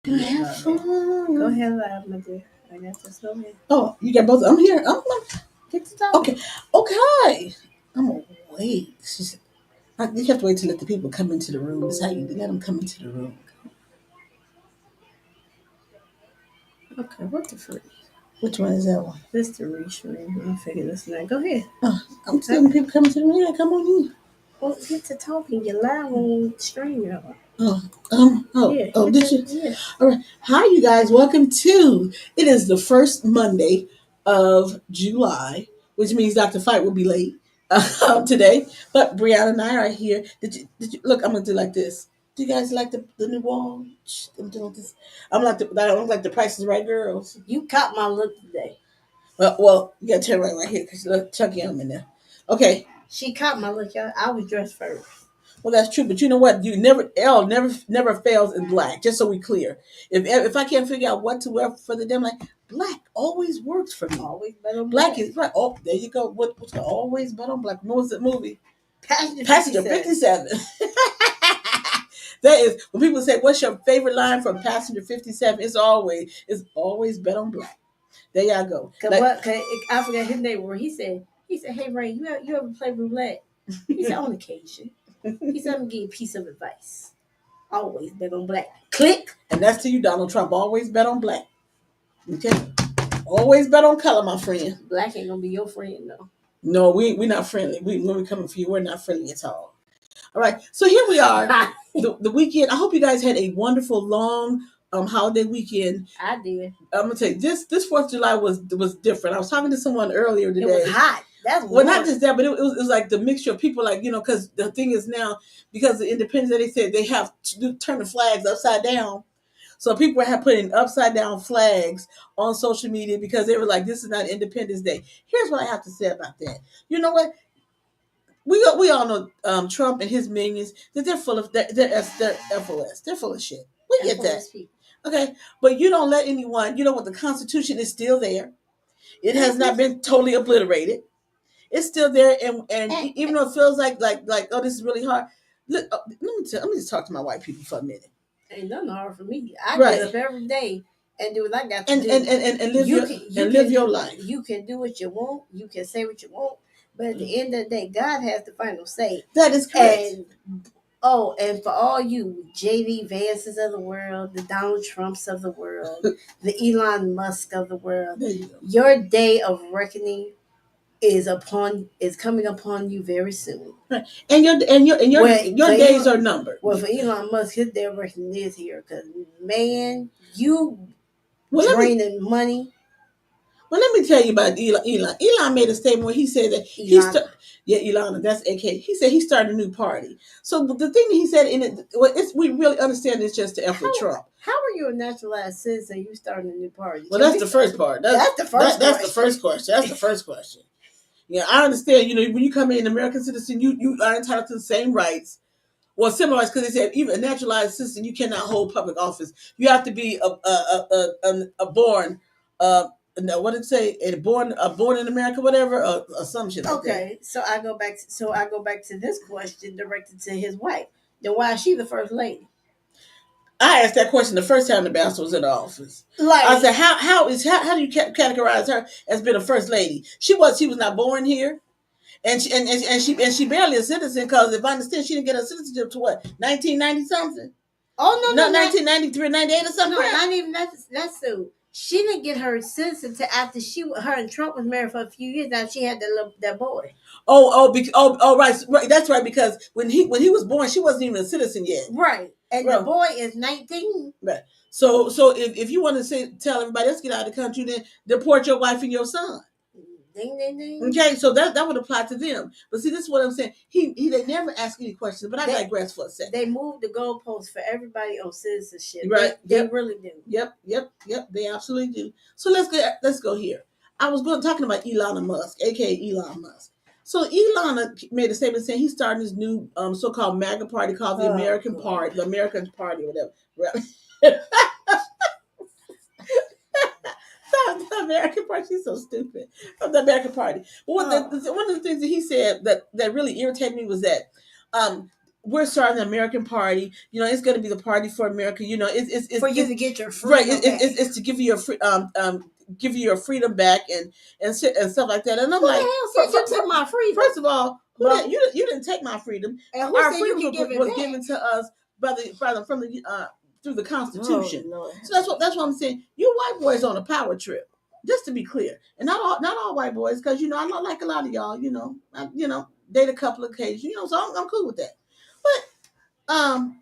Have fun. Go ahead, live, my dear. I got this. Go ahead. Oh, you got both. I'm here. Get to talk. Okay. Okay. I'm gonna wait. You have to wait to let the people come into the room. This is how you let them come into the room. Okay, what the freak? Which one is that one? This the reach room. I'm figuring this out. Go ahead. I'm seeing people come into the room. Yeah, come on in. Well, get to talking. You're live on stream, y'all. Did you? Yeah. All right. Hi, you guys. Welcome to. It is the first Monday of July, which means Dr. Fite will be late today. But Brianna and I are here. Did you look? I'm gonna do like this. Do you guys like the new wall? I'm doing this. I don't like the Price is Right girls. You caught my look today. Well, you gotta turn right here because you look chunky on in there. Okay. She caught my look, y'all. I was dressed first. Well, that's true, but you know what? Elle never fails in black. Just so we clear, if I can't figure out what to wear for the day, I'm like black always works for me. Always bet on Black is right. Oh, there you go. What's always bet on black? What was that movie? Passenger 57. That is when people say, "What's your favorite line from Passenger 57?" It's always bet on black. There y'all go. I forgot his name. Where he said, "Hey Ray, you ever play roulette?" He said, "On occasion." He said, "I'm gonna give you a piece of advice. Always bet on black." Click. And that's to you, Donald Trump. Always bet on black. Okay. Always bet on color, my friend. Black ain't gonna be your friend though. No, we're not friendly. When we coming for you, we're not friendly at all. All right. So here we are. the weekend. I hope you guys had a wonderful long holiday weekend. I did. I'm gonna tell you, this 4th of July was different. I was talking to someone earlier today. It was hot. That's well, not just that, but it was like the mixture of people, like, because the thing is now, because the Independence Day, they said they have to turn the flags upside down. So people have putting upside down flags on social media because they were like, "This is not Independence Day." Here's what I have to say about that. You know what? We all know Trump and his minions, that they're full of they're FOS. They're full of shit. We get that. Okay, but you don't let anyone. You know what? The Constitution is still there. It has not been totally obliterated. It's still there, and even though it feels like oh, this is really hard. Look, let me just talk to my white people for a minute. Ain't nothing hard for me. I get up every day and do what I got to do. And live your life. You can do what you want. You can say what you want. But at the end of the day, God has the final say. That is correct. And for all you J.D. Vances of the world, the Donald Trumps of the world, the Elon Musk of the world, your day of reckoning is coming upon you very soon. Right. And your days are numbered. Well, for Elon Musk, his day of reckoning is here because, man, you draining money. Well, let me tell you about Elon. Elon made a statement where he said that Elon, that's AK. He said he started a new party. So the thing that he said in it, we really understand it's just to F with Trump. How are you a naturalized citizen? You starting a new party? Well, that's the first part. That's the first question. That's the first question. Yeah, I understand. When you come in an American citizen, you are entitled to the same rights. Well, similar rights, because they said even a naturalized citizen, you cannot hold public office. You have to be a born. What did it say? Born in America, whatever, or some shit like that. Okay, so I go back to this question directed to his wife. Then why is she the first lady? I asked that question the first time the bastard was in the office. I said, how do you categorize her as being a first lady? She was not born here, and she barely a citizen, because if I understand, she didn't get her citizenship to what, 1990 something. Oh no, 1993, 98 or something. No, not even that's so. She didn't get her citizenship after her and Trump was married for a few years. Now she had that boy. Right. That's right, because when he was born, she wasn't even a citizen yet. Right. And the boy is 19. Right. So if you want to tell everybody, let's get out of the country, then deport your wife and your son. Ding, ding, ding. Okay, so that would apply to them. But see, this is what I'm saying. They never ask any questions, but I digress for a second. They moved the goalposts for everybody on citizenship. Right. They really do. Yep. They absolutely do. So let's go here. I was talking about Elon Musk, aka Elon Musk. So Elon made a statement saying he's starting his new so-called MAGA party called the American Party, or whatever. The American Party. She's so stupid. Of the American Party. Well, one of the things that he said that really irritated me was that we're starting the American Party. It's going to be the party for America. It's for you to get your freedom right. back. It's to give you give you your freedom back and stuff like that. And I'm Who like, the hell said you took my freedom? First of all, you didn't take my freedom. And who Our said freedom you can give was it back? given to us from the through the Constitution. Oh, Lord. So that's what I'm saying. You white boys on a power trip. Just to be clear, and not all white boys, because I don't like a lot of y'all. Date a couple of occasions. So I'm cool with that. But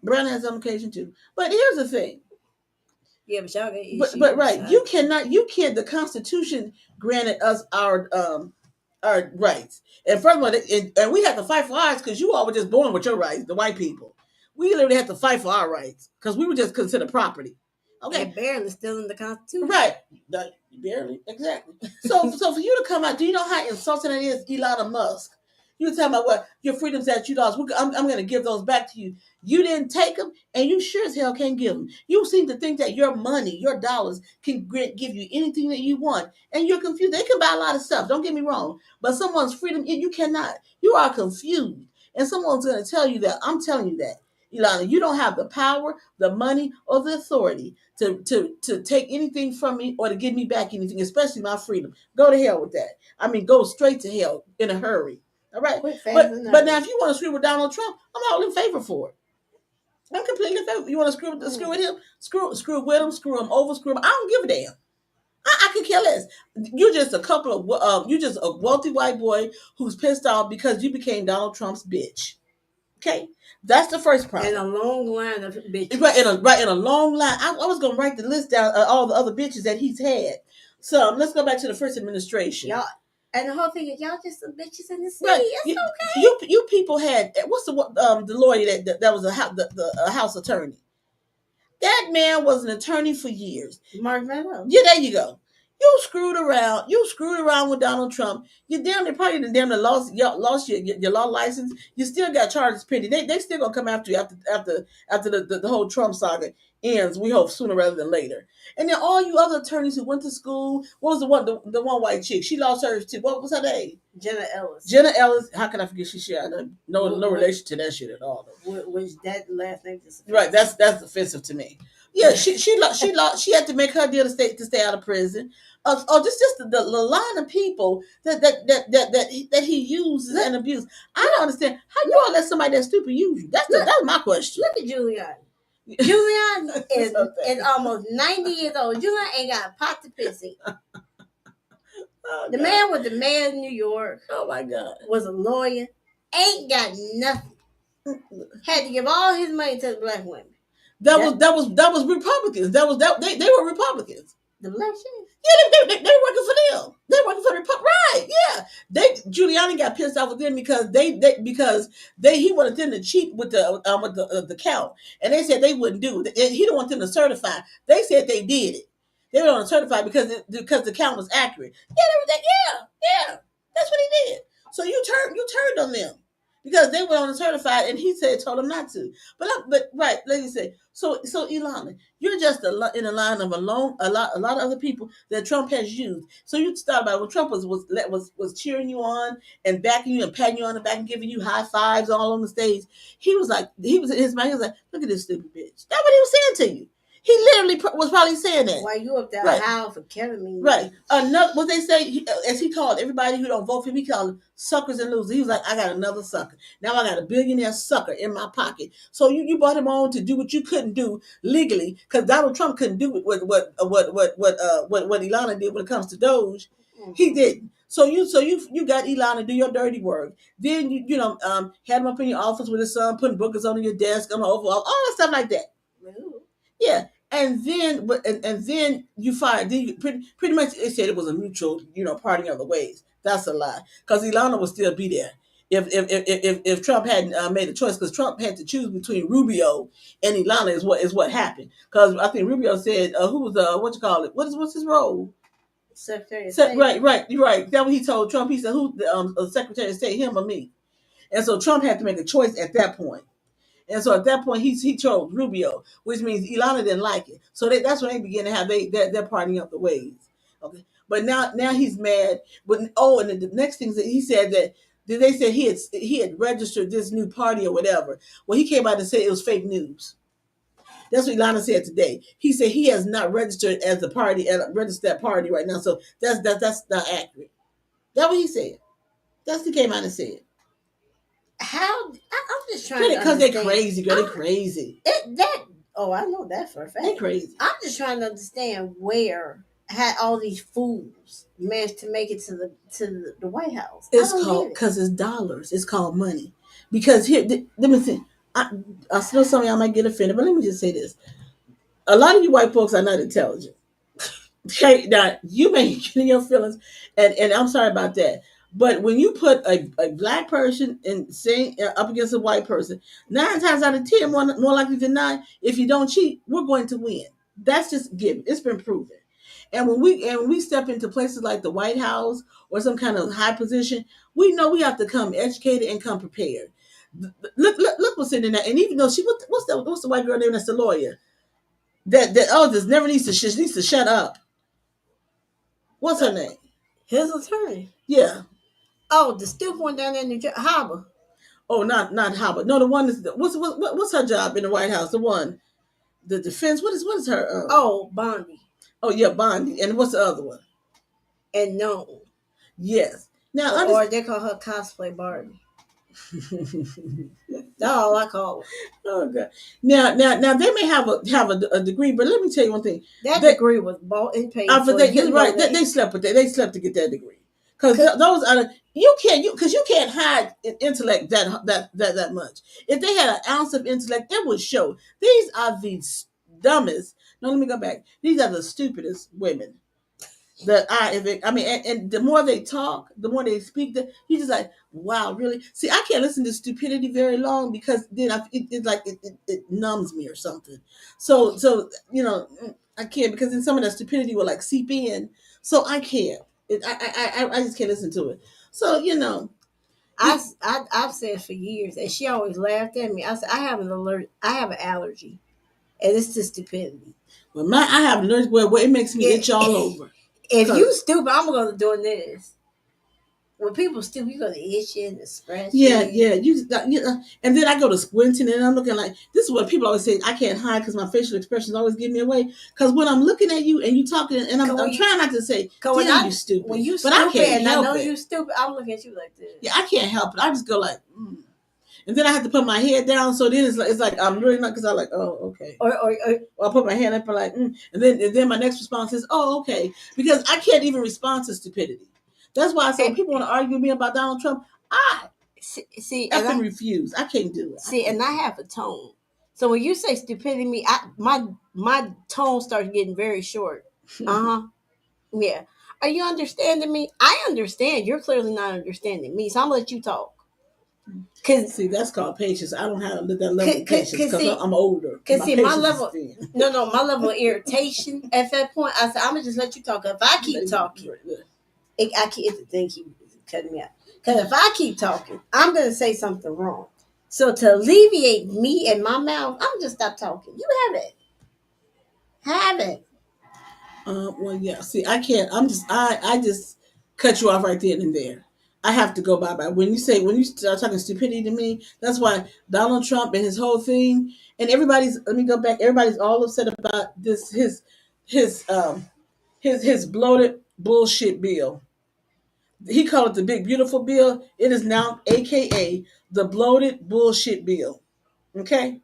Brown has some occasion too. But here's the thing. Yeah, but y'all got issues. But right, you can't. The Constitution granted us our rights, and furthermore, and we have to fight for ours because you all were just born with your rights, the white people. We literally have to fight for our rights because we were just considered property. Okay, and barely still in the Constitution. Right, barely, exactly. So for you to come out, do you know how insulting it is, Elon Musk? You were talking about what your freedoms that you lost. I'm going to give those back to you. You didn't take them, and you sure as hell can't give them. You seem to think that your money, your dollars, can give you anything that you want, and you're confused. They can buy a lot of stuff. Don't get me wrong, but someone's freedom, you cannot. You are confused, and someone's going to tell you that. I'm telling you that, Ilana, you don't have the power, the money, or the authority to take anything from me or to give me back anything, especially my freedom. Go to hell with that. I mean, go straight to hell in a hurry. All right, but now if you want to screw with Donald Trump, I'm all in favor for it. I'm completely in favor. You want to screw with him? Screw with him. Screw him over. Screw him. I don't give a damn. I could care less. You're just you're just a wealthy white boy who's pissed off because you became Donald Trump's bitch. Okay, that's the first problem. And a long line of bitches. Right in a long line. I was gonna write the list down of all the other bitches that he's had. So let's go back to the first administration. Y'all. And the whole thing is, y'all just some bitches in the city. Right. It's okay. You people had what's the lawyer that was a house attorney. That man was an attorney for years. Mark Meadows. Yeah, there you go. You screwed around. You screwed around with Donald Trump. You probably lost your law license. You still got charges pending. They still gonna come after you after the whole Trump saga ends. We hope sooner rather than later. And then all you other attorneys who went to school. What was the one white chick? She lost hers too. What was her name? Jenna Ellis. Jenna Ellis. How can I forget? She had no relation to that shit at all. Which that last name is right. That's offensive to me. Yeah, she had to make her deal to stay out of prison. Just the line of people that he uses and abuses. I don't understand how you all let somebody that stupid use you. That's my question. Look at Giuliani. Giuliani is almost 90 years old. Giuliani ain't got a pot to piss in. The man was the mayor of New York. Oh my God. Was a lawyer. Ain't got nothing. Had to give all his money to the black women. That was Republicans. They were Republicans. The black shit. Yeah, they were working for them. They were working for the Republic. Right? Yeah. Giuliani got pissed off with them because he wanted them to cheat with the count, and they said they wouldn't do it. And he didn't want them to certify. They said they did it. They were going to certify because the count was accurate. Yeah. That's what he did. So you turned on them. Because they went on to certify, and he told them not to. But right, let me say. So Ilana, you're just in a line of a lot of other people that Trump has used. So you thought about when Trump was cheering you on and backing you and patting you on the back and giving you high fives all on the stage. He was in his mind. He was like, "Look at this stupid bitch." That's what he was saying to you. He literally was probably saying that. Why you up there high for killing me? Right. What they say, as he called everybody who don't vote for him, he called them suckers and losers. He was like, I got another sucker. Now I got a billionaire sucker in my pocket. So you brought him on to do what you couldn't do legally, because Donald Trump couldn't do what Ilana did when it comes to Doge. Mm-hmm. He didn't. So you got Ilana to do your dirty work. Then had him up in your office with his son, putting bookers on your desk, on the Oval Office, all that stuff like that. Ooh. Yeah. And then you fired. Then you pretty much it said it was a mutual, parting of the ways. That's a lie, because Ilana would still be there if Trump hadn't made a choice. Because Trump had to choose between Rubio and Ilana is what happened. Because I think Rubio said, "Who was what's his role?" Secretary of State. Right. That's what he told Trump. He said, "Who the Secretary of State, him or me?" And so Trump had to make a choice at that point. And so at that point, he chose Rubio, which means Ilana didn't like it. So that's when they began to have they're partying up the ways. Okay, but now he's mad. And the next thing is that he said that They said he had registered this new party or whatever. Well, he came out and said it was fake news. That's what Ilana said today. He said he has not registered as the party, registered that party right now. So that's not accurate. That's what he said. That's what he came out and said. How? I'm just trying to because they're crazy, girl. They're crazy. I know that for a fact. They're crazy. I'm just trying to understand where had all these fools managed to make it to the White House. It's called because it's dollars. It's called money. Because here, let me see. I know some of y'all might get offended, but let me just say this: a lot of you white folks are not intelligent. Okay, now you may get in your feelings, and I'm sorry about that. But when you put a black person and saying up against a white person, 9 times out of 10, more likely than not, if you don't cheat, we're going to win. That's just given. It's been proven. And when we step into places like the White House or some kind of high position, we know we have to come educated and come prepared. Look what's in that. And even though what's the white girl name that's the lawyer? This never needs to she needs to shut up. What's her name? His attorney. Yeah. Oh, the stupid one down there in New Jersey, Harbor. Oh, not Harbor. No, the one is what's her job in the White House? The one, the defense. What is her? Bondi. Oh yeah, Bondi. And what's the other one? And no. Yes. Now, or they call her cosplay Barbie. That's all I call it. Oh God! Now they may have a degree, but let me tell you one thing. That degree was bought and paid for. Right? They slept with that. They slept to get that degree because those are you can't hide intellect that much. If they had an ounce of intellect, it would show. These are the dumbest. No, let me go back. These are the stupidest women. And the more they talk, the more they speak, you just like, wow, really? See, I can't listen to stupidity very long because then it numbs me or something. So I can't because then some of that stupidity will like seep in. So I can't. I just can't listen to it. So I've said for years, and she always laughed at me. I said I have an allergy, and it's to stupidity. Well, I have an allergy where it makes me itch all over. If you stupid, I'm gonna do this. When people stupid, you're gonna itch and express. Yeah. And then I go to squinting, and I'm looking like this is what people always say. I can't hide because my facial expressions always give me away. Because when I'm looking at you and you talking, and I'm trying not to say, "Damn, you stupid," when you but stupid, I can't help I know it. you stupid. I'm looking at you like this. Yeah, I can't help it. I just go like. And then I have to put my head down, so then it's like I'm really not because I'm like, oh, okay. Or I put my hand up and like, and then my next response is, oh, okay, because I can't even respond to stupidity. That's why I say when people want to argue with me about Donald Trump, I refuse. I can't do it. And I have a tone. So when you say stupidity, my tone starts getting very short. Yeah. Are you understanding me? I understand. You're clearly not understanding me, so I'm gonna let you talk. See, that's called patience. I don't have that level of patience because I'm older. Because my level, my level of irritation at that point, I said, I'm gonna just let you talk. If I keep talking, I can't think he cutting me out. Because if I keep talking, I'm gonna say something wrong. So to alleviate me and my mouth, I'm just stop talking. You have it. Well, yeah. See, I can't. I just cut you off right then and there. I have to go by. When you start talking stupidity to me, that's why Donald Trump and his whole thing, and let me go back. Everybody's all upset about this his bloated bullshit bill. He called it the big beautiful bill. It is now AKA the bloated bullshit bill. Okay?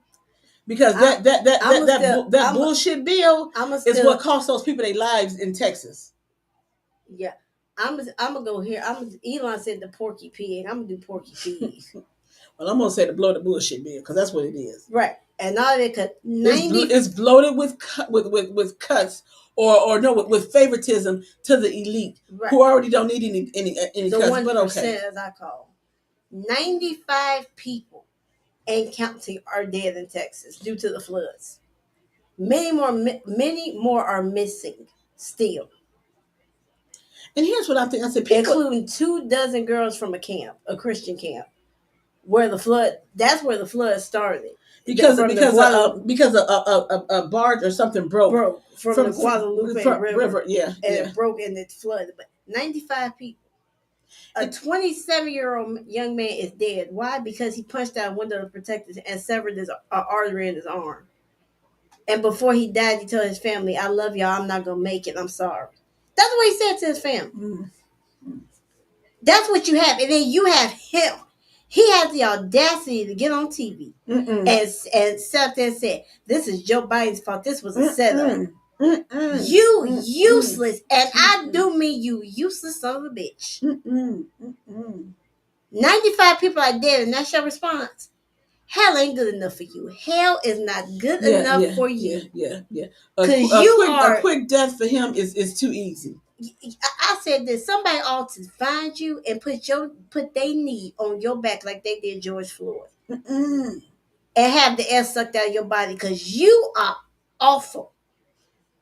Because that bullshit bill is what cost those people their lives in Texas. Yeah. I'm gonna go here. Elon said the Porky Pig. I'm gonna do Porky Pig. Well, I'm gonna say the bloated bullshit bill because that's what it is. Right, and all that it's bloated with cuts or no with favoritism to the elite who already don't need any the cuts. 1%, but okay, as I call 95 people and counting are dead in Texas due to the floods. Many more are missing still. And here's what I think. I said, including 24 girls from a Christian camp, that's where the flood started. Because a barge or something broke from the Guadalupe river. Yeah, and it broke and it flooded. But 95 people. A 27-year-old young man is dead. Why? Because he punched out a window to protect it and severed his artery in his arm. And before he died, he told his family, "I love y'all. I'm not gonna make it. I'm sorry." That's what he said to his family. Mm-hmm. That's what you have, and then you have him. He has the audacity to get on TV and sat there and say, "This is Joe Biden's fault. This was a setup." You useless, and I do mean you useless son of a bitch. 95 people are dead, and that's your response. Hell ain't good enough for you. Hell is not good enough for you. Yeah. Because a quick death for him is too easy. I said that somebody ought to find you and put their knee on your back like they did George Floyd, and have the air sucked out of your body because you are awful.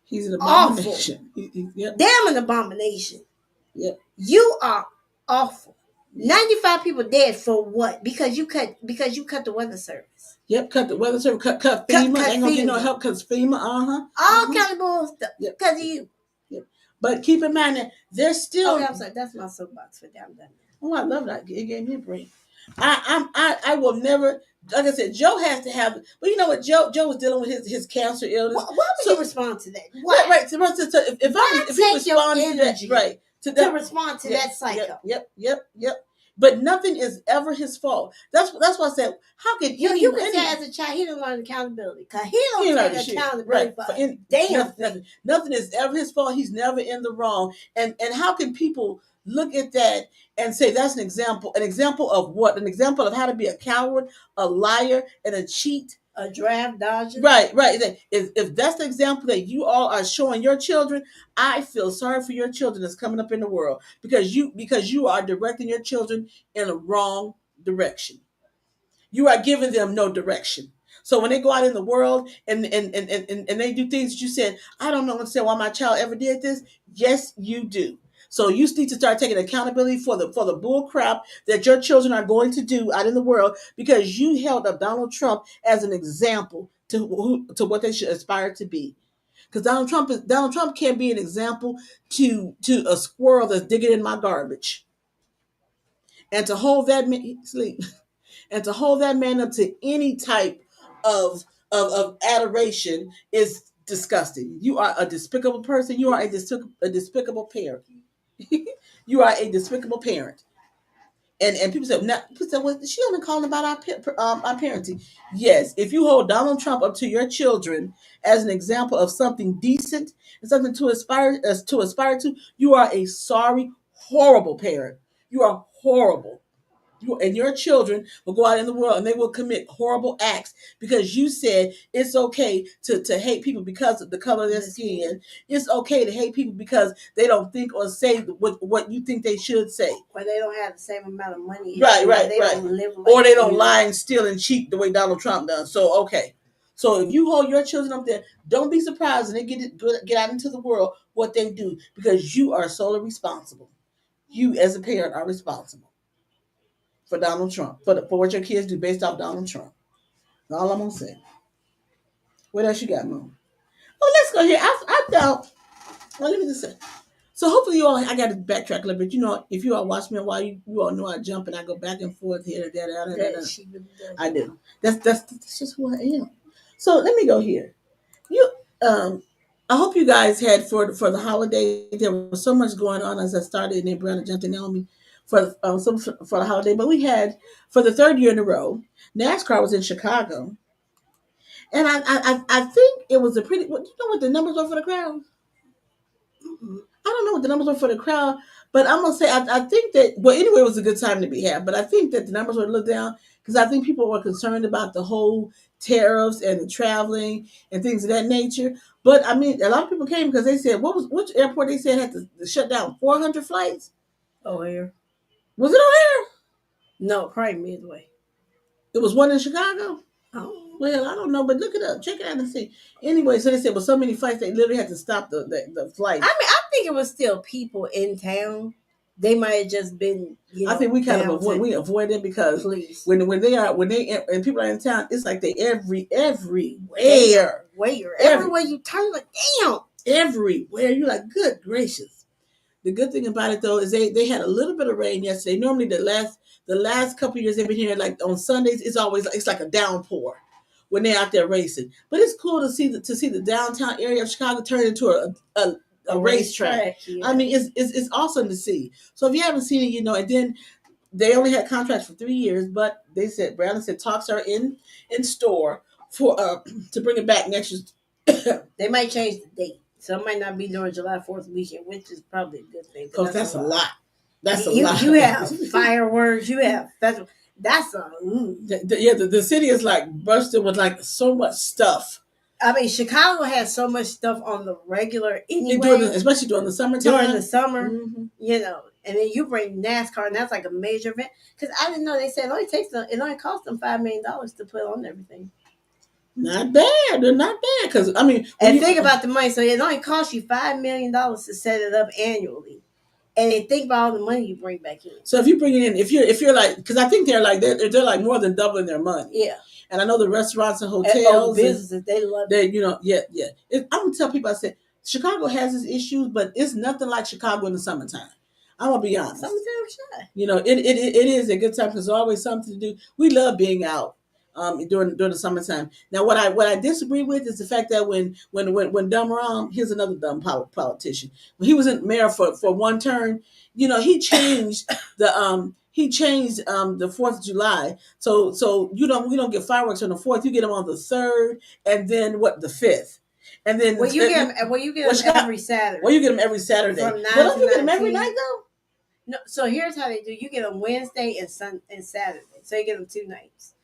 He's an abomination. Yep. Damn an abomination. Yep. You are awful. 95 people dead for what? Because you cut the weather service. Yep, cut the weather service. Cut FEMA. Ain't gonna get no help because FEMA. All kind of bull stuff. Because of you. Yep. But keep in mind that there's still. Okay, I'm sorry. That's my soapbox for damn done. Oh, I love that. It gave me a break. I will never. Like I said, Joe has to have. But you know what? Joe was dealing with his cancer illness. Why would you respond to that? Why? Right. So if he responds to that, right. To respond to that cycle. Yep. But nothing is ever his fault. That's why I said, how could you can say as a child he didn't learn accountability because he don't take accountability for nothing is ever his fault. He's never in the wrong. And how can people look at that and say that's an example of what? An example of how to be a coward, a liar, and a cheat. A draft dodger. Right. If that's the example that you all are showing your children, I feel sorry for your children that's coming up in the world because you are directing your children in a wrong direction. You are giving them no direction. So when they go out in the world and they do things that you said, I don't understand why my child ever did this. Yes, you do. So you need to start taking accountability for the bull crap that your children are going to do out in the world because you held up Donald Trump as an example to what they should aspire to be. Because Donald Trump can't be an example to a squirrel that's digging in my garbage. And to hold that man up to any type of adoration is disgusting. You are a despicable person. You are a despicable parent. You are a despicable parent. And people say, well, she only calling about our parenting. Yes, if you hold Donald Trump up to your children as an example of something decent and something to aspire to, you are a sorry, horrible parent. You are horrible. And your children will go out in the world and they will commit horrible acts because you said it's okay to hate people because of the color of their skin. It's okay to hate people because they don't think or say what you think they should say. Or they don't have the same amount of money. Right. Or they don't lie and steal and cheat the way Donald Trump does. So, okay. So if you hold your children up there, don't be surprised when they get out into the world what they do because you are solely responsible. You as a parent are responsible for Donald Trump, for what your kids do based off Donald Trump. That's all I'm going to say. What else you got, Mom? Oh, let's go here. I thought, well, let me just say. So hopefully you all, I got to backtrack a little bit. You know, if you all watch me a while, you all know I jump and I go back and forth here, there. I do. That's just who I am. So let me go here. I hope you guys had for the holiday. There was so much going on as I started, and then Brianna jumped in on me for the holiday. But we had for the third year in a row, NASCAR was in Chicago, and I think it was a pretty. You know what the numbers were for the crowd? I don't know what the numbers were for the crowd, but I'm gonna say I think that anyway, it was a good time to be had. But I think that the numbers were a little down because I think people were concerned about the whole tariffs and the traveling and things of that nature. But I mean, a lot of people came because they said which airport they said had to shut down 400 flights. O'Hare. Was it O'Hare? No, probably Midway. It was one in Chicago. Oh. Well, I don't know, but look it up, check it out and see. Anyway, so they said, well, so many flights they literally had to stop the flight. I mean, I think it was still people in town. They might have just been. I think we kind of avoid it because when and people are in town, it's like they everywhere you turn, like damn, everywhere. You're like, good gracious, the good thing about it though is they had a little bit of rain yesterday. Normally the last couple of years they've been here, like on Sundays, it's like a downpour when they're out there racing. But it's cool to see the downtown area of Chicago turn into a racetrack. Yeah. I mean, it's awesome to see. So if you haven't seen it, and then they only had contracts for 3 years, but Brianna said talks are in store for to bring it back next year. They might change the date. So it might not be during July 4th weekend, which is probably a good thing. Because that's a lot. That's a lot. You have fireworks. You have festival. That's a the city is like bursting with like so much stuff. I mean, Chicago has so much stuff on the regular anyway, especially during the summertime. During the summer, and then you bring NASCAR, and that's like a major event. Because I didn't know they said it only costs them $5 million to put on everything. Not bad. They're not bad. Because I mean, and think about the money. So it only costs you $5 million to set it up annually. And then think about all the money you bring back in. So if you bring it in, if you're like, because I think they're like more than doubling their money. Yeah. And I know the restaurants and hotels, and businesses, they love it. I'm gonna tell people, I said Chicago has its issues, but it's nothing like Chicago in the summertime. I'm gonna be honest. Summertime, sure. It is a good time because there's always something to do. We love being out. During the summertime. Now, what I disagree with is the fact that when Dumb Rom, here's another dumb politician. When he was in mayor for one term, he changed the 4th of July. So we don't get fireworks on the 4th. You get them on the 3rd, and then the 5th. And then you get them every Saturday. Well, you get them every Saturday. From 9 don't you get them every night though? No. So here's how they do. You get them Wednesday and Saturday. So you get them 2 nights.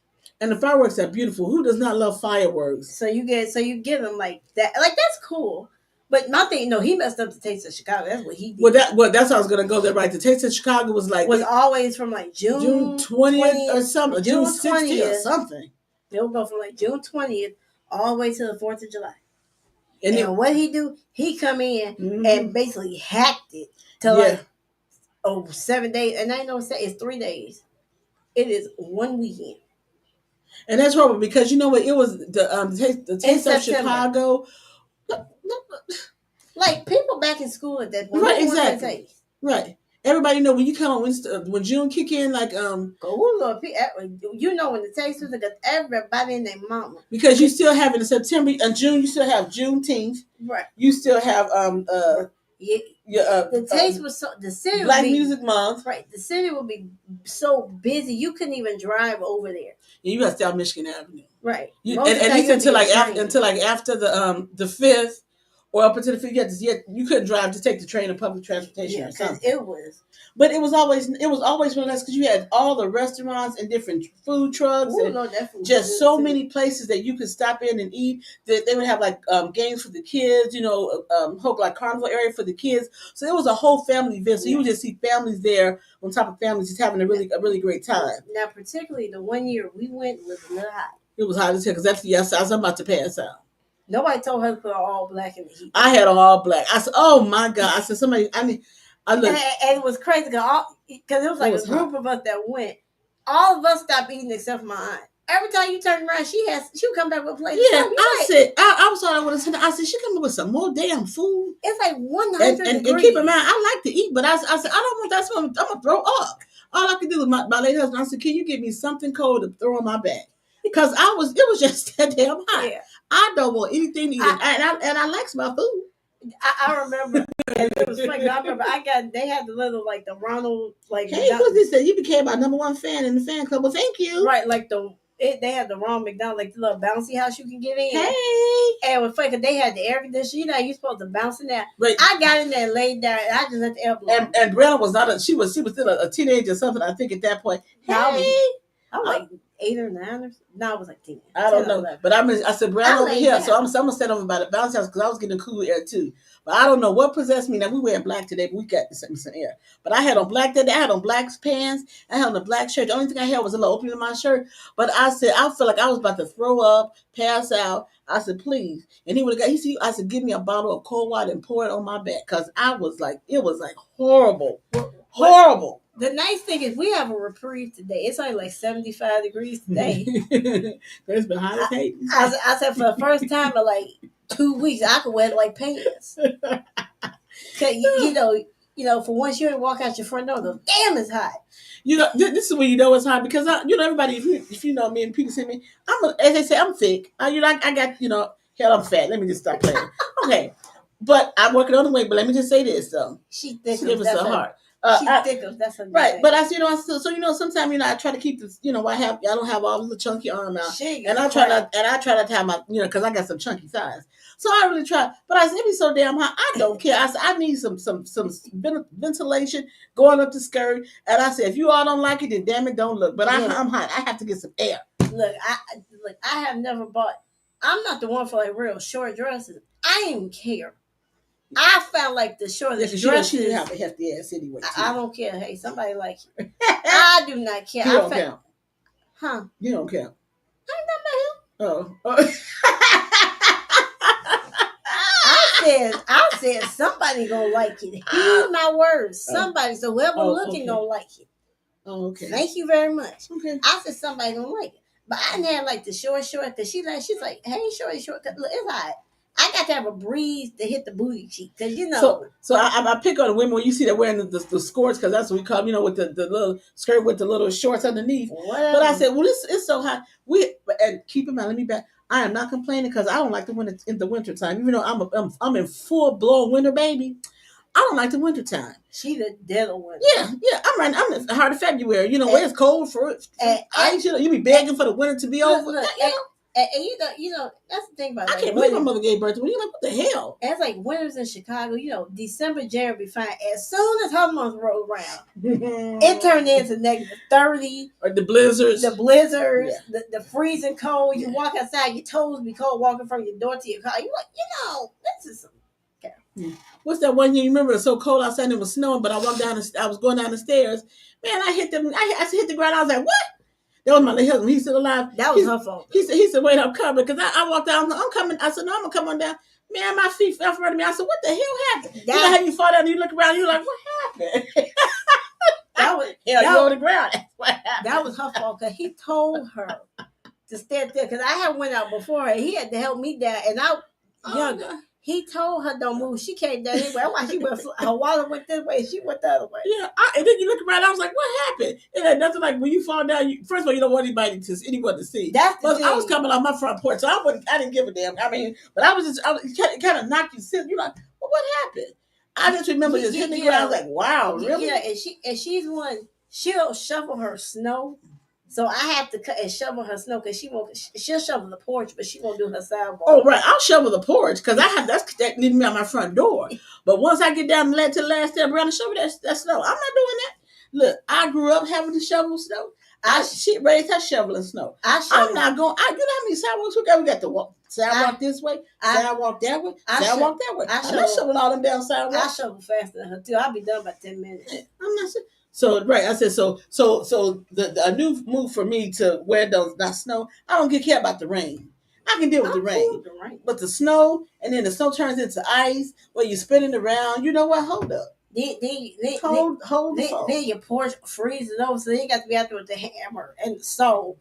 And the fireworks are beautiful. Who does not love fireworks? So you get them like that. Like, that's cool. But my thing, he messed up the Taste of Chicago. That's what he did. Well, that's how I was gonna go there. Right, the Taste of Chicago was always from like June 20th or something, June 60th or something. They'll go from like June 20th all the way to the 4th of July. And what he do? He come in and basically hacked it to 7 days. And I know it's 3 days. It is one weekend. And that's horrible because you know what? It was the Taste of Chicago. Like, people back in school at that point. Right, exactly. Right. Everybody know when you come when June kick in, like when the Taste was like everybody in their mama. Because you still have in September and June, you still have Juneteenth. Right. You still have the Taste was the city Black Music Month. Right. The city would be so busy you couldn't even drive over there. Yeah, you got to stay on Michigan Avenue. Right. At least until after the 5th or up until the 5th. You couldn't drive to take the train or public transportation or something. It was. But it was always really nice because you had all the restaurants and different food trucks just so many places that you could stop in and eat. That they would have like games for the kids, like carnival area for the kids. So it was a whole family event. So you would just see families there on top of families just having a really great time. Now, particularly the one year we went was a little hot. It was hot as hell because I was about to pass out. Nobody told her to put on all black in the heat. I had on all black. I said, "Oh my God!" I said, "Somebody, I looked." And it was crazy because it was like a group of us that went. All of us stopped eating except for my aunt. Every time you turn around, she would come back with a plate. Yeah, I said, I was sorry. I said, she coming with some more damn food. It's like 100 degrees. And keep in mind, I like to eat, but I said, I don't want that. I'm gonna throw up. All I could do was my late husband. I said, can you give me something cold to throw on my back? Because it was just that damn hot. Yeah. I don't want anything to eat, and I like my food. I remember, and it was funny. I remember they had the little, like, the Ronald, like, hey, what's this? You became our #1 fan in the fan club. Well, thank you. Right, like they had the Ronald McDonald, like the little bouncy house you can get in. Hey, and it was funny because they had the air conditioner. You supposed to bounce in there. Right. I got in there, laid down, and I just let the air blow. And Brianna was not. She was still a teenager or something. I think at that point. Hey, I was like 8 or 9 or something. No, I was like 10. I don't know. 11. But I said, Brianna over here. So I'm going to stand over by the bounce house because I was getting cool air too. But I don't know what possessed me. Now, we wear black today, but we got some air. But I had on black today. I had on black pants. I had on a black shirt. The only thing I had was a little opening in my shirt. But I said, I felt like I was about to throw up, pass out. I said, please. And I said, give me a bottle of cold water and pour it on my back. Because it was like horrible. Horrible. The nice thing is we have a reprieve today. It's only like 75 degrees today. It's been hot as hate. I said for the first time in like 2 weeks, I could wear like pants. Cause For once you walk out your front door, the damn it's hot. This is when you know it's hot because everybody, if you know me and people see me, as they say, I'm thick. I got hell, I'm fat. Let me just stop playing. Okay, but I'm working on the way. But let me just say this though, she thick. She gives us a heart. She's thick. That's a right. But I so sometimes I try to keep this. I don't have all the chunky arm out, and I try not to have my because I got some chunky thighs. So I really try, but I said it be so damn hot. I don't care. I said I need some ventilation going up the skirt, and I said if you all don't like it, then damn it, don't look. But I'm hot. I have to get some air. Look, I have never bought. I'm not the one for like real short dresses. I didn't care. I felt like the shortest dresses. She didn't have a hefty ass anyway. I don't care. Hey, somebody like you. I do not care. You don't count. Huh? You don't count. I don't know him. Oh. I said somebody gonna like it. Heed my words. Somebody, so whoever looking gonna like it. Oh, okay. Thank you very much. Okay. I said somebody gonna like it. But I didn't have like the short because she's like, hey, short. Look, it's hot. I got to have a breeze to hit the booty cheek because So I pick on the women when you see they're wearing the skirts because that's what we call them, with the little skirt with the little shorts underneath. Whatever. But I said, well, it's so hot. And keep in mind, let me back. I am not complaining because I don't like the winter in the wintertime. Even though I'm in full blown winter, baby. I don't like the wintertime. She the dead of winter. Yeah. I'm in the heart of February. Where it's cold for ice. You be begging for the winter to be over. Look, and that's the thing about I can't believe my mother gave birth to me. You're like, what the hell? It's like winters in Chicago. December, January be fine. As soon as her month rolled around, it turned into -30. Or the blizzards. Yeah. The freezing cold. You walk outside, your toes be cold walking from your door to your car. You like, this is some. Okay. What's that one year? You remember it was so cold outside and it was snowing, but I was going down the stairs. Man, I hit the ground. I was like, what? That was my husband. He's still alive. That was her fault. He said, wait, I'm coming. Because I walked down. I'm coming. I said, no, I'm going to come on down. Man, my feet fell in front of me. I said, what the hell happened? You know how you fall down and you look around and you're like, what happened? That was you on the ground. That's what happened. That was her fault because he told her to stay there. Because I had went out before her. He had to help me down. And younger. He told her don't move. She came down anyway. Why she went? Her wallet went this way. She went the other way. Yeah, and then you look around. I was like, "What happened?" It had nothing like when you fall down. First of all, you don't want anyone to see. That's the thing. I was coming off my front porch, so I didn't give a damn. I mean, but I was kind of knocked you. You're like, well, what happened? I just remember just hitting the ground. I was like, wow, really? Yeah, and she's one. She'll shovel her snow. So I have to cut and shovel her snow because she'll shovel the porch, but she won't do her sidewalk. Oh, right. I'll shovel the porch because that leads me out my front door. But once I get down to the last step, Brianna, show me that snow. I'm not doing that. Look, I grew up having to shovel snow. She raised her shoveling snow. I'm not going. You know how many sidewalks we got? We got the sidewalk this way, sidewalk that way, sidewalk that way. I'm not shoveling all them down sidewalks. I shovel faster than her too. I'll be done by 10 minutes. I'm not sure. So right, I said so. A new move for me to wear those not snow. I don't care about the rain. I can deal with the rain, but the snow and then the snow turns into ice where you're spinning around. You know what? Hold up. Hold then your porch freezes over, so they got to be out there with the hammer and the saw,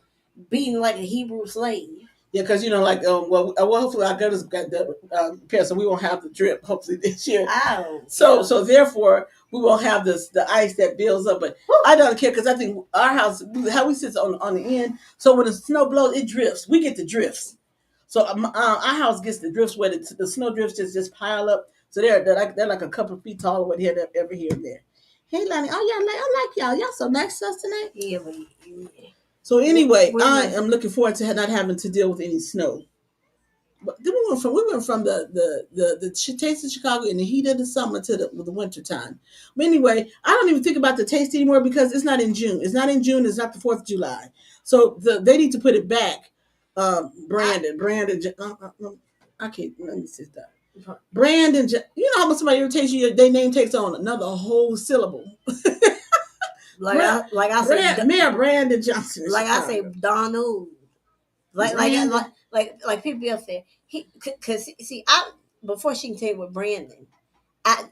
beating like a Hebrew slave. Yeah, because hopefully our gutters got the repair, so we won't have the drip. Hopefully this year. Oh, so therefore we won't have the ice that builds up. But I don't care because I think our house, how we sit on the end, so when the snow blows, it drifts. We get the drifts. So our house gets the drifts where the snow drifts just pile up. So they're like a couple of feet tall over here, every here and there. Hey, Lonnie, I like y'all. Y'all so nice to us tonight. Yeah. So anyway, I am looking forward to not having to deal with any snow. But then we went from the taste of Chicago in the heat of the summer to the winter time. But anyway, I don't even think about the taste anymore because it's not in June. It's not in June. It's not the 4th of July. So they need to put it back. Brandon. I can't. Let me sit down. Brandon, you know how much somebody irritates you? Their name takes on another whole syllable. Mayor Brandon Johnson. Like I say, Donald. Like people else say, because see, before she can tell you what Brandon, I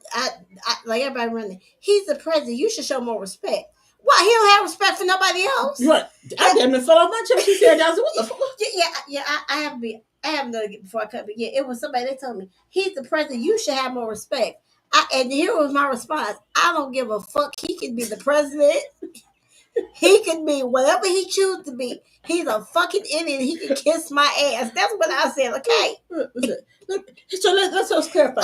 like everybody running. He's the president. You should show more respect. Why he don't have respect for nobody else? Right. I damn near fell off my chair. She said, "What the fuck?" Yeah. I have another before I cut. But yeah, it was somebody. They told me he's the president. You should have more respect. And here was my response. I don't give a fuck. He can be the president. He can be whatever he chooses to be. He's a fucking idiot. He can kiss my ass. That's what I said. Okay. So let's clarify.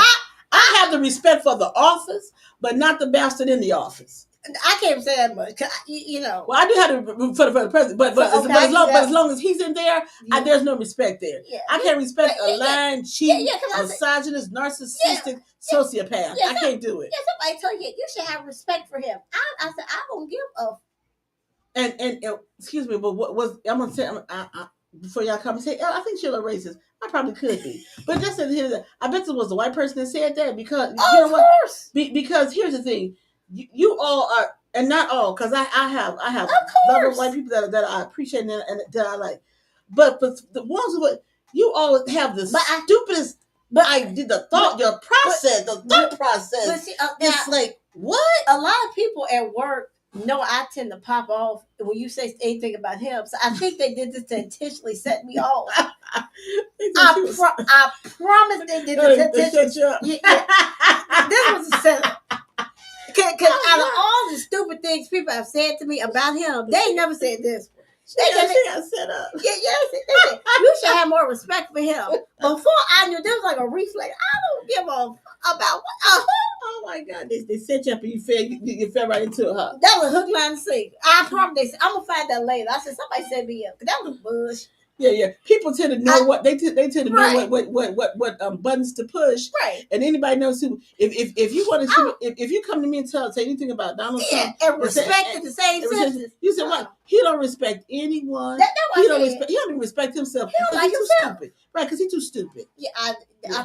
I have the respect for the office, but not the bastard in the office. I can't say that much. You know. Well, I do have to for the president, but as long as he's in there, there's no respect there. Yeah. I can't respect a lying, cheating, misogynist, narcissistic sociopath. I can't do it. Yeah, somebody told you should have respect for him. I said I don't give a. And excuse me, but what was I'm gonna say? Before y'all come and say, I think she's a racist. I probably could be, but just as I bet it was the white person that said that because you know what? Because here's the thing. You all are, and not all, because I have a lot of white people that I appreciate and that I like, but the ones who you all have the stupidest. But I did the thought, your process, the thought process. But see, it's like what? A lot of people at work know I tend to pop off when you say anything about him. So I think they did this to intentionally set me off. I promise they did this intentionally. This was a setup. Because out of all the stupid things people have said to me about him, they never said this. She got set up. Yeah, you should have more respect for him. Before I knew, there was like a reflex. I don't give a about what. Oh my God, they set you up and you fell right into her. That was hook, line, and sinker. I promise. I'm gonna find that later. I said somebody set me up. That was bush. Yeah. People tend to know what they tend to know what buttons to push. Right. And anybody knows who. If you want to if you come to me and say anything about Donald Trump and respect at the same sentence, you said what? He don't respect anyone. He don't even respect himself. He don't like he's himself. Too stupid. Right? Because he's too stupid. Yeah, I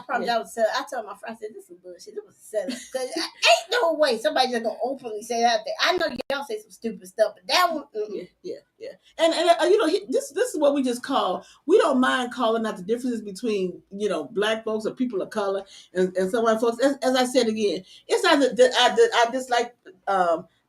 probably that was. I told my friend, I said this is bullshit. It was a setup. Because ain't no way somebody just gonna openly say that. I know y'all say some stupid stuff, but that one. Yeah. And you know this is what we just call. We don't mind calling out the differences between black folks or people of color and some white folks. As I said again, it's not that I dislike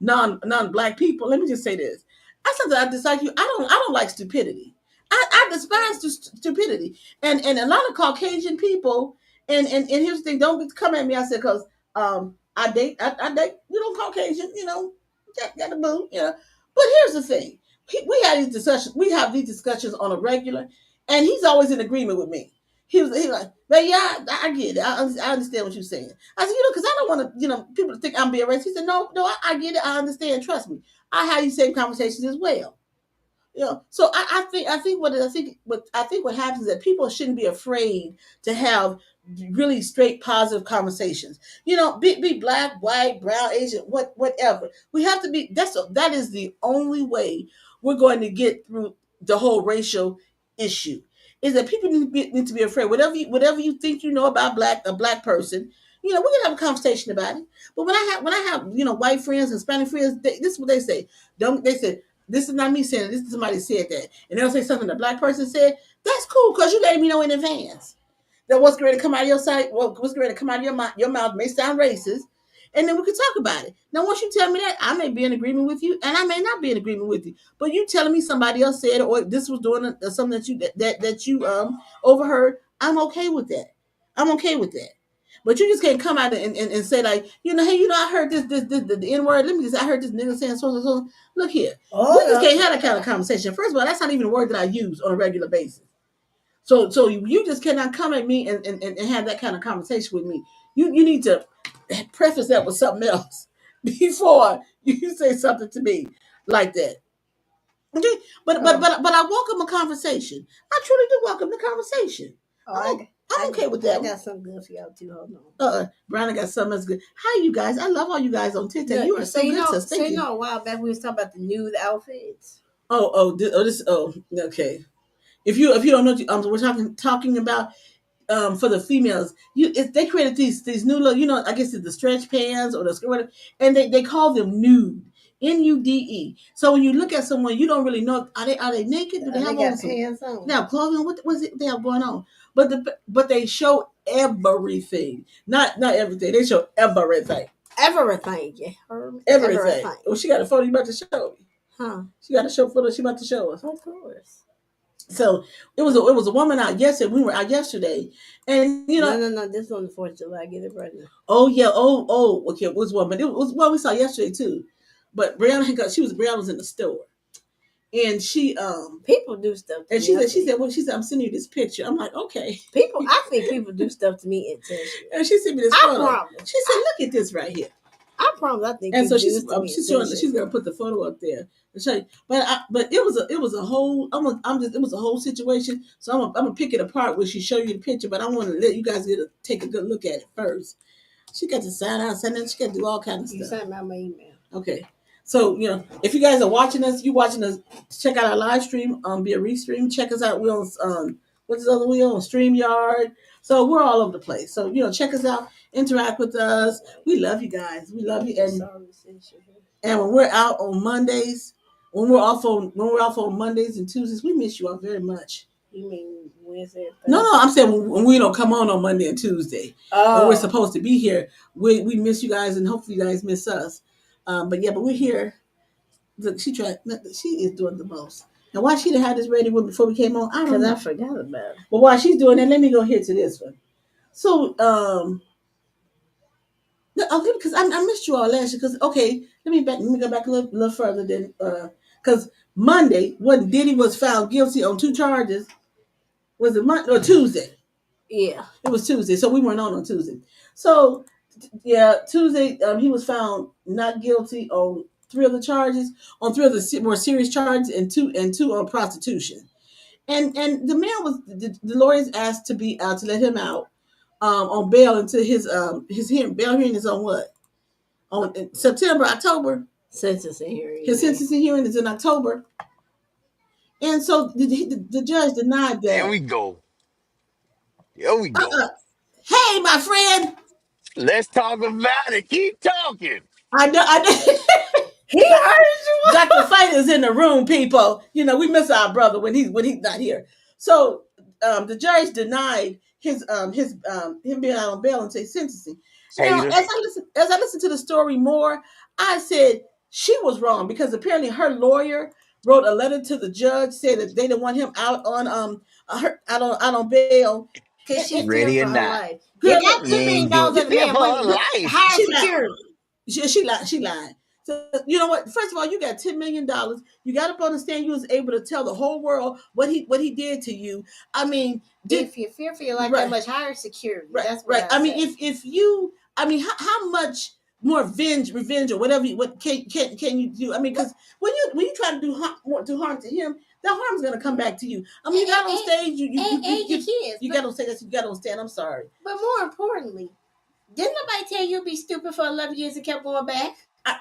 non-black people. Let me just say this. I said that I dislike you. I don't like stupidity. I despise stupidity. And a lot of Caucasian people. And here's the thing. Don't come at me. I said because I date Caucasian. Got a boo. But here's the thing. We have these discussions on a regular, and he's always in agreement with me. He was like, but yeah, I get it. I understand what you're saying. I said, because I don't want to, people to think I'm being racist. He said, no, I get it. I understand. Trust me. I have these same conversations as well. So I think what happens is that people shouldn't be afraid to have really straight positive conversations. Be black, white, brown, Asian, whatever. We have to be. That is the only way we're going to get through the whole racial issue. Is that people need to be afraid. Whatever you think about a black person, we can have a conversation about it. But when I have white friends, Hispanic friends, this is what they say. They say. This is not me saying it. This is somebody said that. And they'll say something the black person said. That's cool because you letting me know in advance that what's going to come out of your side, what's going to come out of your mouth may sound racist. And then we can talk about it. Now, once you tell me that, I may be in agreement with you and I may not be in agreement with you. But you telling me somebody else said or this was doing something that you overheard, I'm okay with that. But you just can't come out and say like, hey, I heard this the N-word. I heard this nigga saying so. Look here. We just can't have that kind of conversation. First of all, that's not even a word that I use on a regular basis. So you just cannot come at me and have that kind of conversation with me. You need to preface that with something else before you say something to me like that. Okay? But I welcome a conversation. I truly do welcome the conversation. I'm okay with that. I got something good for y'all too. Hold on. Brianna got something that's good. Hi, you guys. I love all you guys on TikTok. Yeah, you are so good. So a while back we was talking about the nude outfits. Okay. If you don't know, we're talking about for the females. They created these new look. I guess it's the stretch pants or the skirt, and they call them nude. NUDE. So when you look at someone, you don't really know are they naked? Do they have on pants on? They have clothing. What's it they have going on? But they show everything. Not everything. They show everything. Everything, yeah. Everything. Oh, she got a photo you about to show me. Huh? She got a photo she about to show us. Of course. So it was a woman out yesterday. We were out yesterday, and no. This on the 4th of July. Get it right now. Oh yeah. Okay. It was one, but it was one we saw yesterday too. But Brianna was in the store, and she people do stuff. And she said, I'm sending you this picture. I'm like, okay. I think people do stuff to me intentionally. And she sent me this photo. Promise. She said, look at this right here. I promise. I think. And so she's gonna put the photo up there to show you. But it was a whole it was a whole situation. So I'm gonna pick it apart when she show you the picture. But I want to let you guys take a good look at it first. She got to sign out, she got to do all kinds of stuff. You sign out my email. Okay. So, if you guys are watching us, check out our live stream via Restream. Check us out. We're on what's the other wheel on StreamYard. So we're all over the place. So, check us out, interact with us. We love you guys. We love you. And when we're out on Mondays, when we're off on Mondays and Tuesdays, we miss you all very much. You mean Wednesday? No, I'm saying when we don't come on Monday and Tuesday. When we're supposed to be here, we miss you guys, and hopefully you guys miss us. But we're here. Look, she is doing the most. Now, why she didn't have this ready before we came on? I don't know. I forgot about it. But while she's doing that, let me go here to this one. So, okay, because I missed you all last year. Because let me go back a little further. Then, because Monday, when Diddy was found guilty on 2 charges, was it Monday or Tuesday? Yeah, it was Tuesday. So we weren't on Tuesday. So Tuesday, he was found not guilty on 3 of the charges, on 3 of the more serious charges, and two on prostitution. And the man was the lawyers asked to let him out on bail until his bail hearing is on what? On September, October. Sentencing hearing. His sentencing hearing is in October. And so the judge denied that. There we go. Hey, my friend. Let's talk about it. Keep talking. I know. He heard you. Dr. Fite is in the room, people. We miss our brother when he's not here. So the judge denied him being out on bail until sentencing. Now, as I listen to the story more, I said she was wrong because apparently her lawyer wrote a letter to the judge saying that they didn't want him out on bail. Because she's ready or for not. Her life. You got $2 million at the man life. Higher security. She lied. So you know what? First of all, you got $10 million. You got to understand you was able to tell the whole world what he did to you. I mean, if you fear for your life, that much higher security. Right, that's what I mean, if you, I mean, how much more revenge or whatever what can you do? I mean, because when you try to do harm to him, that harm's gonna come back to you. I mean, you got on stage, you got on stage, you got on stand. I'm sorry, but more importantly, didn't nobody tell you to be stupid for 11 years and kept going back?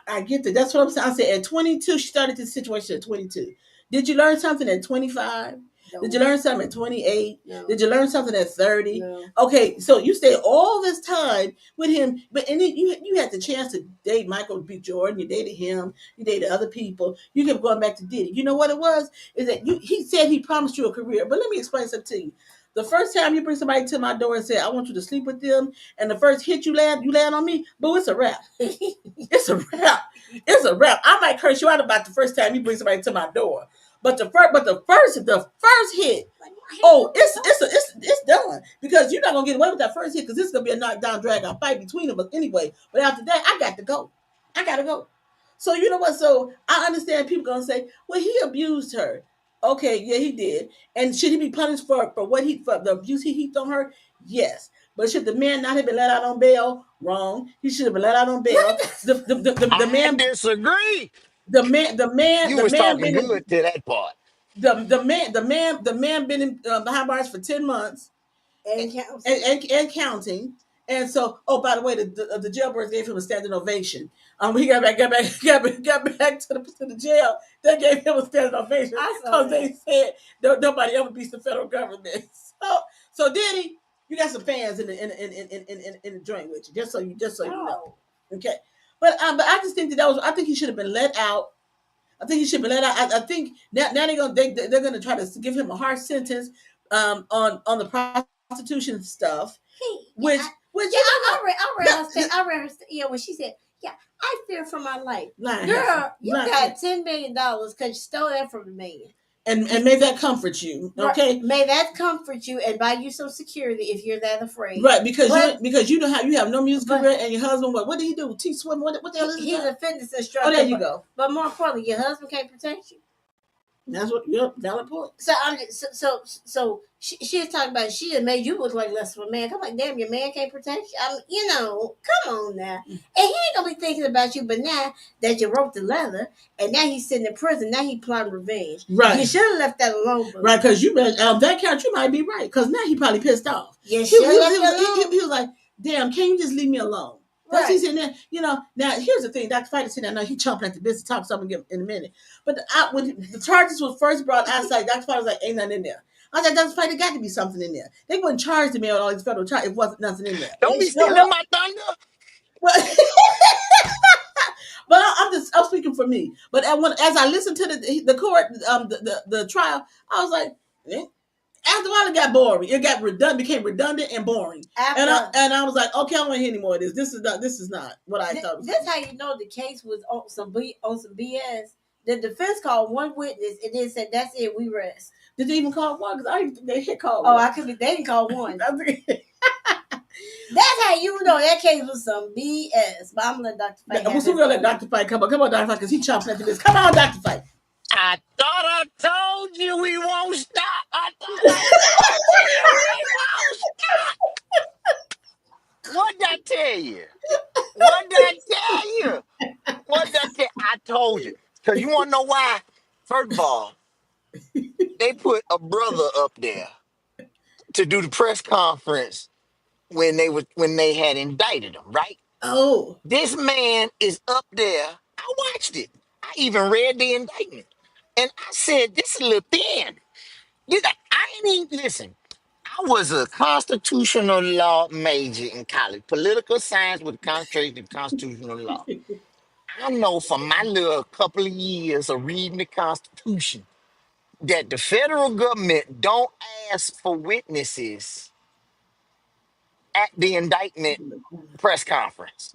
I get that. That's what I'm saying. I said at 22, she started this situation at 22. Did you learn something at 25? No. Did you learn something at 28? No. Did you learn something at 30? No. Okay, so you stayed all this time with him, and then you had the chance to date Michael B. Jordan. You dated him. You dated other people. You kept going back to Diddy. You know what it was? Is that he said he promised you a career. But let me explain something to you. The first time you bring somebody to my door and say, I want you to sleep with them, and the first hit you land on me, boo, it's a wrap. It's a wrap. It's a wrap. I might curse you out about the first time you bring somebody to my door. But the first hit, it's done. Because you're not gonna get away with that first hit because this is gonna be a knockdown, drag out fight between them anyway. But after that, I got to go. So you know what? So I understand people gonna say, well, he abused her. Okay, yeah, he did. And should he be punished for the abuse he heaped on her? Yes. But should the man not have been let out on bail? Wrong. He should have been let out on bail. The man disagree. The man You was talking good to that part. The man been in behind bars for 10 months and counting. And so, by the way, the jailbirds gave him a standing ovation. He got back to the jail. They gave him a standing ovation because they said nobody ever beats the federal government. So Diddy, you got some fans in the joint with you. Just so you know, okay. But I just think I think he should have been let out. I think I think now they're gonna try to give him a harsh sentence on the prostitution stuff. I read her. Yeah, when she said, "Yeah, I fear for my life." Girl, you got $10 million because you stole that from the man. and may that comfort you. Right. Okay. May that comfort you and buy you some security if you're that afraid. Right, because But you don't have, you have no music but career, and your husband, what did he do? Teach swim? What the hell is his he's job? a fitness Oh, there instructor. you go. But more importantly, your husband can't protect you. That's what. Yep, valid point. So she was talking about she had made you look like less of a man. I'm like, damn, your man can't protect you. I mean, come on now. And he ain't gonna be thinking about you, but now that you wrote the letter and now he's sitting in prison, now he plotting revenge. Right. You should have left that alone, boo. Right, because you read that count, you might be right. Because now he probably pissed off. You should have left that alone. He was like, "Damn, can you just leave me alone?" That's Right. He's in there. Now here's the thing. Dr. Fighter said, "I know he chomping at the bit to talk something in a minute." But when the charges were first brought outside, Dr. Fighter was like, "Ain't nothing in there." I was like, "Dr. Fighter, got to be something in there." They wouldn't charge the man with all these federal charges. It wasn't nothing in there. Don't be No, stealing my thunder. but I'm speaking for me. But as I listened to the court, the trial, I was like, eh. After a while, it got boring. It got redundant, became redundant and boring. And I was like, okay, I don't want to hear any more of this. This is not what I thought. This how you know the case was on some BS. The defense called one witness and then said, "That's it, we rest." Did they even call one? Because I didn't think they had called one. I could be. They didn't call one. That's how you know that case was some BS. But I'm gonna let Dr. Fight. We're gonna let Dr. Fight come on, Dr. Fight, because he chomping at the bits. Come on, Dr. Fight. I thought I told you we won't stop. I thought I told you we won't stop. What did I tell you? What did I tell you? What did I tell you? I told you. Because you want to know why? First of all, they put a brother up there to do the press conference when they had indicted him, right? Oh. This man is up there. I watched it. I even read the indictment. And I said, this is a little thin. I ain't even, listen, I was a constitutional law major in college, political science with concentration in constitutional law. I know from my little couple of years of reading the Constitution that the federal government don't ask for witnesses at the indictment press conference.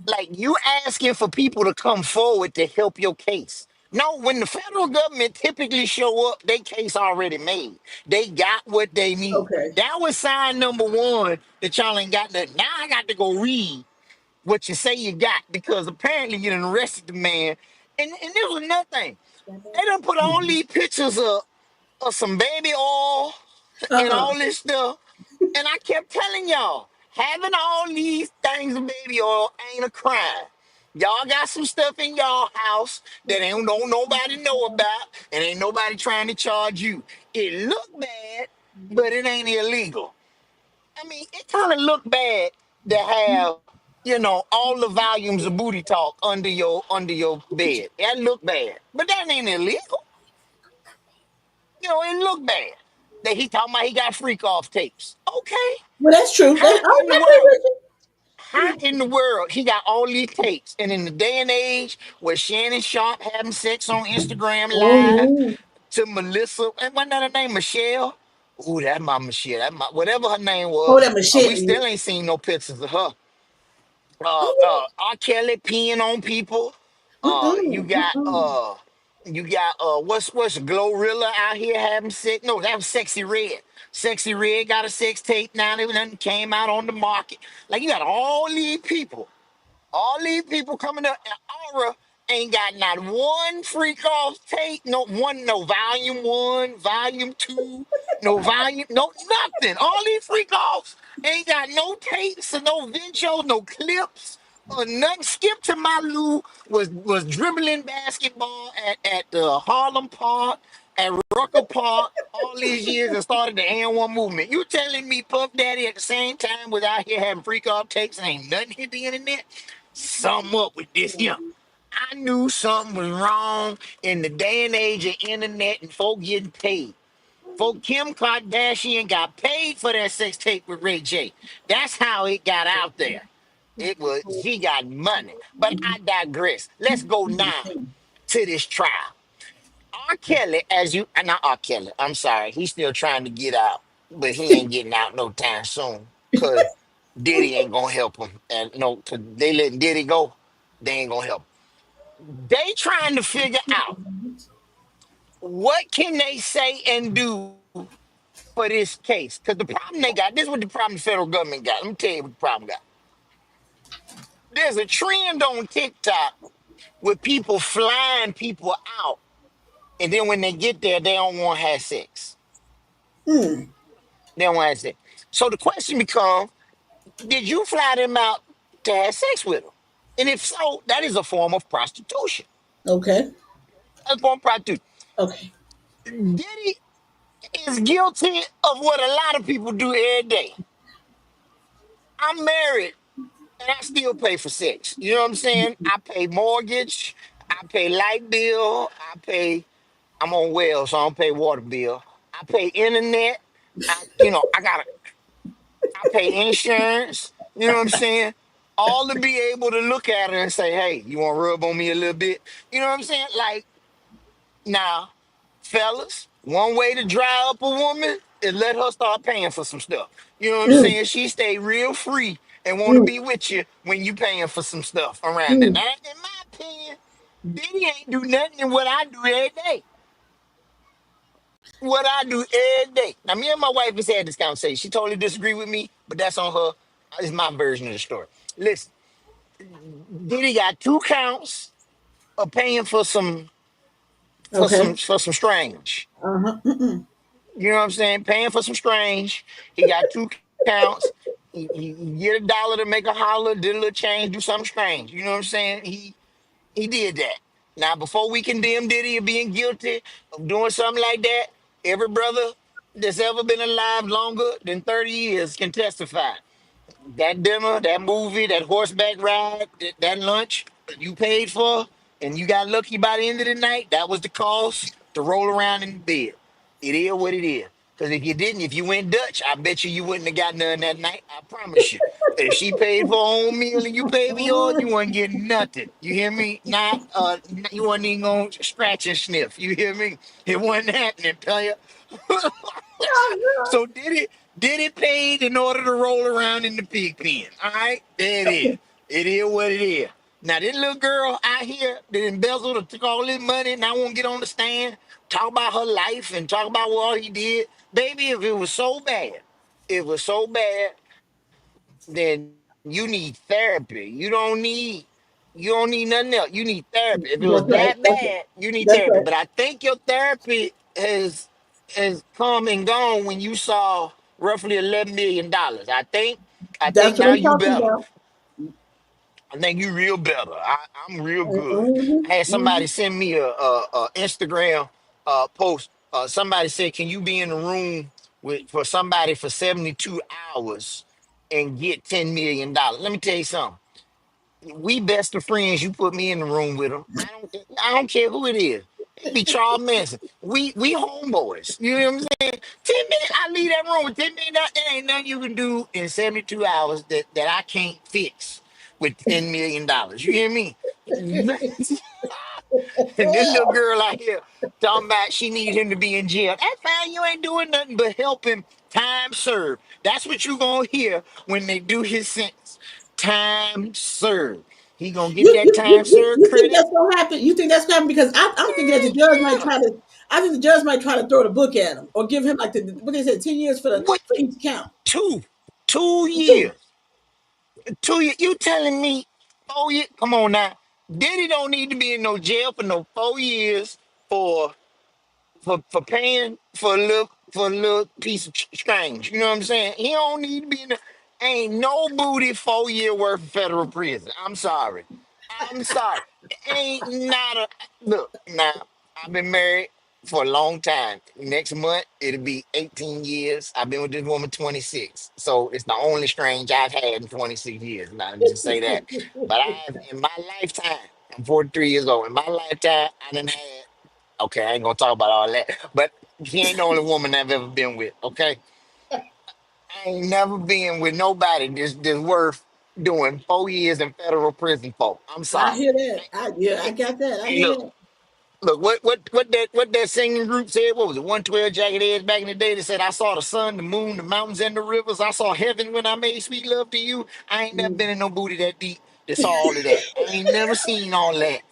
Like you asking for people to come forward to help your case. No, when the federal government typically show up, they case already made. They got what they need. Okay. That was sign number one that y'all ain't got that. Now I got to go read what you say you got because apparently you done arrested the man. And this was another thing. They done put all these pictures of some baby oil and all this stuff. And I kept telling y'all, having all these things of baby oil ain't a crime. Y'all got some stuff in y'all house that ain't don't nobody know about, and ain't nobody trying to charge you. It look bad, but it ain't illegal. I mean, it kind of look bad to have, all the volumes of booty talk under your bed. That look bad, but that ain't illegal. It look bad. That he talking about he got freak off tapes. Okay. Well, that's true. How in the I world? agree with How in the world he got all these tapes? And in the day and age where Shannon Sharp having sex on Instagram Live you. to Melissa, and wasn't that her name, Michelle? Ooh, that's my Michelle. That my, whatever her name Oh, was. that Michelle. We still ain't seen no pictures of her. R. Kelly peeing on people. You got what's Glorilla out here having sex? No, that was Sexy Red. Sexy Red got a sex tape now. They done came out on the market. Like you got all these people coming up, and Aura ain't got not one freak off tape, no volume one, volume two, no volume, no nothing. All these freak offs ain't got no tapes or no videos, no clips or nothing. Skip to my Lou was dribbling basketball at the Harlem Park, at Rucker Park, all these years and started the and one movement. You telling me Puff Daddy at the same time was out here having freak off tapes and ain't nothing hit the internet? Something up with this here. I knew something was wrong in the day and age of internet and folk getting paid. Folk Kim Kardashian got paid for that sex tape with Ray J. That's how it got out there. It was she got money. But I digress. Let's go now to this trial. R. Kelly, not R. Kelly, I'm sorry, he's still trying to get out, but he ain't getting out no time soon. Cause Diddy ain't gonna help him. And no, cause they letting Diddy go, they ain't gonna help him. They trying to figure out What can they say and do for this case? Because the problem they got, this is what the problem the federal government got. Let me tell you what the problem got. There's a trend on TikTok with people flying people out, and then when they get there, they don't want to have sex. Hmm. They don't want to have sex. So the question becomes, did you fly them out to have sex with them? And if so, that is a form of prostitution. Okay. That's a form of prostitution. Okay. Diddy is guilty of what a lot of people do every day. I'm married and I still pay for sex. You know what I'm saying? I pay mortgage, I pay light bill, I'm on well, so I don't pay water bill. I pay internet. I pay insurance. You know what I'm saying? All to be able to look at her and say, "Hey, you want to rub on me a little bit?" You know what I'm saying? Like now, fellas, one way to dry up a woman is let her start paying for some stuff. You know what I'm Mm, saying? She stay real free and want to mm, be with you when you paying for some stuff around it. mm. Now, in my opinion, Diddy ain't do nothing in what I do every day. What I do every day. Now, me and my wife has had this conversation. She totally disagree with me, but that's on her. It's my version of the story. Listen, Diddy got two counts of paying Okay. for some strange. Uh-huh. Mm-mm. You know what I'm saying? Paying for some strange. He got two counts. He get $1 to make a holler, did a little change, do something strange. You know what I'm saying? He did that. Now, before we condemn Diddy of being guilty of doing something like that, every brother that's ever been alive longer than 30 years can testify. That dinner, that movie, that horseback ride, that lunch you paid for, and you got lucky by the end of the night, that was the cost to roll around in the bed. It is what it is. Because if you didn't, if you went Dutch, I bet you wouldn't have got none that night. I promise you. If she paid for her own meal and you paid for yours, you wouldn't get nothing. You hear me? Not you wasn't even gonna scratch and sniff. You hear me? It wasn't happening, tell you. So did it paid in order to roll around in the pig pen. All right, there it is. It is what it is. Now this little girl out here that embezzled or took all this money and I won't get on the stand, talk about her life and talk about what all he did. Baby, if it was so bad, then you need therapy. You don't need nothing else. You need therapy. If it was That's right. that bad, you need That's therapy. right. But I think your therapy has come and gone when you saw roughly $11 million. I think That's what now I'm you talking better. about. I think you real better. I'm real good. Mm-hmm. I had Mm-hmm. somebody send me a Instagram post. Somebody said, "Can you be in the room with for somebody for 72 hours and get $10 million?" Let me tell you something. We best of friends. You put me in the room with them. I don't care who it is. It be Charles Manson. We homeboys. You know what I'm saying? 10 minutes. I leave that room with 10 minutes. There ain't nothing you can do in 72 hours that I can't fix with $10 million. You hear me? And this little girl out here talking about she need him to be in jail. That's fine. You ain't doing nothing but help him time served. That's what you gonna hear when they do his sentence. Time served. He gonna get that time served You think credit. that's gonna happen? You think that's gonna happen? Because I'm thinking that the judge might Yeah. try to. I think the judge might try to throw the book at him or give him like what they said, 10 years What? for each count. Two. 2 years. Two. 2 years. You telling me 4 years? Come on now. Diddy don't need to be in no jail for no 4 years for for paying for a little piece of strange. You know what I'm saying? He don't need to be in the ain't no booty 4 year worth of federal prison. I'm sorry. I'm sorry. Ain't not a look now. I've been married for a long time. Next month it'll be 18 years. I've been with this woman 26. So it's the only strange I've had in 26 years. Now let me just say that. But I've in my lifetime, I'm 43 years old. In my lifetime, I done had okay, I ain't gonna talk about all that. But she ain't the only woman I've ever been with. Okay, I ain't never been with nobody that's worth doing 4 years in federal prison for. I'm I sorry. hear that. I got that. I Hey, hear look, that. look. What that singing group said? What was it? 112 Jagged Edge back in the day. They said, "I saw the sun, the moon, the mountains, and the rivers. I saw heaven when I made sweet love to you." I ain't never Mm. been in no booty that deep that saw all of that. I ain't never seen all that.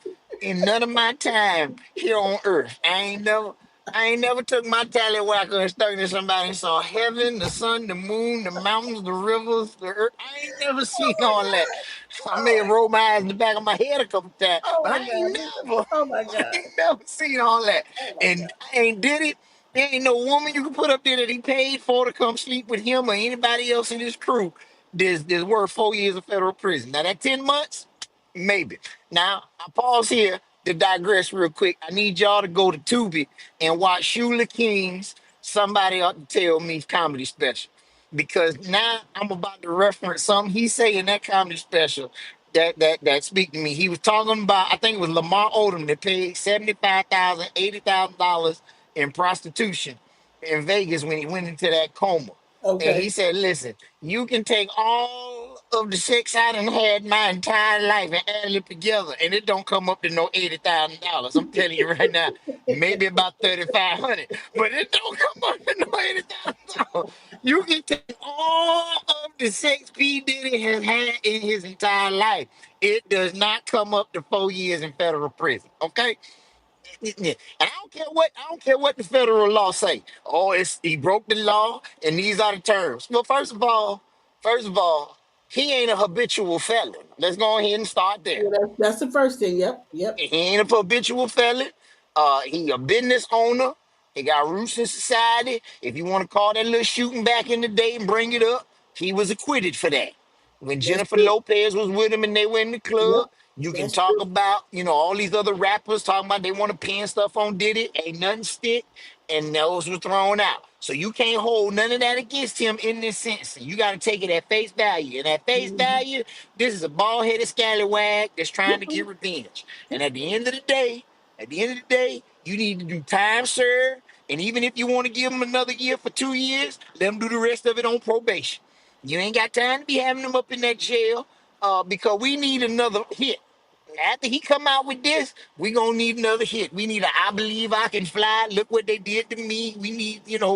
in none of my time here on earth. I ain't never took my tallywhacker and stuck it in somebody and saw heaven, the sun, the moon, the mountains, the rivers, the earth. I ain't never seen all that. I may have rolled my eyes in the back of my head a couple times, Oh but my I ain't God. never, Oh my I God. ain't never seen all that. Oh my And I ain't did it. There ain't no woman you can put up there that he paid for to come sleep with him or anybody else in his crew. There's worth 4 years of federal prison. Now that 10 months. Maybe. Now, I pause here to digress real quick. I need y'all to go to Tubi and watch Shula King's Somebody Ought to Tell Me comedy special. Because now I'm about to reference something he say in that comedy special that speak to me. He was talking about, I think it was Lamar Odom that paid $75,000, $80,000 in prostitution in Vegas when he went into that coma. And he Okay. said, listen, you can take all of the sex I done had my entire life and add it together, and it don't come up to no $80,000. I'm telling you right now, maybe about 3,500, but it don't come up to no $80,000. You can take all of the sex P. Diddy has had in his entire life. It does not come up to 4 years in federal prison. Okay? And I don't care what the federal law say. Oh, it's he broke the law and these are the terms. Well, first of all, he ain't a habitual felon. Let's go ahead and start there. Yeah, that's the first thing. Yep. Yep. He ain't a habitual felon. He a business owner. He got roots in society. If you want to call that little shooting back in the day and bring it up, he was acquitted for that. When That's Jennifer true. Lopez was with him and they were in the Yep. club, you can That's talk true. about, all these other rappers talking about they want to pin stuff on Diddy. Ain't nothing stick, and those were thrown out. So you can't hold none of that against him in this sense. You got to take it at face value. And at face Mhm. value, this is a bald-headed scallywag that's trying to get revenge. And at the end of the day, you need to do time served. And even if you want to give him another year for 2 years, let him do the rest of it on probation. You ain't got time to be having him up in that jail because we need another hit. After he come out with this, we gonna need another hit. We need a I Believe I Can Fly. Look what they did to me. We need, I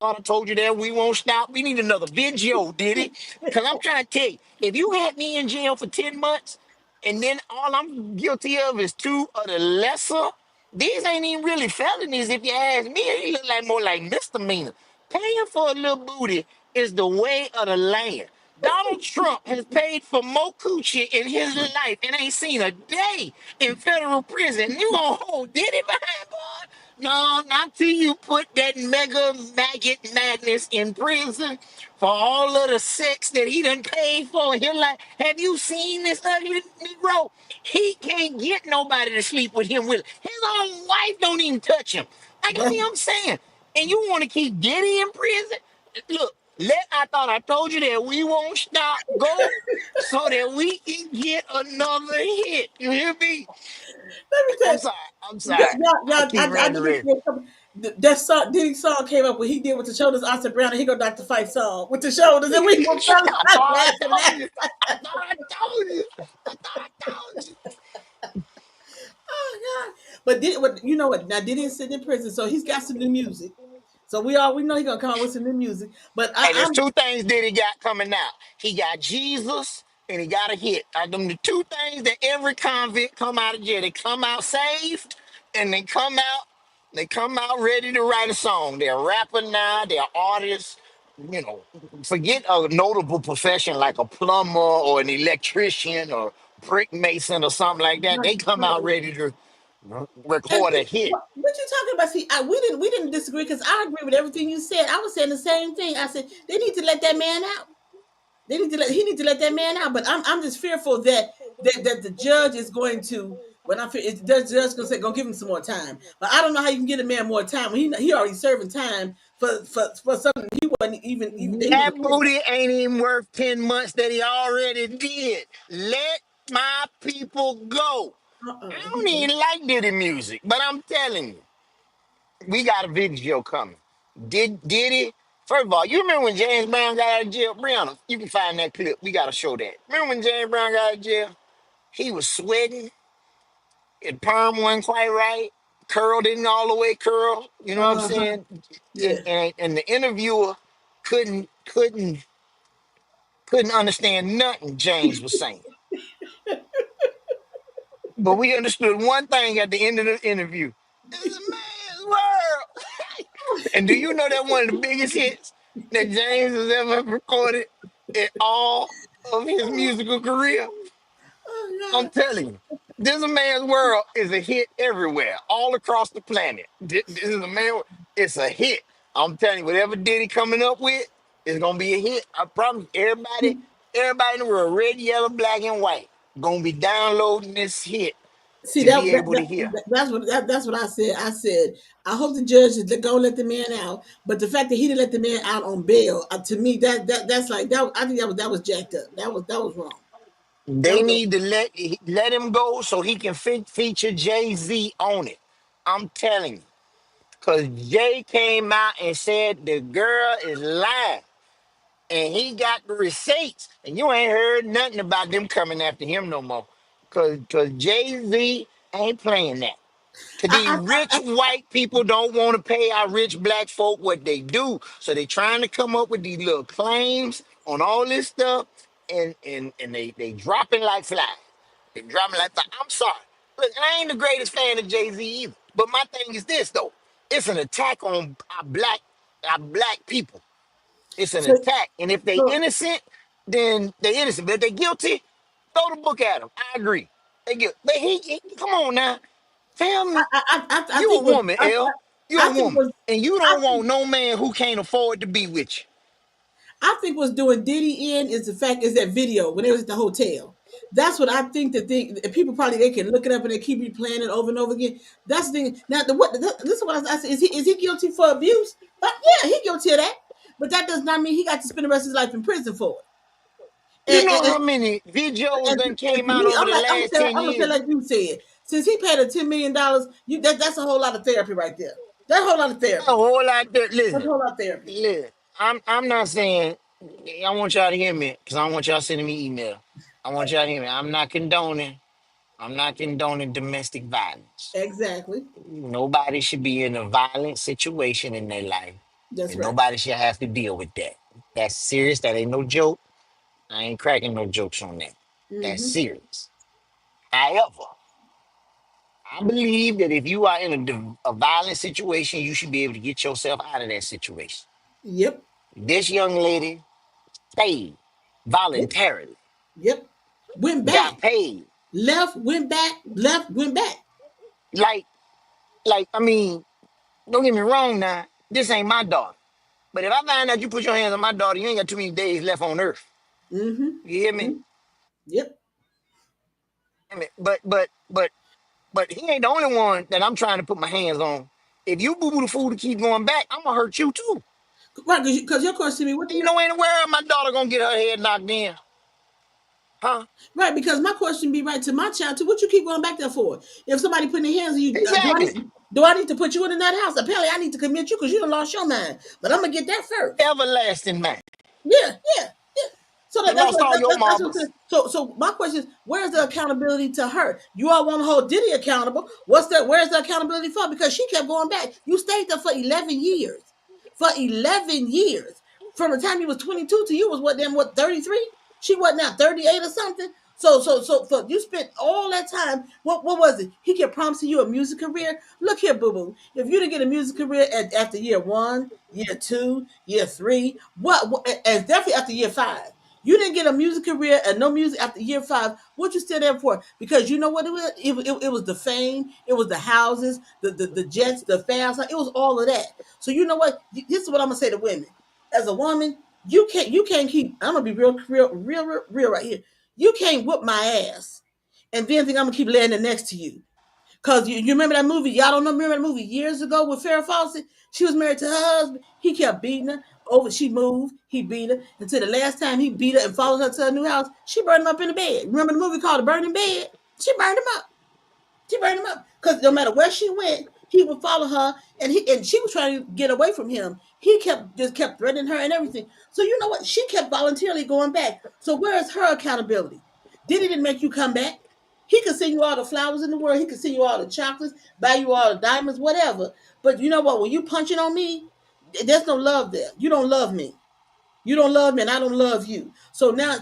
thought I told you that we won't stop. We need another video, did it? Because I'm trying to tell you, if you had me in jail for 10 months and then all I'm guilty of is two of the lesser, these ain't even really felonies if you ask me. They look like more like misdemeanor. Paying for a little booty is the way of the land. Donald Trump has paid for more coochie in his life and ain't seen a day in federal prison. You gonna hold Diddy behind bars? No, not till you put that mega maggot madness in prison for all of the sex that he done paid for in his life. Have you seen this ugly Negro? He can't get nobody to sleep with him. With his own wife don't even touch him. Like I That's mean, I'm saying, and you want to keep Diddy in prison? Look, I thought I told you that we won't stop. Go so that we can get another hit. You hear me? let me tell I'm you. sorry. I'm Yeah, sorry. I yeah, keep I ranting did red. that song. Diddy song came up when he did with the shoulders. Oscar Brown and he go Dr. Fight song with the shoulders, and we were I thought I laughing told at. you. I thought I told you. I thought I told you. Oh God! But did what you know what? Now Diddy is sitting in prison, so he's got some new music. So we know he's gonna come out with some new music. But Hey, there's I'm two things that he got coming out. He got Jesus and he got a hit. Them the two things that every convict come out of jail. They come out saved and they come out ready to write a song. They're a rapper now, they're artists. You know, forget a notable profession like a plumber or an electrician or brick mason or something like that. They come out ready to and record a hit. what you talking about? See, we didn't disagree because I agree with everything you said. I was saying the same thing. I said they need to let that man out. He need to let that man out. But I'm just fearful that the judge is going to. When I feel the judge gonna give him some more time. But I don't know how you can get a man more time when he already serving time for something he wasn't even that he was That a kid. booty ain't even worth 10 months that he already did. Let my people go. I don't even like Diddy music, but I'm telling you, we got a video coming. Diddy, first of all, you remember when James Brown got out of jail? Brianna, you can find that clip. We got to show that. Remember when James Brown got out of jail? He was sweating. His perm wasn't quite right. Curl didn't all the way curl. You know what I'm Uh-huh. saying? Yeah. And the interviewer couldn't understand nothing James was saying. But we understood one thing at the end of the interview. It's a man's world. And do you know that one of the biggest hits that James has ever recorded in all of his musical career? I'm Oh telling you, this a man's world is a hit everywhere, all across the planet. This is a man. It's a hit. I'm telling you, whatever Diddy coming up with is gonna be a hit. I promise you, everybody, God. everybody in the world, red, yellow, black, and white, gonna be downloading this hit See to that, be able to hear. that's what I said. I said I hope the judge is gonna let the man out, but the fact that he didn't let the man out on bail, to me that's like that. I think that was jacked up. That was wrong. That They was need to let him go so he can feature Jay-Z on it. I'm telling you, because Jay came out and said the girl is lying. And he got the receipts, and you ain't heard nothing about them coming after him no more. Cause Jay-Z ain't playing that. Cause these rich I white people don't want to pay our rich black folk what they do. So they trying to come up with these little claims on all this stuff, and they dropping like flies. They dropping like flies. I'm sorry. Look, I ain't the greatest fan of Jay-Z either. But my thing is this though. It's an attack on our black people. It's an so attack. And if they so innocent, then they innocent. But if they guilty, throw the book at them. I agree. They get. But come on now, tell me, I you a think what woman, L. You I a think woman, was and you I don't think want no man who can't afford to be with I think what's doing Diddy in is the fact is that video when they was at the hotel. That's what I think. The thing people probably they can look it up and they keep replaying it over and over again. That's the thing. Now, this is what I said. Is he guilty for abuse? Yeah, he guilty of that. But that does not mean he got to spend the rest of his life in prison for it. you. You know how many videos done And came to out me, over the last 10 I'm gonna say years? like you said. Since he paid a $10 million, that's a whole lot of therapy right there. That's a whole lot of A therapy. whole lot there. That's a Listen, whole lot of therapy. listen. I'm not saying I want y'all to hear me because I don't want y'all sending me email. I want y'all to hear me. I'm not condoning domestic violence. Exactly. Nobody should be in a violent situation in their life, That's and right. nobody should have to deal with that. That's serious. That ain't no joke. I ain't cracking no jokes on that. That's Mm-hmm. serious. However, I believe that if you are in a violent situation, you should be able to get yourself out of that situation. Yep. This young lady stayed Yep. voluntarily, Yep. Went back. got paid. Left. Went back. Left. Went back. Like, I mean, don't get me wrong now. This ain't my daughter. But if I find out you put your hands on my daughter, you ain't got too many days left on earth. Mm-hmm. You hear me? Mm-hmm. Yep. I mean, but he ain't the only one that I'm trying to put my hands on. If you boo boo the fool to keep going back, I'm gonna hurt you too. Right. Because your question to me, what? Ain't no anywhere my daughter gonna get her head knocked in, huh? Right. Because my question be right to my child too. What you keep going back there for? If somebody putting their hands on you, Exactly. do I need to put you in that house? Apparently, I need to commit you because you done lost your mind. But I'm gonna get that first. Everlasting man. Yeah, yeah, yeah. So You that's lost what all your that's what I'm saying. marbles. So my question is, where's the accountability to her? You all want to hold Diddy accountable. Where's the accountability for? Because she kept going back. You stayed there for 11 years. For 11 years. From the time you was 22 to you was what 33? She wasn't now 38 or something. So for you spent all that time. What was it? He kept promising you a music career. Look here, boo boo. If you didn't get a music career after year one, year two, year three, and definitely after year five, you didn't get a music career and no music after year five. What you still there for? Because you know what it was? It was the fame, it was the houses, the jets, the fast. It was all of that. So you know what? This is what I'm gonna say to women. As a woman, you can't keep. I'm gonna be real right here. You can't whoop my ass and then think I'm gonna keep landing next to you. Cause you remember that movie? Y'all don't know, remember that movie years ago with Farrah Fawcett? She was married to her husband. He kept beating her. Over she moved, he beat her until the last time he beat her and followed her to a new house. She burned him up in the bed. Remember the movie called The Burning Bed? She burned him up. She burned him up because no matter where she went, he would follow her, and she was trying to get away from him. He kept threatening her and everything. So you know what? She kept voluntarily going back. So where is her accountability? Diddy didn't make you come back. He could send you all the flowers in the world. He could send you all the chocolates, buy you all the diamonds, whatever. But you know what? When you punching on me, there's no love there. You don't love me. You don't love me, and I don't love you. So now,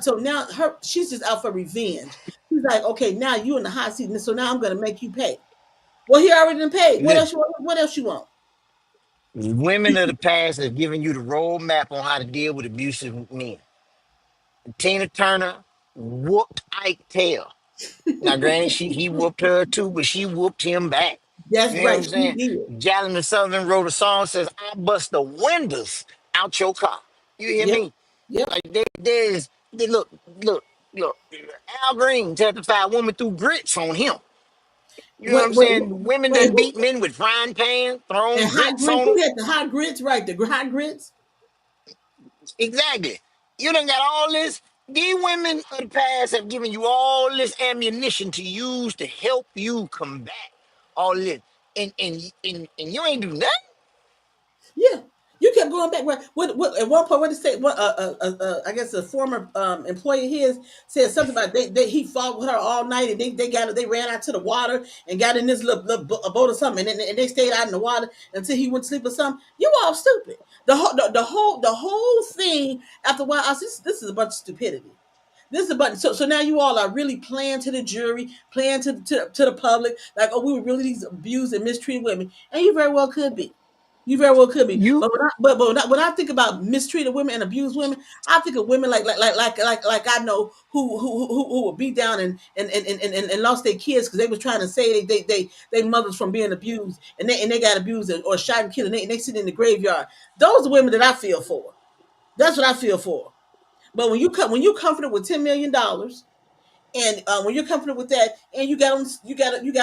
she's just out for revenge. He's like, okay, now you in the hot seat, and so now I'm going to make you pay. Well, he already done paid. What else? Listen, You want? What else you want? women of the past have given you the roadmap on how to deal with abusive men. Tina Turner whooped Ike tail. Now, granted, he whooped her too, but she whooped him back. That's You know what right. I'm She saying? did. Jalyn Sullivan wrote a song says, "I bust the windows out your car." You hear Yep. me? Yep. Like look, look, look. Al Green testified woman threw grits on him. You know what Wait, I'm wait, saying? Women wait. that beat men with frying pan, And throwing hot grits grits. on them. Who had the hot grits? Right. The hot grits. Exactly. You done got all this. These women of the past have given you all this ammunition to use to help you combat all this. And you ain't do nothing. Yeah. You kept going back. What at one point? What did say? What? I guess a former employee of his said something about he fought with her all night, and they ran out to the water and got in this little boat or something, and they stayed out in the water until he went to sleep or something. You all stupid. The whole thing. After a while, I said, this is a bunch of stupidity. This is a button. So now you all are really playing to the jury, playing to the public, like, oh, we were really these abused and mistreated women, and you very well could be. You very well could be. You But when I think about mistreated women and abused women, I think of women like I know who were beat down and lost their kids because they was trying to say they mothers from being abused, and they got abused or shot and killed, and they sit in the graveyard. Those are women that I feel for. That's what I feel for. But when you comforted with $10 million, and when you're comfortable with that, and you got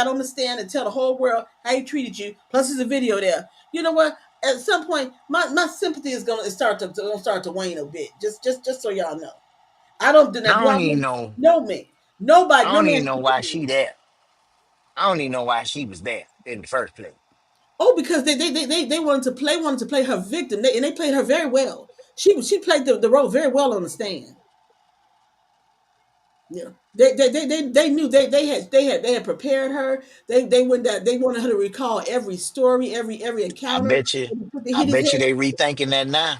on the stand and tell the whole world how he treated you, plus there's a video there. You know what? At some point, my sympathy is gonna start to wane a bit. Just so y'all know, I don't do that. I Do I don't even know? know. No man, nobody, I no don't man. even know why she there. I don't even know why she was there in the first place. Oh, because they wanted to play her victim, and they played her very well. She played the role very well on the stand. Yeah, they knew they had prepared her. They wanted her to recall every story, every I encounter. bet you. They I hit his bet you head. they rethinking that now.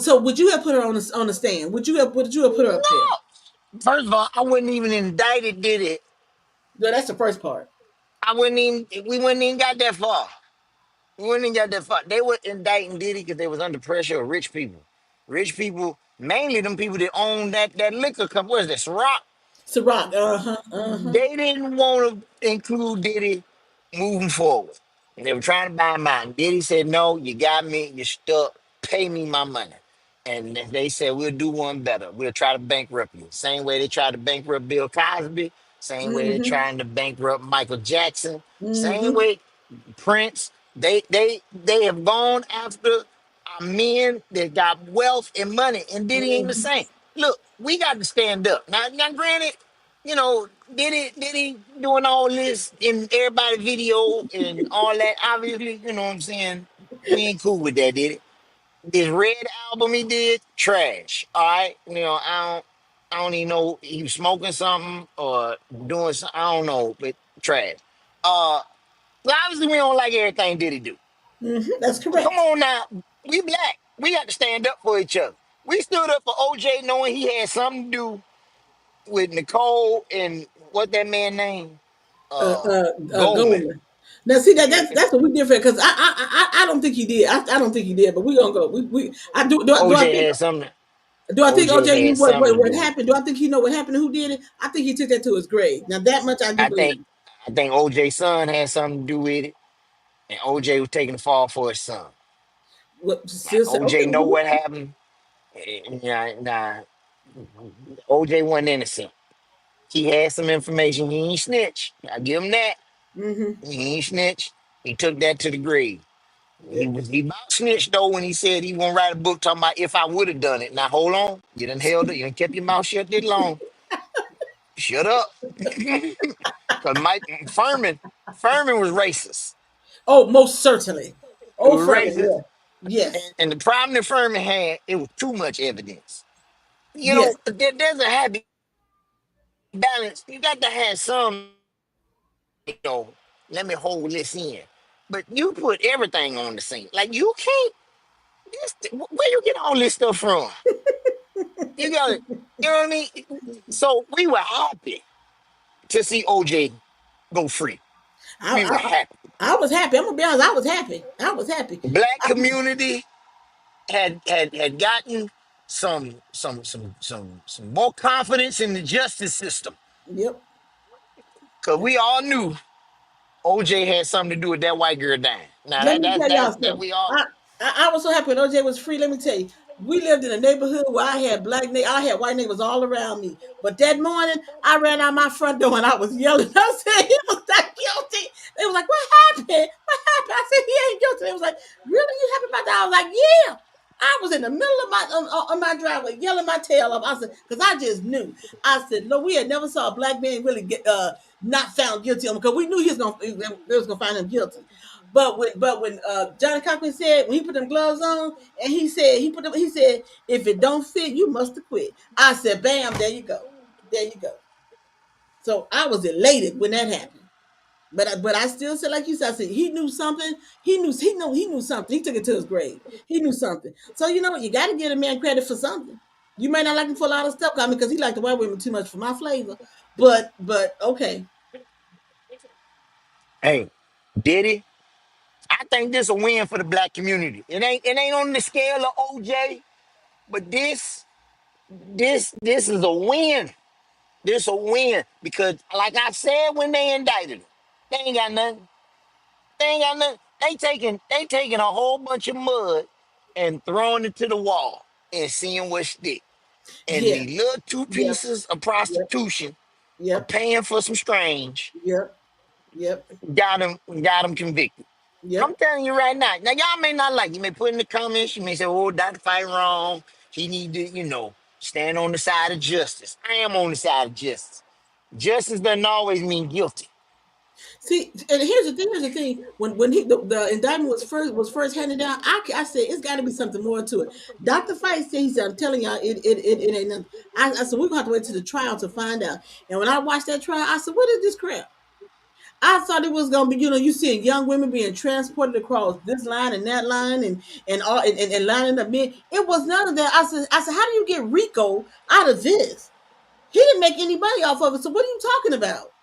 So would you have put her on the stand? Would you have put her up there? First of all, I wouldn't even indicted did it. No, that's the first part. I wouldn't even. We wouldn't even got that far. We wouldn't even got that far. They were indicting Diddy because they was under pressure of rich people. Rich people, mainly them people that own that liquor company. What is this? Rock. Ciroc, uh-huh. They didn't want to include Diddy moving forward. They were trying to buy mine. Diddy said, "No, you got me. You're stuck. Pay me my money." And they said, "We'll do one better. We'll try to bankrupt you." Same way they tried to bankrupt Bill Cosby. Same way they're Mm-hmm. trying to bankrupt Michael Jackson. Same Mm-hmm. way Prince. They have gone after men that got wealth and money, and Diddy ain't the Mm-hmm. same. Look, we got to stand up. Now, granted, Diddy doing all this in everybody video and all that. Obviously, you know what I'm saying. We ain't cool with that, Diddy. This Red album he did, trash. All right, I don't even know he was smoking something or doing something. I don't know, but trash. Uh, well, obviously we don't like everything Diddy do. Mm-hmm. That's But come correct. on now, we black. We got to stand up for each other. We stood up for OJ knowing he had something to do with Nicole and what that man name? Uh Goldman. Goldman. Now, see that's what we different because I don't think he did. I don't think he did. But we gonna go. We I do I OJ think had something. OJ OJ knew had what, something what to what do with it. happened? Do I think he know what happened? Who did it? I think he took that to his grave. Now that much I do I think believe. I think OJ's son had something to do with it, and OJ was taking the fall for his son. What Now, still say? Okay, OJ know what happened. Nah, OJ wasn't innocent. He had some information. He ain't snitch. I give him that. mm-hmm. He ain't snitch. He took that to the grave. Yeah. He about snitched though when he said he gonna write a book talking about if I would have done it. Now hold on, you done held it. You done kept your mouth shut this long. Shut up, because Mike Furman was racist. Oh, most certainly. It Oh, was Furman. racist, Yeah. Yes. and the problem that Furman had, it was too much evidence. Yes. There's a happy balance. You got to have some, you know, let me hold this in. But you put everything on the scene. Like you can't. Where you get all this stuff from? You got it. You know what I mean? So we were happy to see OJ go free. I, We were I happy. I was happy. I'm gonna be honest. I was happy. I was happy. Black I, community had gotten some more confidence in the justice system yep. because we all knew OJ had something to do with that white girl dying. Now Let me tell y'all that something. we all. I was so happy when OJ was free. Let me tell you, we lived in a neighborhood where I had white neighbors all around me. But that morning, I ran out my front door and I was yelling. I said he was not guilty. They was like, "What happened? What happened?" I said he ain't guilty. They was like, "Really? You happy about that?" I was like, "Yeah." I was in the middle of my driveway yelling my tail off. I said, because I just knew. I said, no, we had never saw a black man really get not found guilty because we knew they was gonna find him guilty. But when Johnny Cochran said when he put them gloves on and he said if it don't fit you must have quit. I said bam, there you go. So I was elated when that happened. But I still said like you said, I said he knew something. He knew something. He took it to his grave. He knew something. So you know what? You got to give a man credit for something. You may not like him for a lot of stuff, I mean, because he liked the white women too much for my flavor. But okay, Hey, did he? I think this a win for the black community. It ain't on the scale of OJ, but this is a win. This a win because, like I said, when they indicted him, they ain't got nothing. They ain't got nothing. They taking a whole bunch of mud and throwing it to the wall and seeing what stick. And yeah, the little two yep, pieces of yep, prostitution of yep, paying for some strange yep, yep, got him convicted. I'm yep. telling you right now. Now y'all may not like. You may put in the comments. You may say, "Oh, Dr. Fight wrong. He need to, stand on the side of justice." I am on the side of justice. Justice doesn't always mean guilty. See, and here's the thing. When the indictment was first handed down, I said it's got to be something more to it. Dr. Fight said he said I'm telling y'all it ain't nothing. I said we're gonna have to wait to the trial to find out. And when I watched that trial, I said, what is this crap? I thought it was gonna be, you seeing young women being transported across this line and that line and lining up men. It was none of that. I said, how do you get Rico out of this? He didn't make any money off of it. So what are you talking about?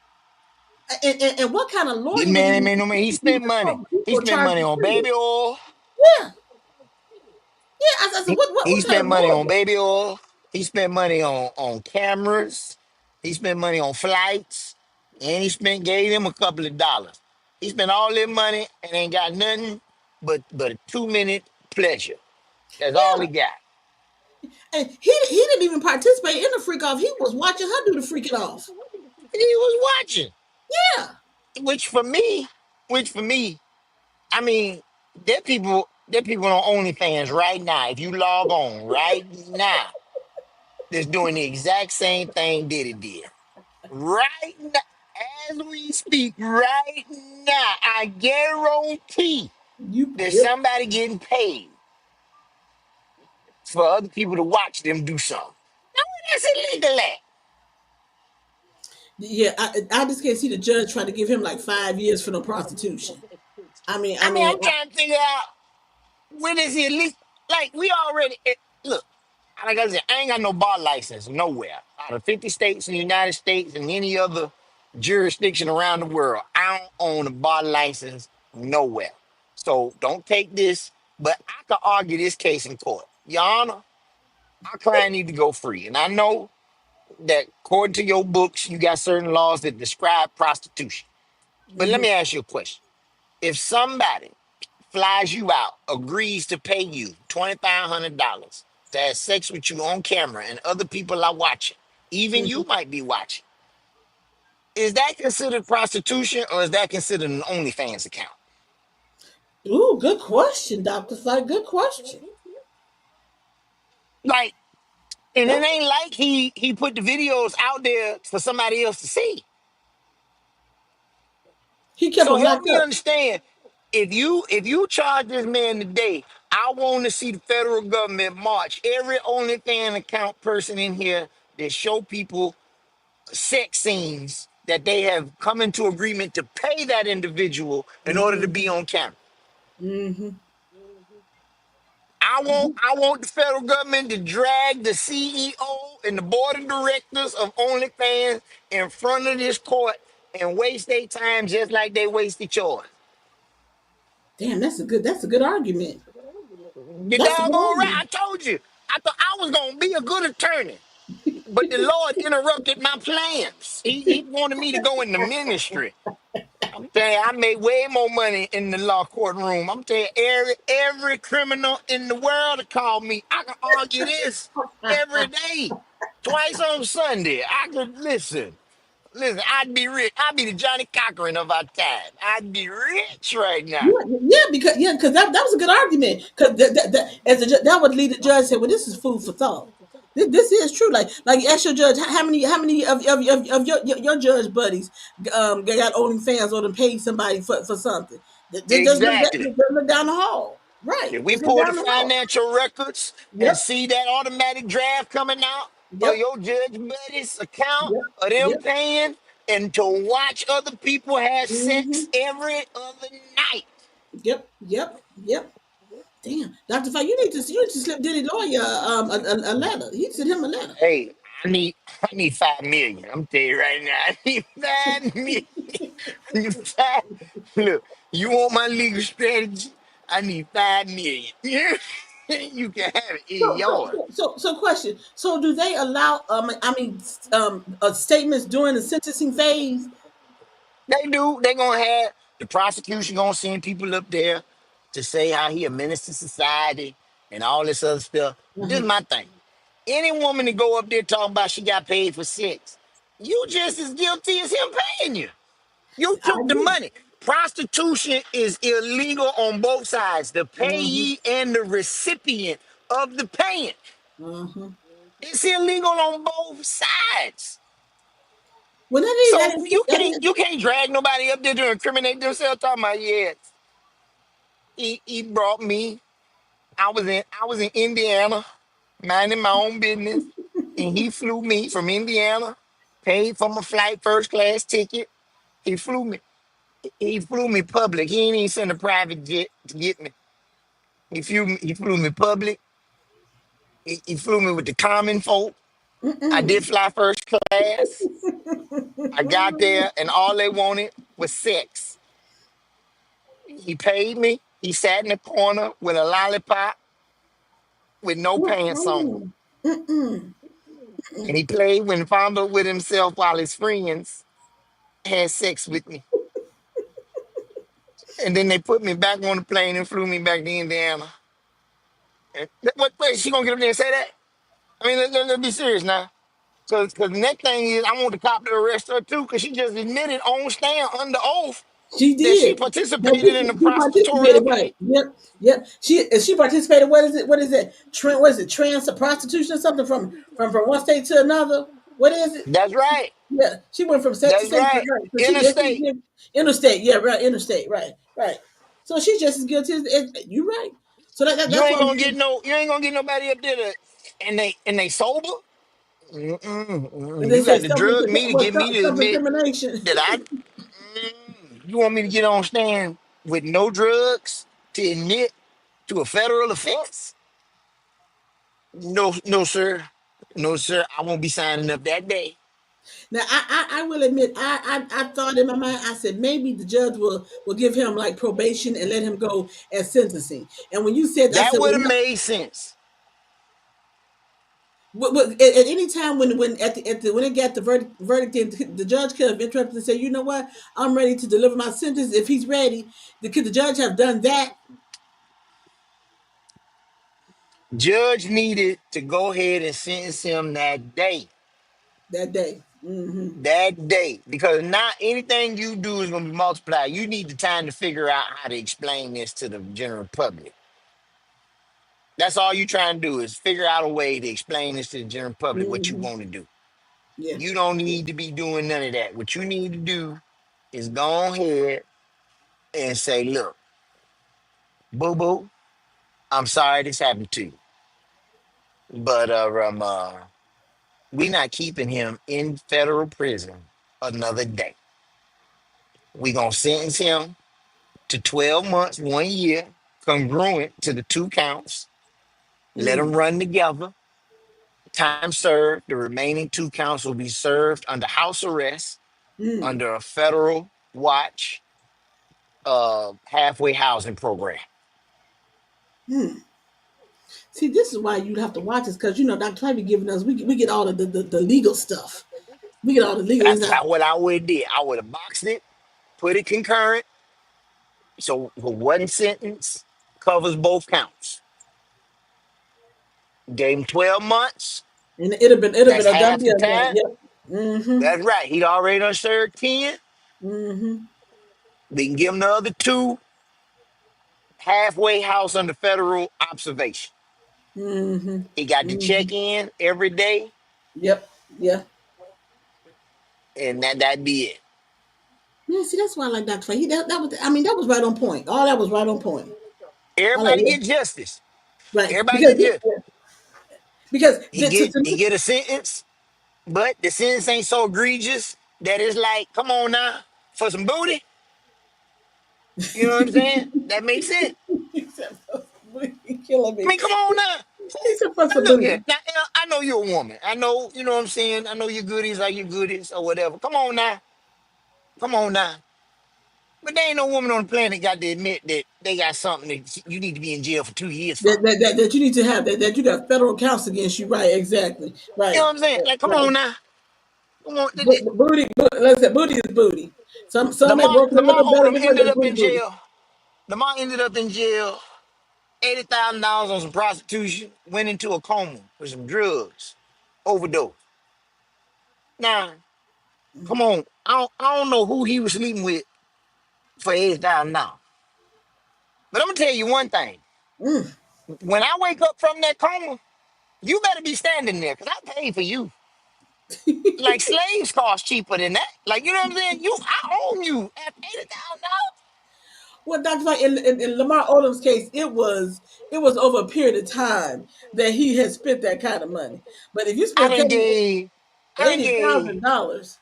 And what kind of This lawyer would man ain't even made no money. He spent money. He people spent charged money with on treason? baby oil. Yeah, yeah. I said, He, what, what he what kind spent of money lawyer? on baby oil. He spent money on cameras. He spent money on flights. And gave him a couple of dollars. He spent all that money and ain't got nothing but a 2 minute pleasure. That's all he Yeah, got. and he didn't even participate in the freak off. He was watching her do the freaking off. And he was watching. Yeah, Which for me, I mean, there people on OnlyFans right now. If you log on right now, that's doing the exact same thing Diddy did. Right now, as we speak, right now, I guarantee there's yep. somebody getting paid for other people to watch them do something. Now, that's illegal at. Yeah, I just can't see the judge trying to give him like 5 years for no prostitution. I mean, I'm trying to figure out when is it illegal. Like, we already, look, like I said, I ain't got no bar license nowhere. Out of 50 states in the United States and any other jurisdiction around the world, I don't own a bar license nowhere. So don't take this, but I can argue this case in court. Your Honor, our client need to go free. And I know that according to your books, you got certain laws that describe prostitution. But let mhm, me ask you a question. If somebody flies you out, agrees to pay you $2,500 to have sex with you on camera and other people are watching, even you mhm. might be watching, is that considered prostitution or is that considered an OnlyFans account? Ooh, good question, Doctor Fight. Good question. Like, and it That's ain't like he put the videos out there for somebody else to see. he kept So him help locked me up. understand. If you charge this man today, I want to see the federal government march every OnlyFans account person in here that show people sex scenes that they have come into agreement to pay that individual in order to Hmm. be on camera. Hmm. I want the federal government to drag the CEO and the board of directors of OnlyFans in front of this court and waste their time just like they wasted yours. Damn, that's a good argument. You That's a good doggone right. argument. I told you. I thought I was gonna be a good attorney. But the Lord interrupted my plans. He wanted me to go in the ministry. I'm telling you, I made way more money in the law courtroom. I'm telling you, every criminal in the world to call me. I can argue this every day, twice on Sunday. I could listen. Listen, I'd be rich. I'd be the Johnny Cochran of our time. I'd be rich right now. Because that was a good argument. Because that would lead the judge to say, "Well, this is food for thought. This is true." Like ask your judge how many of your judge buddies got OnlyFans or to pay somebody for something. Exactly. Just look down the hall, right? If we Just look pull the down the hall. financial records and Yep, see that automatic draft coming out of yep, your judge buddy's account, yep, of them yep. paying and to watch other people have Hmm. sex every other night. Yep, yep, yep. Damn, Dr. Fay, you need to slip Diddy lawyer a letter. You send him a letter. Hey, I need 5 million. I'm telling you right now, I need 5 million. I need five. Look, you want my legal strategy? I need 5 million. You can have it in yours. Question. So, do they allow? Statements during the sentencing phase? They do. They gonna have the prosecution gonna send people up there to say how he a menace to society and all this other stuff. This is Uh-huh. my thing. Any woman that go up there talking about she got paid for sex, you just as guilty as him paying you. You I took the agree. money. Prostitution is illegal on both sides, the Uh-huh. payee and the recipient of the payment. Uh-huh. It's illegal on both sides. Well, So you that can't is. you can't drag nobody up there to incriminate themselves talking about yeah. He brought me. I was in Indiana, minding my own business, and he flew me from Indiana, paid for my flight, first class ticket. He flew me. He flew me public. He ain't even send a private jet to get me. He flew me public. He flew me with the common folk. I Mm-mm. did fly first class. I got there, and all they wanted was sex. He paid me. He sat in the corner with a lollipop with no pants on. Mm-mm. Mm-mm. And he played when fondled with himself while his friends had sex with me. And then they put me back on the plane and flew me back to Indiana. And what she gonna get up there and say that? I mean, let's be serious now. Cause the next thing is I want the cop to arrest her too, because she just admitted on stand under oath She that she did. No, participated in the she participated, prostitutorial right? play. Yep, yep. She participated. What is it? What is it? What is it? Trans prostitution or something from one state to another. What is it? That's right. Yeah, she went from state to That's state. right. Right. So Interstate. interstate. Yeah, right. Interstate. Right. Right. So she's just as guilty as you. Right. So You that's ain't what I'm gonna get saying. no. You ain't gonna get nobody up there to, and they sober. And they You say got to drug me to get me to self admit incrimination. that you want me to get on stand with no drugs to admit to a federal offense? No, no, sir. No, sir. I won't be signing up that day. Now, I will admit, I thought in my mind, I said maybe the judge will give him like probation and let him go at sentencing. And when you said, I That said, would well, have no, made sense. at any time when when it got the verdict in, the judge could have interrupted and said, you know what, I'm ready to deliver my sentence if he's ready. Could the judge have done that Judge needed to go ahead and sentence him that day. that day? Hmm. That day. Because not anything you do is going to be multiplied. You need the time to figure out how to explain this to the general public. That's all you trying to do is figure out a way to explain this to the general public what you Hmm. want to do. Yeah. You don't need to be doing none of that. What you need to do is go ahead and say, look, boo boo, I'm sorry this happened to you. But we not keeping him in federal prison another day. We gonna sentence him to 12 months, 1 year, congruent to the two counts. Let them run together. Time served. The remaining two counts will be served under house arrest, Mm. under a federal watch, halfway housing program. Mm. See, this is why you'd have to watch this because Dr. Clay be giving us we get all of the legal stuff. We get all the legal. It's That's not. how what I would have did. I would have boxed it, put it concurrent, so for one sentence covers both counts. Gave him 12 months. And it'd have been That's a done half the deal now. time. Yep. Mm-hmm. That's right. He'd already done served 10. Mm-hmm. We can give him the other two halfway house under federal observation. Mm-hmm. He got to Mm-hmm. check in every day, Yep. Yeah. and that'd be it. Yeah, see, that's why I like Dr. Clay. That was, I mean, that was right on point. All that was right on point. I like, Everybody yeah, get justice. right. Everybody Because get justice. He get to he me, get a sentence, but the sentence ain't so egregious that it's like, come on now, for some booty. You know what I'm saying? That makes sense. except for booty, killing I me. mean, come on now. Except for I some know you. booty. Now, I know you're a woman. I know, you know what I'm saying? I know your goodies are your goodies or whatever. Come on now. Come on now. But there ain't no woman on the planet got to admit that they got something that you need to be in jail for 2 years for. That you need to have that you got federal counts against you. Right. Exactly. You know Right. what I'm saying? Like, come Right. on now. Come on. Booty. Like I said, booty is booty. Some may work a Lamar little better Odom than ended others. up Booty, in booty. jail. Lamar ended up in jail, $80,000 on some prostitution, went into a coma with some drugs, overdose. Now, come on. I don't know who he was sleeping with for $80,000. But I'm gonna tell you one thing. Mm. When I wake up from that coma, you better be standing there because I paid for you. Like slaves cost cheaper than that. Like, you know what I'm saying? I own you at $80,000. Well, Dr. Like in Lamar Odom's case, it was over a period of time that he had spent that kind of money. But if you I spend done gave I done eighty gave thousand dollars,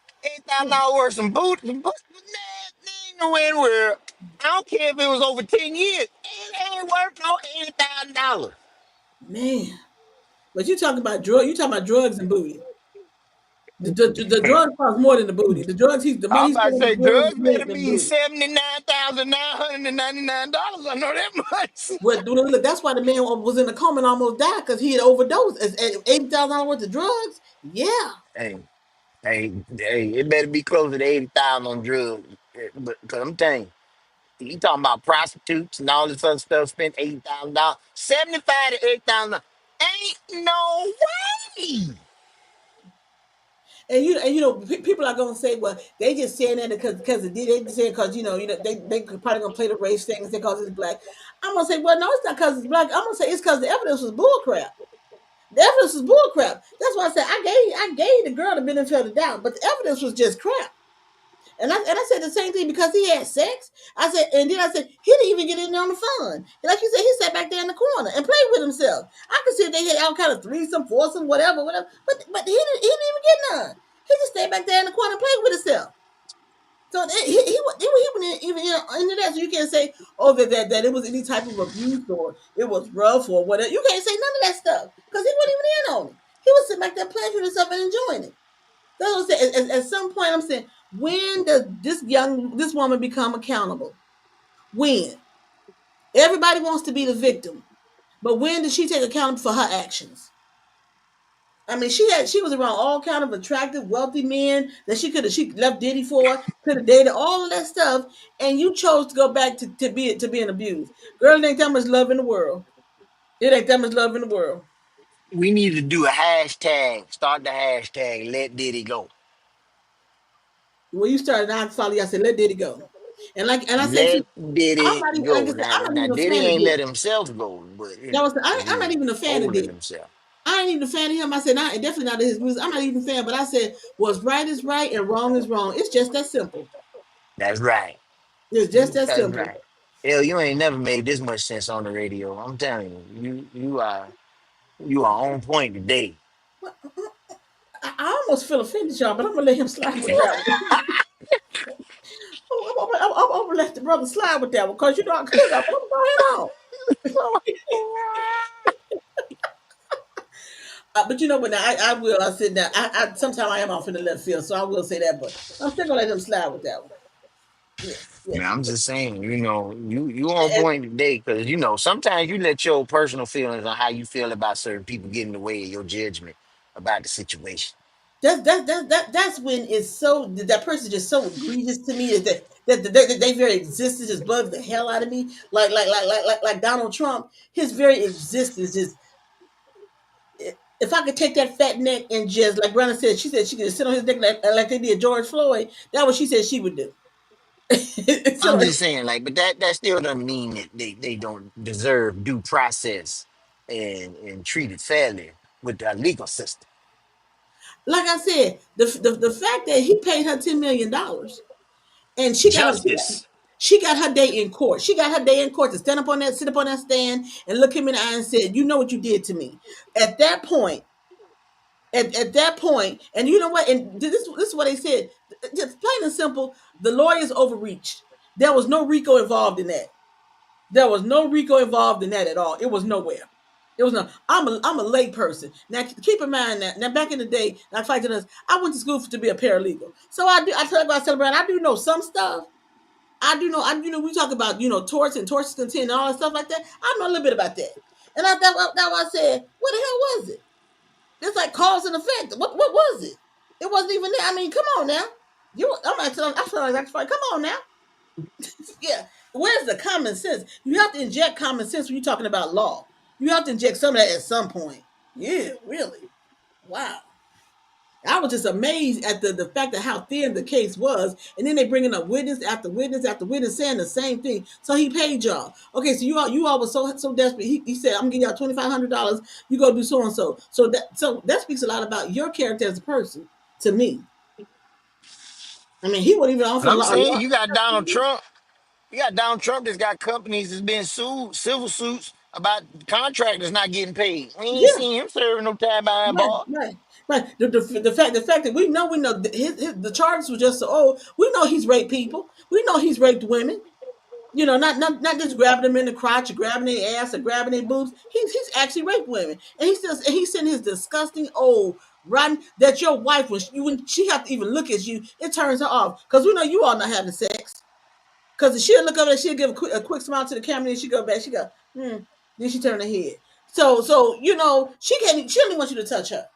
$8,000 worth of some boots. Some boots. There ain't no way where I don't care if it was over 10 years. It ain't worth no $80,000. man. But you talking about drugs and booty. The drugs cost more than the booty. The money I'm he about spent to on the say drugs drugs is more better than be booty. $79,999. I know that much. Well, look, that's why the man was in a coma and almost died because he had overdosed. At $80,000 worth of drugs, yeah. Hey, hey, it better be closer to 80,000 on drugs. But because I'm telling you, you talking about prostitutes and all this other stuff, spent $80,000, 75 to $80,000. Ain't no way. And people are gonna say, well, they just saying that because it did. They just saying because they probably gonna play the race thing and say because it's black. I'm gonna say, well, no, it's not because it's black. I'm gonna say it's because the evidence was bullcrap. The evidence was bullcrap. That's why I said I gave the girl the benefit of the doubt, but the evidence was just crap. And I said the same thing because he had sex. I said, and then I said he didn't even get in there on the fun. And like you said, he sat back there in the corner and played with himself. I could see they had all kind of threesome, foursome, whatever. But he didn't even get none. He just stayed back there in the corner and played with himself. So he went even into that. So you can't say, oh, that it was any type of abuse or it was rough or whatever. You can't say none of that stuff because he wasn't even in on it. He was sitting back there playing with himself and enjoying it. That's what I'm saying. At some point, I'm saying, when does this woman become accountable? When? Everybody wants to be the victim, but when does she take accountability for her actions? I mean, she was around all kind of attractive, wealthy men that she left Diddy for, could have dated all of that stuff, and you chose to go back to being abused. Girl, it ain't that much love in the world. It ain't that much love in the world. We need to do a hashtag. Start the hashtag. Let Diddy go. When you started, I follow you. I said, let Diddy go, and I said, Let I'm Diddy not even like I go. said, Now, I'm not now even a Diddy fan of ain't Diddy. let himself go, but That was I'm not he's even a fan of holding Diddy. himself. I ain't even a fan of him. I said, and definitely not of his music. I'm not even a fan, but I said, what's right is right and wrong is wrong. It's just that simple. That's right. It's just that That's simple. right. Hell, you ain't never made this much sense on the radio. I'm telling you, you are on point today. I almost feel offended, y'all, but I'm gonna let him slide with that one. I'm gonna let the brother slide with that one because you know I could. But I'm going to go ahead on. But you know what? I will. I said that. Sometimes I am off in the left field, so I will say that. But I'm still gonna let him slide with that one. Yes, Man, yes, I'm yes. just saying, you on And point today because sometimes you let your personal feelings on how you feel about certain people get in the way of your judgment about the situation. that's when it's so that person is just so egregious to me is that they very existence just bugs the hell out of me. Like Donald Trump, his very existence just if I could take that fat neck and just like Brianna said, she said she could sit on his neck like they did George Floyd. That's what she said she would do. I'm So, just saying, like, but that still doesn't mean that they don't deserve due process and treated fairly with the legal system. like I said, the fact that he paid her $10 million and Justice. she got her day in court. She got her day in court to sit up on that stand and look him in the eye and said, "You know what you did to me." At that point, at that point, and you know what? And this is what they said. Just plain and simple, the lawyers overreached. There was no RICO involved in that. There was no RICO involved in that at all. It was nowhere. It was no. I'm a lay person. Now keep in mind that now back in the day, like fighting us, I went to school to be a paralegal. So I do. I tell you about celebrating. I do know some stuff. I do know. We talk about torts and torts content and all that stuff like that. I know a little bit about that. And that's why I said, what the hell was it? It's like cause and effect. What was it? It wasn't even there. I mean, come on now. I'm telling that's right. Come on now. Yeah. Where's the common sense? You have to inject common sense when you're talking about law. You have to inject some of that at some point. Yeah, really. Wow. I was just amazed at the fact of how thin the case was, and then they bringing up witness after witness after witness saying the same thing. So he paid y'all. Okay, so you all was so desperate. He said, "I'm gonna give y'all $2,500. You go do so and so." So that speaks a lot about your character as a person to me. I mean, he wouldn't even offer And a I'm lot. saying you got Donald Trump. You got Donald Trump that's got companies that's been sued, civil suits about contractors not getting paid. We ain't Yeah, seen him serving no time behind right, bars. right, right. The fact that we know the charges were just so old. We know he's raped people. We know he's raped women. Not just grabbing them in the crotch or grabbing their ass or grabbing their boobs. He's actually raped women, and he's sending his disgusting old rotten that your wife when she have to even look at you, it turns her off because we know you all not having sex. Because she'll look over and she'll give a quick smile to the camera and she go back. She go, then she turn her head. So she only wants you to touch her,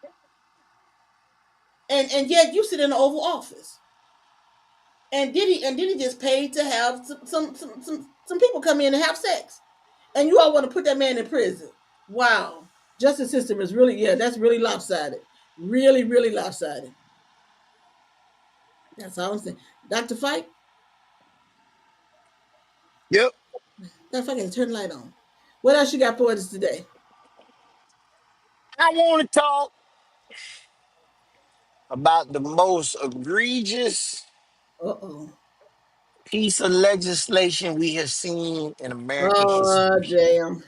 and yet you sit in the Oval Office. And did he just pay to have some people come in and have sex? And you all want to put that man in prison? Wow, justice system is really that's really lopsided, really really lopsided. That's all I'm saying. Dr. Fight, Yep. Dr. Fight, can turn the light on. What else you got for us today? I want to talk about the most egregious Uh oh. piece of legislation we have seen in American Oh history. damn.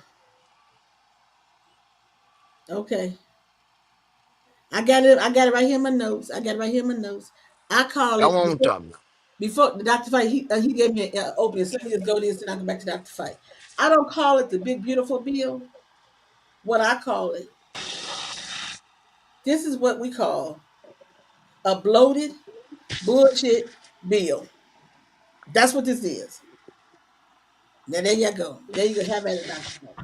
Okay, I got it. I got it right here in my notes. I got it right here in my notes. I call I it want to talk about. before the Dr. Fight. He gave me an opening. So let me just go this, and I go back to Dr. Fight. I don't call it the big beautiful bill. What I call it, this is what we call a bloated bullshit bill. That's what this is. Now there you go. There you go. Have at it, Dr. Fight.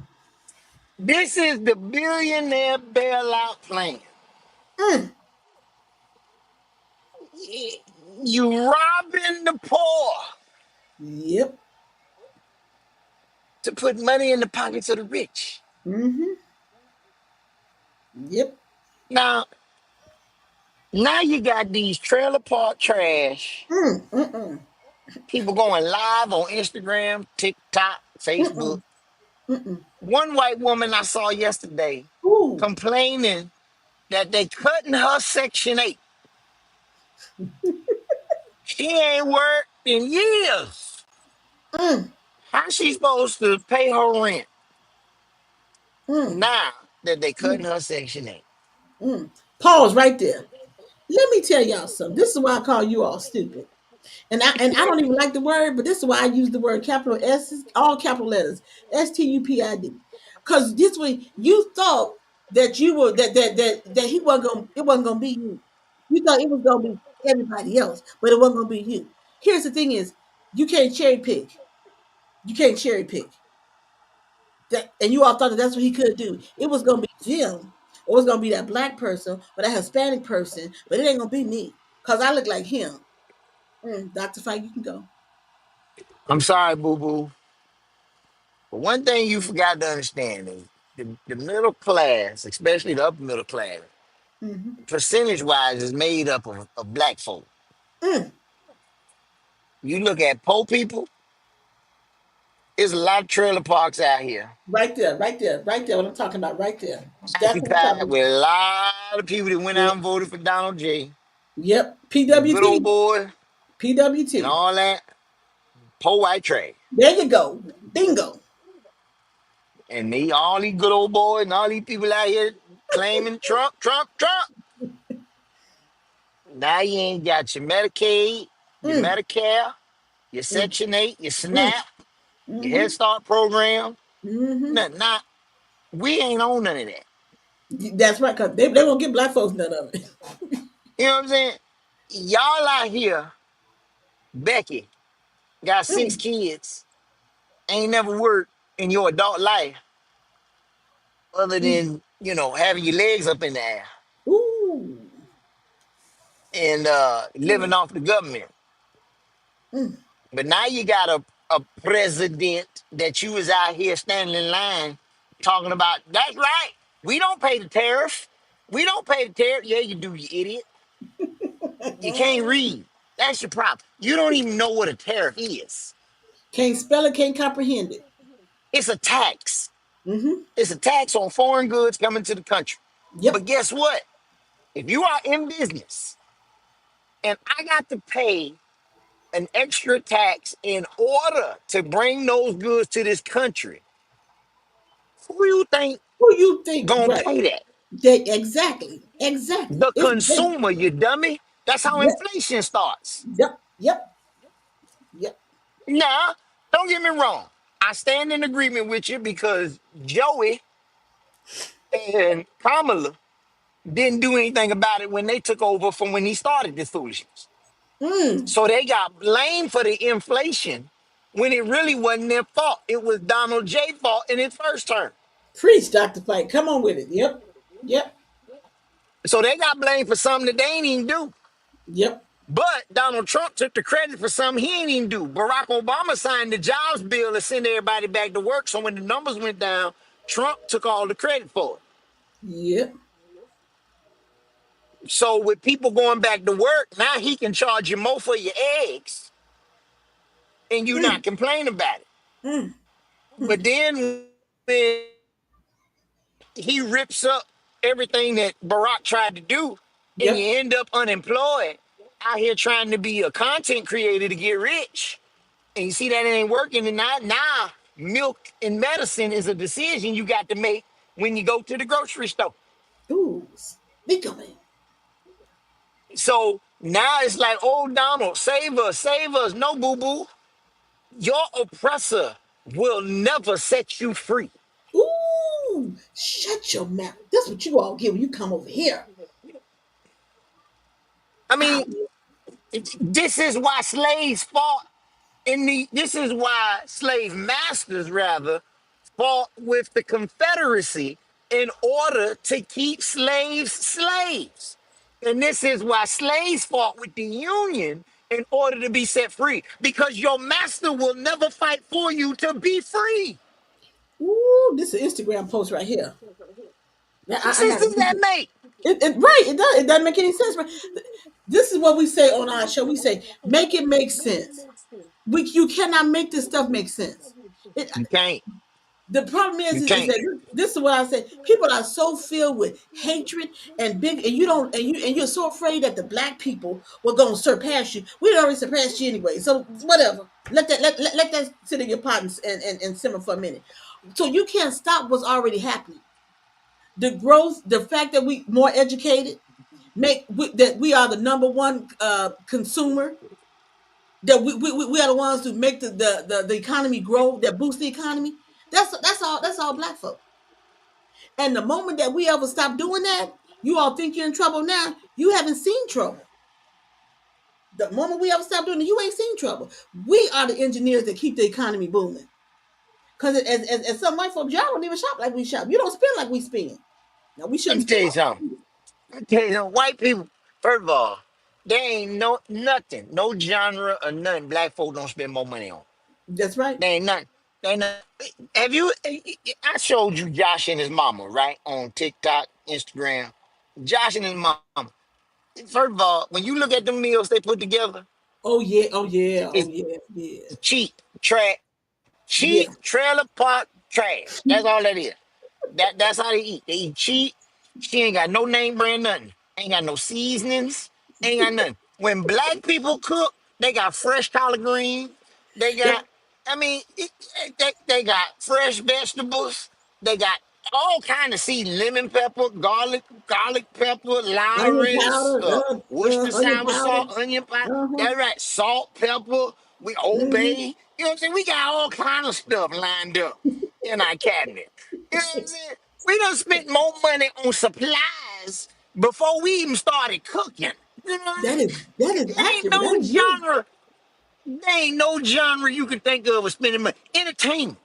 This is the billionaire bailout plan. Mm, You robbing the poor yep. to put money in the pockets of the rich. Mm-hmm. Yep. Now, now you got these trailer park trash Mm-mm. people going live on Instagram, TikTok, Facebook. Mm-mm. Mm-mm. One white woman I saw yesterday Ooh. complaining that they cutting her Section 8. She ain't worked in years. Mm. How she supposed to pay her rent Mm. now that they Mm. cutting her Section 8? Mm. Pause right there. Let me tell y'all something. This is why I call you all stupid. And I don't even like the word, but this is why I use the word capital S, all capital letters, STUPID. Because this way you thought. that you were that he wasn't gonna it wasn't gonna be you. You thought it was gonna be everybody else, but it wasn't gonna be you. Here's the thing: is you can't cherry pick. You can't cherry pick. That, and you all thought that that's what he could do. It was gonna be Jim. It was gonna be that black person or that Hispanic person, but it ain't gonna be me because I look like him. Dr. Fike, you can go. I'm sorry, boo boo. But one thing you forgot to understand is the middle class, especially the upper middle class, Mm-hmm. percentage wise, is made up of black folk. Mm. You look at poor people, there's a lot of trailer parks out here Right there, right there, right there. What I'm talking about, right there. That's what I'm occupied talking about. with a lot of people that went Yeah. out and voted for Donald J. Yep. The good old PWT. boy and PWT. all that. Poor white trash. There you go. Bingo. And all these good old boys and all these people out here claiming Trump, Trump, Trump. Now you ain't got your Medicaid, your Mm, Medicare, your mm, Section 8, your mm, SNAP, your Head mm-hmm, Start program. mm-hmm. Nothing. Now, we ain't on none of that. That's right, because they won't give black folks none of it. You know what I'm saying? Y'all out here, Becky, got six Mm, kids, ain't never worked in your adult life other mm. than, having your legs up in the air Ooh. and living Mm, off the government. mm, But now you got a president that you was out here standing in line talking about, that's right. We don't pay the tariff. We don't pay the tariff. Yeah, you do, you idiot. You can't read. That's your problem. You don't even know what a tariff is. can't spell it, can't comprehend it. It's a tax. Mm-hmm. It's a tax on foreign goods coming to the country. But Yep. guess what? If you are in business and I got to pay an extra tax in order to bring those goods to this country, who you think Who you think? gonna Right. pay that? They, exactly. Exactly. The It's they, consumer, you dummy. That's how yep. inflation starts. Yep. Yep. Yep. Now, don't get me wrong. I stand in agreement with you because Joey and Kamala didn't do anything about it when they took over from when he started this foolishness. Mm. So they got blamed for the inflation when it really wasn't their fault. It was Donald J. fault in his first term. Preach, Dr. Fike. Come on with it. Yep. Yep. So they got blamed for something that they ain't even do. Yep. But Donald Trump took the credit for something he ain't even do. Barack Obama signed the jobs bill to send everybody back to work. So when the numbers went down, Trump took all the credit for it. Yep. So with people going back to work, now he can charge you more for your eggs and you not Mm. complain about it. Mm. But then when he rips up everything that Barack tried to do and Yep. you end up unemployed out here trying to be a content creator to get rich, and you see that it ain't working, and now milk and medicine is a decision you got to make when you go to the grocery store. Ooh. Speak of it. So now it's like, oh, Donald, save us, save us. No, boo boo. Your oppressor will never set you free. Ooh. Shut your mouth. That's what you all get when you come over here. I Ow. mean, this is why slaves fought this is why slave masters rather fought with the Confederacy in order to keep slaves slaves. And this is why slaves fought with the Union in order to be set free. Because your master will never fight for you to be free. Ooh. This is an Instagram post right here. Yeah, What I sense got does that it. make? Right. It does. It doesn't make any sense. Right? This is what we say on our show. We say, make it make sense. You cannot make this stuff make sense. It, You can't. the problem You is can't. that this is what I say. People are so filled with hatred and big, and you don't, and you're so afraid that the black people were going to surpass you. We already surpassed you anyway. So whatever. Let that sit in your pot and simmer for a minute. So you can't stop what's already happening. The growth, the fact that we more educated, that we are the number one consumer, that we are the ones who make the economy grow, that boost the economy. That's all black folk. And the moment that we ever stop doing that, you all think you're in trouble now. You haven't seen trouble. The moment we ever stop doing it, you ain't seen trouble. We are the engineers that keep the economy booming. Because as some white folks, y'all don't even shop like we shop. You don't spend like we spend. Now we Let shouldn't me tell spend you like something. Let me tell you something. White people, first of all, there ain't no nothing, no genre or nothing black folk don't spend more money on. that's right. There ain't nothing. There ain't nothing. Have you? I showed you Josh and his mama, right, on TikTok, Instagram. Josh and his mama. First of all, when you look at the meals they put together, Oh yeah, oh yeah, oh it's yeah, yeah, cheap, trash, cheap yeah. trailer park trash. That's all that is. That's how they eat. They eat cheap. She ain't got no name brand nothing. Ain't got no seasonings. Ain't got nothing. When black people cook, they got fresh collard greens. They Yep. got, I mean, they got fresh vegetables. They got all kind of seed, lemon pepper, garlic pepper, Onion Lawrence, powder, onion Worcestershire powder. sauce, onion powder. Uh-huh. That's right, salt, pepper. We Old Mm-hmm. Bay. You know what I'm saying? We got all kind of stuff lined up in our cabinet. You know what I'm saying? We done spent more money on supplies before we even started cooking. You know what I That mean? is that is There ain't accurate. no That is me. genre. There ain't no genre you can think of spending money. Entertainment.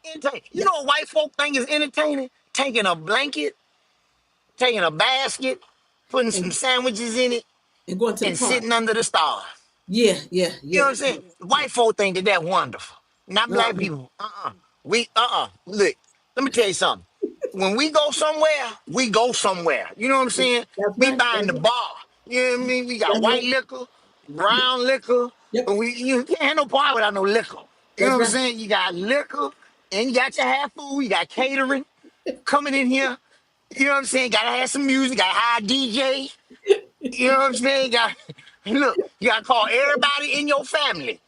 Entertainment. You Yeah. know what white folk think is entertaining? Taking a blanket, taking a basket, putting some And sandwiches in it, going to the and park. sitting under the stars. Yeah, yeah, You know yeah, what I'm saying? yeah. White folk think that that's wonderful. Not black Uh-uh. people. We Look, let me tell you something. When we go somewhere, we go somewhere. You know what I'm saying? That's We right. buying That's the right. bar. You know what I mean? We got That's white right. liquor, brown liquor, Yep. but you can't have no party without no liquor. You know That's what I'm right. saying? You got liquor and you got your half food, you got catering coming in here. You know what I'm saying? Gotta have some music, gotta hire DJ. You know what I'm saying? Got look, you gotta call everybody in your family.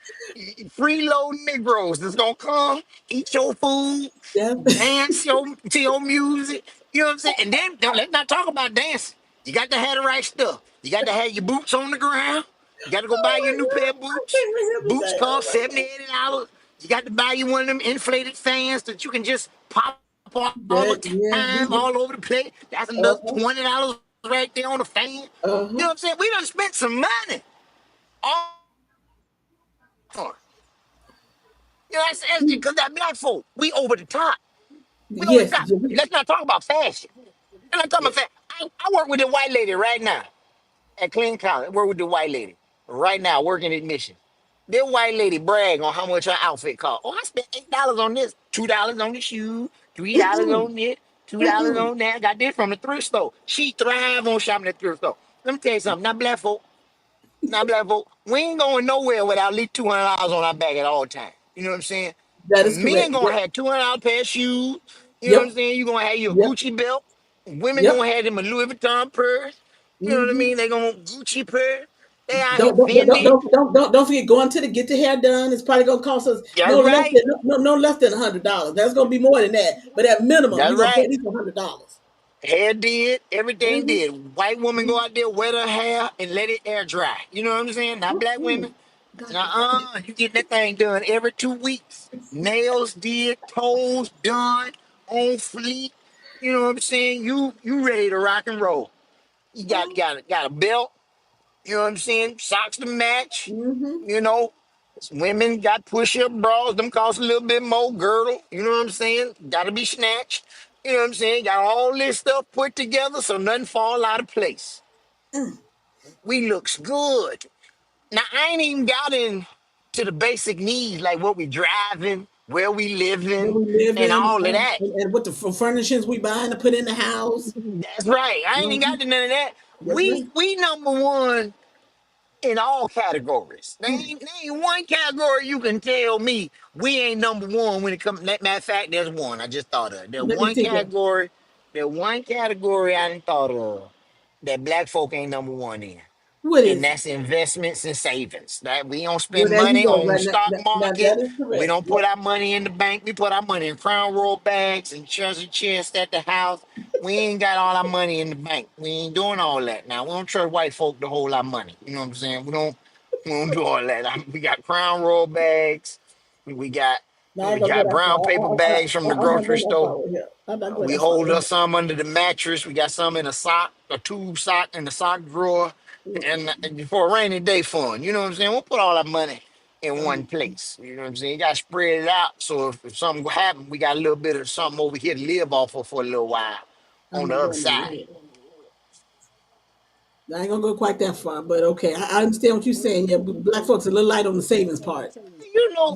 Freeload Negroes that's gonna come, eat your food, That's dance to your music. You know what I'm saying? And then now, let's not talk about dancing. You got to have the right stuff. You got to have your boots on the ground. You got to go buy oh your my new pair of god. I boots. can't believe Boots today. Oh cost my 70 god. $80. You got to buy you one of them inflated fans that you can just pop all That the yeah, time, all over the place. That's another uh-huh. $20 right there on the fan. You know Uh-huh. what I'm saying? We done spent some money all on it. You know, that's because that black folk, we over the top. We over the Yes, top. Let's not talk about fashion. And I'm talking yeah. about fashion. I work with a white lady right now at Clean College. I work with the white lady right now working admission. This white lady brag on how much her outfit cost. Oh, I spent $8 on this, $2 on the shoe, $3 Mm-mm. on it, $2 Mm-mm. on that. Got this from the thrift store. She thrive on shopping at the thrift store. Let me tell you something. Now black folk, we ain't going nowhere without at least $200 on our back at all times. You know what I'm saying? That is Men correct. gonna Yep. have $200 pair of shoes. You know what I'm Yep. saying? You gonna have your Yep. Gucci belt. Women Yep. gonna have them a Louis Vuitton purse. You know what I Mm-hmm. mean? They gonna Gucci purse. They out here Don't Fendi. don't forget going to the get your hair done. It's probably gonna cost us That's right. no less than $100. That's gonna be more than that. But at minimum, That's you're gonna pay right. at least $100. Hair did, everything Mm-hmm. did. White woman go out there, wet her hair, and let it air dry. You know what I'm saying? Not black Mm-hmm. women. You get that thing done every 2 weeks. Nails did, toes done, on fleek. You know what I'm saying? You ready to rock and roll. You got a belt. You know what I'm saying? Socks to match. Mm-hmm. You know, women got push-up bras. Them cost a little bit more. Girdle. You know what I'm saying? Got to be snatched. You know what I'm saying? Got all this stuff put together so nothing fall out of place. We looks good. Now I ain't even got into the basic needs like what we driving, where we Where living, we live and in, all of that. and what the furnishings we buying to put in the house. That's right. I ain't even Mm-hmm. got to none of that. That's right. We number one in all categories. There ain't one category you can tell me we ain't number one when it comes. Matter of fact, there's one I just thought of. Let me see that. There's one category I didn't thought of that black folk ain't number one in, What and is it? that's investments and savings. That we don't Well, spend there you money go. on Right stock now market. that is We correct. don't put Yep. our money in the bank. We put our money in crown royal bags and treasure chests at the house. We ain't got all our money in the bank. We ain't doing all that. Now we don't trust white folk to hold our money. You know what I'm saying? We don't do all that. We got crown royal bags. We got No, I We ain't gonna go got that brown far. paper bags from the I'm not grocery going that store. far with him. I'm not going We that far hold with us some under the mattress. We got some in a sock, a tube sock in the sock drawer, him. and for a rainy day fund. You know what I'm saying? We'll put all that money in Mm-mm. one place. You know what I'm saying? You got to spread it out. So if something happen, we got a little bit of something over here to live off of for a little while I'm on the not other going side. there. I ain't gonna go quite that far, but okay. I understand what you're saying. Yeah, black folks are a little light on the savings part.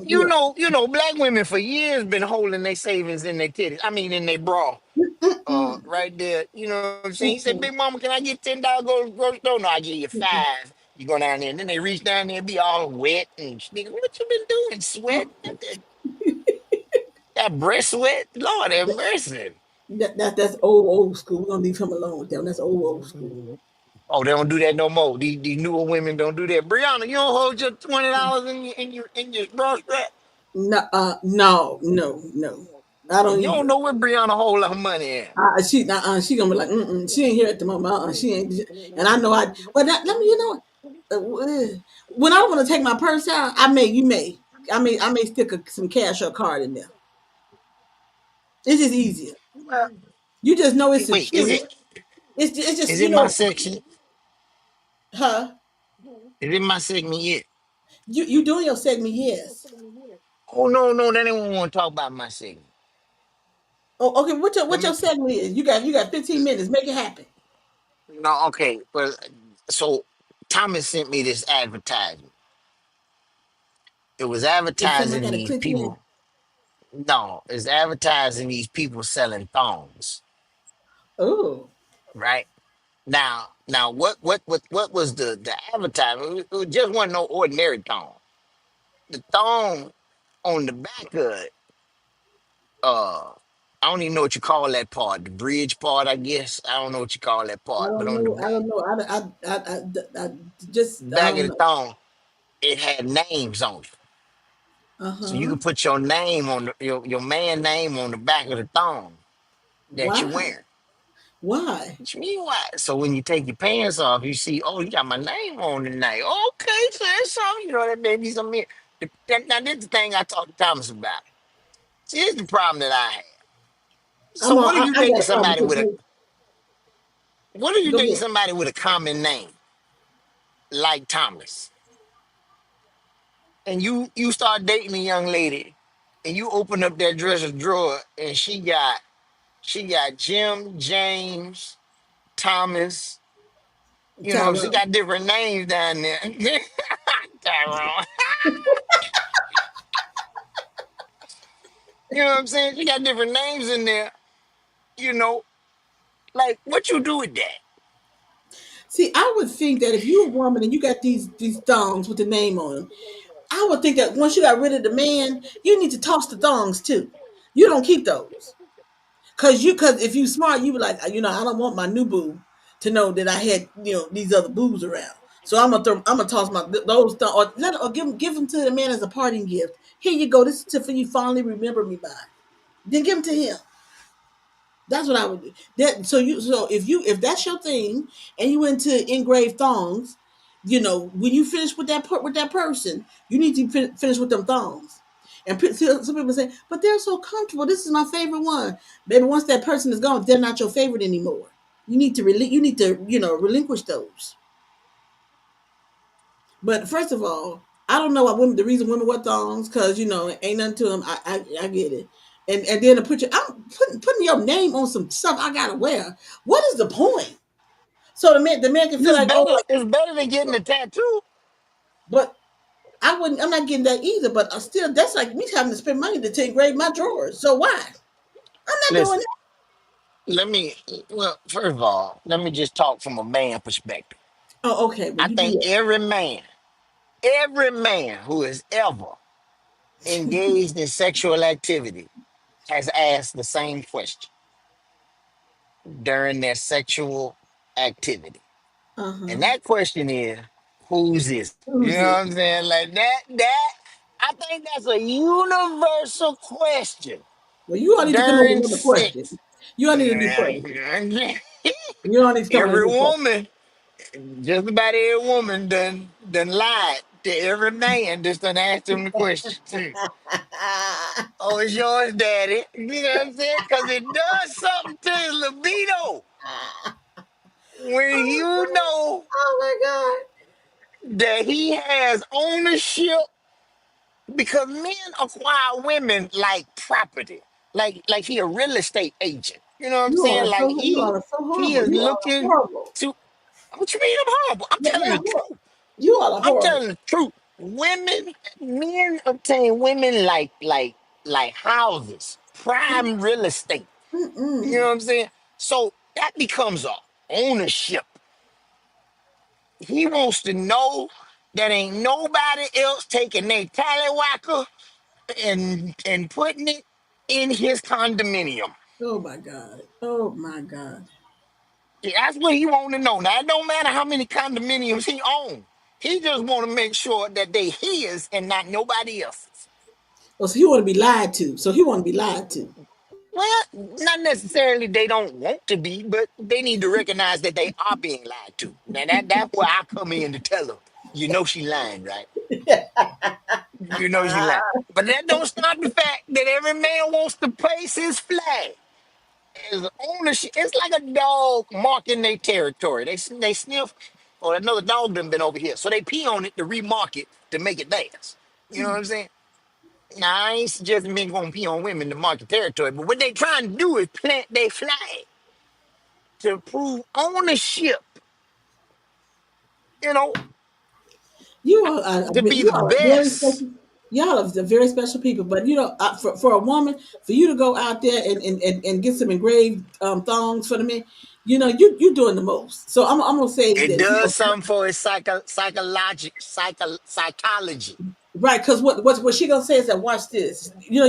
Yeah. Black women for years been holding their savings in their titties. I mean, in their bra. Mm-mm. Right there. You know what I'm saying? He said, "Big Mm-mm. mama, can I get $10? Go to the grocery store? No, I give you Mm-mm. five. You go down there, and then they reach down there and be all wet and nigga, what you been doing? Sweat? That breast sweat? Lord have mercy. That's old school. We're gonna leave him alone with that one. That's old school. Oh, they don't do that no more. These newer women don't do that. Brianna, you don't hold your $20 in your bra strap. No, no. I don't You don't either. know where Brianna hold her money at. She gonna be like, mm-mm, she ain't here at the moment. She ain't. And I know I. Well, let me. You know, when I want to take my purse out, I may. You may. I may stick some cash or card in there. It's just easier. Well, You just know it's wait, is secure. it It's just is you it my know, section? huh? Is it my segment yet? You doing your segment? Yes. Oh no, they don't want to talk about my segment. Oh, okay. Let What your me segment is? You got 15 minutes. Make it happen. no, okay. Well, so Thomas sent me this advertisement. It was It's something I advertising got to these click in. people. No, it's advertising these people selling thongs. Oh, Right now, what was the advertisement? It just wasn't no ordinary thong. The thong on the back of it, uh, I don't even know what you call that part. The bridge part, I guess. I don't know what you call that I part, but don't on the know. I back don't know. I just I back of don't the know. thong, it had names on it. Uh So you huh. could put your name on your man name on the back of the thong that you're Why? wearing. Why? What you mean why? So when you take your pants off, you see, oh, you got my name on tonight. Okay, so that's something, that may be something. Now this is the thing I talked to Thomas about. See, here's the problem that I have. So I'm on. what if you I dating got a problem somebody with a because what if you go dating ahead. somebody with a common name like Thomas, and you start dating a young lady, and you open up that dresser drawer, and she got Jim, James, Thomas. She Tyrone. got different names down there. Tyrone. You know what I'm saying? She got different names in there. You know, like what you do with that? See, I would think that if you're a woman and you got these thongs with the name on them, I would think that once you got rid of the man, you need to toss the thongs too. You don't keep those. Cause if you smart, you be like, I don't want my new boo to know that I had, these other boos around. So I'm gonna toss those or give them to the man as a parting gift. Here you go. This is for you fondly remember me by. Then give them to him. That's what I would do. If that's your thing and you into engraved thongs, when you finish with that person, you need to finish with them thongs. And some people say, but they're so comfortable. This is my favorite one. Baby, once that person is gone, they're not your favorite anymore. You need to relinquish those. But first of all, I don't know why the reason women wear thongs, because ain't nothing to them. I get it. And then to I'm putting your name on some stuff I gotta wear. What is the point? So the man can feel It's like, oh, better. like, It's better than getting a tattoo. but I wouldn't. I'm not getting that either. But I still, that's like me having to spend money to engrave my drawers. So why? I'm not doing Listen, that. let me. Well, first of all, let me just talk from a man perspective. Oh, okay. Well, I you do think that. every man who has ever engaged in sexual activity has asked the same question during their sexual activity. Uh And huh. that question is, whose is it? You Who's know it? what I'm saying? Like that, I think that's a universal question Well, you all need to come up with during another question. sex. You all need a new question. Every You all need to come up with a new question. woman, just about every woman done lied to every man just done asked them the question too. Oh, it's yours, daddy. You know what I'm saying? Because it does something to his libido. When you know Oh my God. that he has ownership, because men acquire women like property, like he a real estate agent. You know what I'm saying? Like You all are so he horrible. is You all are looking horrible. to. What you mean I'm horrible? I'm Yeah, telling yeah, the truth. you all are I'm horrible. telling the truth. Women, men obtain women like houses, prime real estate. You know Mm-mm. what I'm saying? So that becomes a ownership. He wants to know that ain't nobody else taking their tallywhacker and putting it in his condominium. Oh my God. Oh my God. That's what he want to know. Now it don't matter how many condominiums he owns. He just want to make sure that they his and not nobody else's. Oh, so he want to be lied to. So he want to be lied to. Well, not necessarily they don't want to be, but they need to recognize that they are being lied to. Now that's where I come in to tell them, you know she lying, right? You know she lying. But that don't stop the fact that every man wants to place his flag as ownership. It's like a dog marking their territory. They sniff, or another dog done been over here. So they pee on it to remark it to make it theirs. You know what I'm saying? Now I ain't suggesting men gonna pee on women to mark the territory, but what they trying to do is plant their flag to prove ownership, you know, to be You the all are very best. special. Y'all are very special people. But for a woman, for you to go out there and get some engraved thongs for the men, you doing the most. So I'm gonna say It that does something for his psychology. right, because what she gonna say is that watch this. You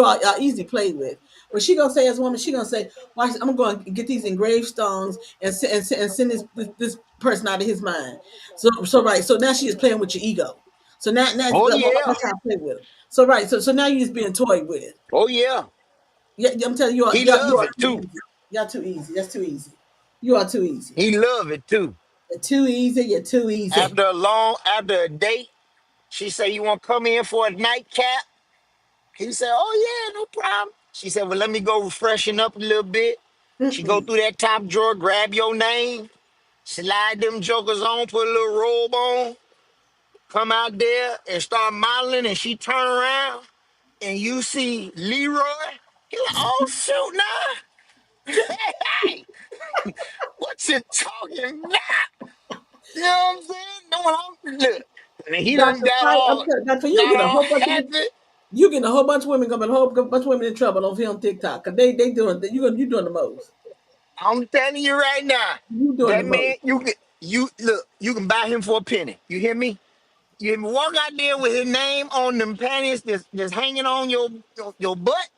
are easy played with. What she gonna say as a woman, she gonna say, "Watch, I'm gonna get these engraved stones and send this person out of his mind." So right, so now she is playing with your ego. So now Oh yeah. that's how I play with him. So right, so now you just being toyed with. Oh yeah. Yeah, I'm telling you, He you love are it too too. easy. Y'all too easy. That's too easy. You are too easy. He love it too. You're too easy. You're too easy. After a date, she say, "You want to come in for a nightcap?" He said, "Oh yeah, no problem." She said, "Well, let me go freshen up a little bit." She go Mm-mm. through that top drawer, grab your name, slide them jokers on, put a little robe on, come out there and start modeling, and she turn around and you see Leroy. He like, "Oh shoot, nah, hey, what you talking about?" You know what I'm saying? No one, look, and he done Dr. Fight, I'm telling Dr. You got get a all whole bunch of happy. you getting a whole bunch of women coming, a whole bunch of women in trouble over here on TikTok because they doing you doing the most. I'm telling you right now, You doing the that most. man, you look, you can buy him for a penny. You hear me? You hear me? Walk out there with his name on them panties that's hanging on your butt.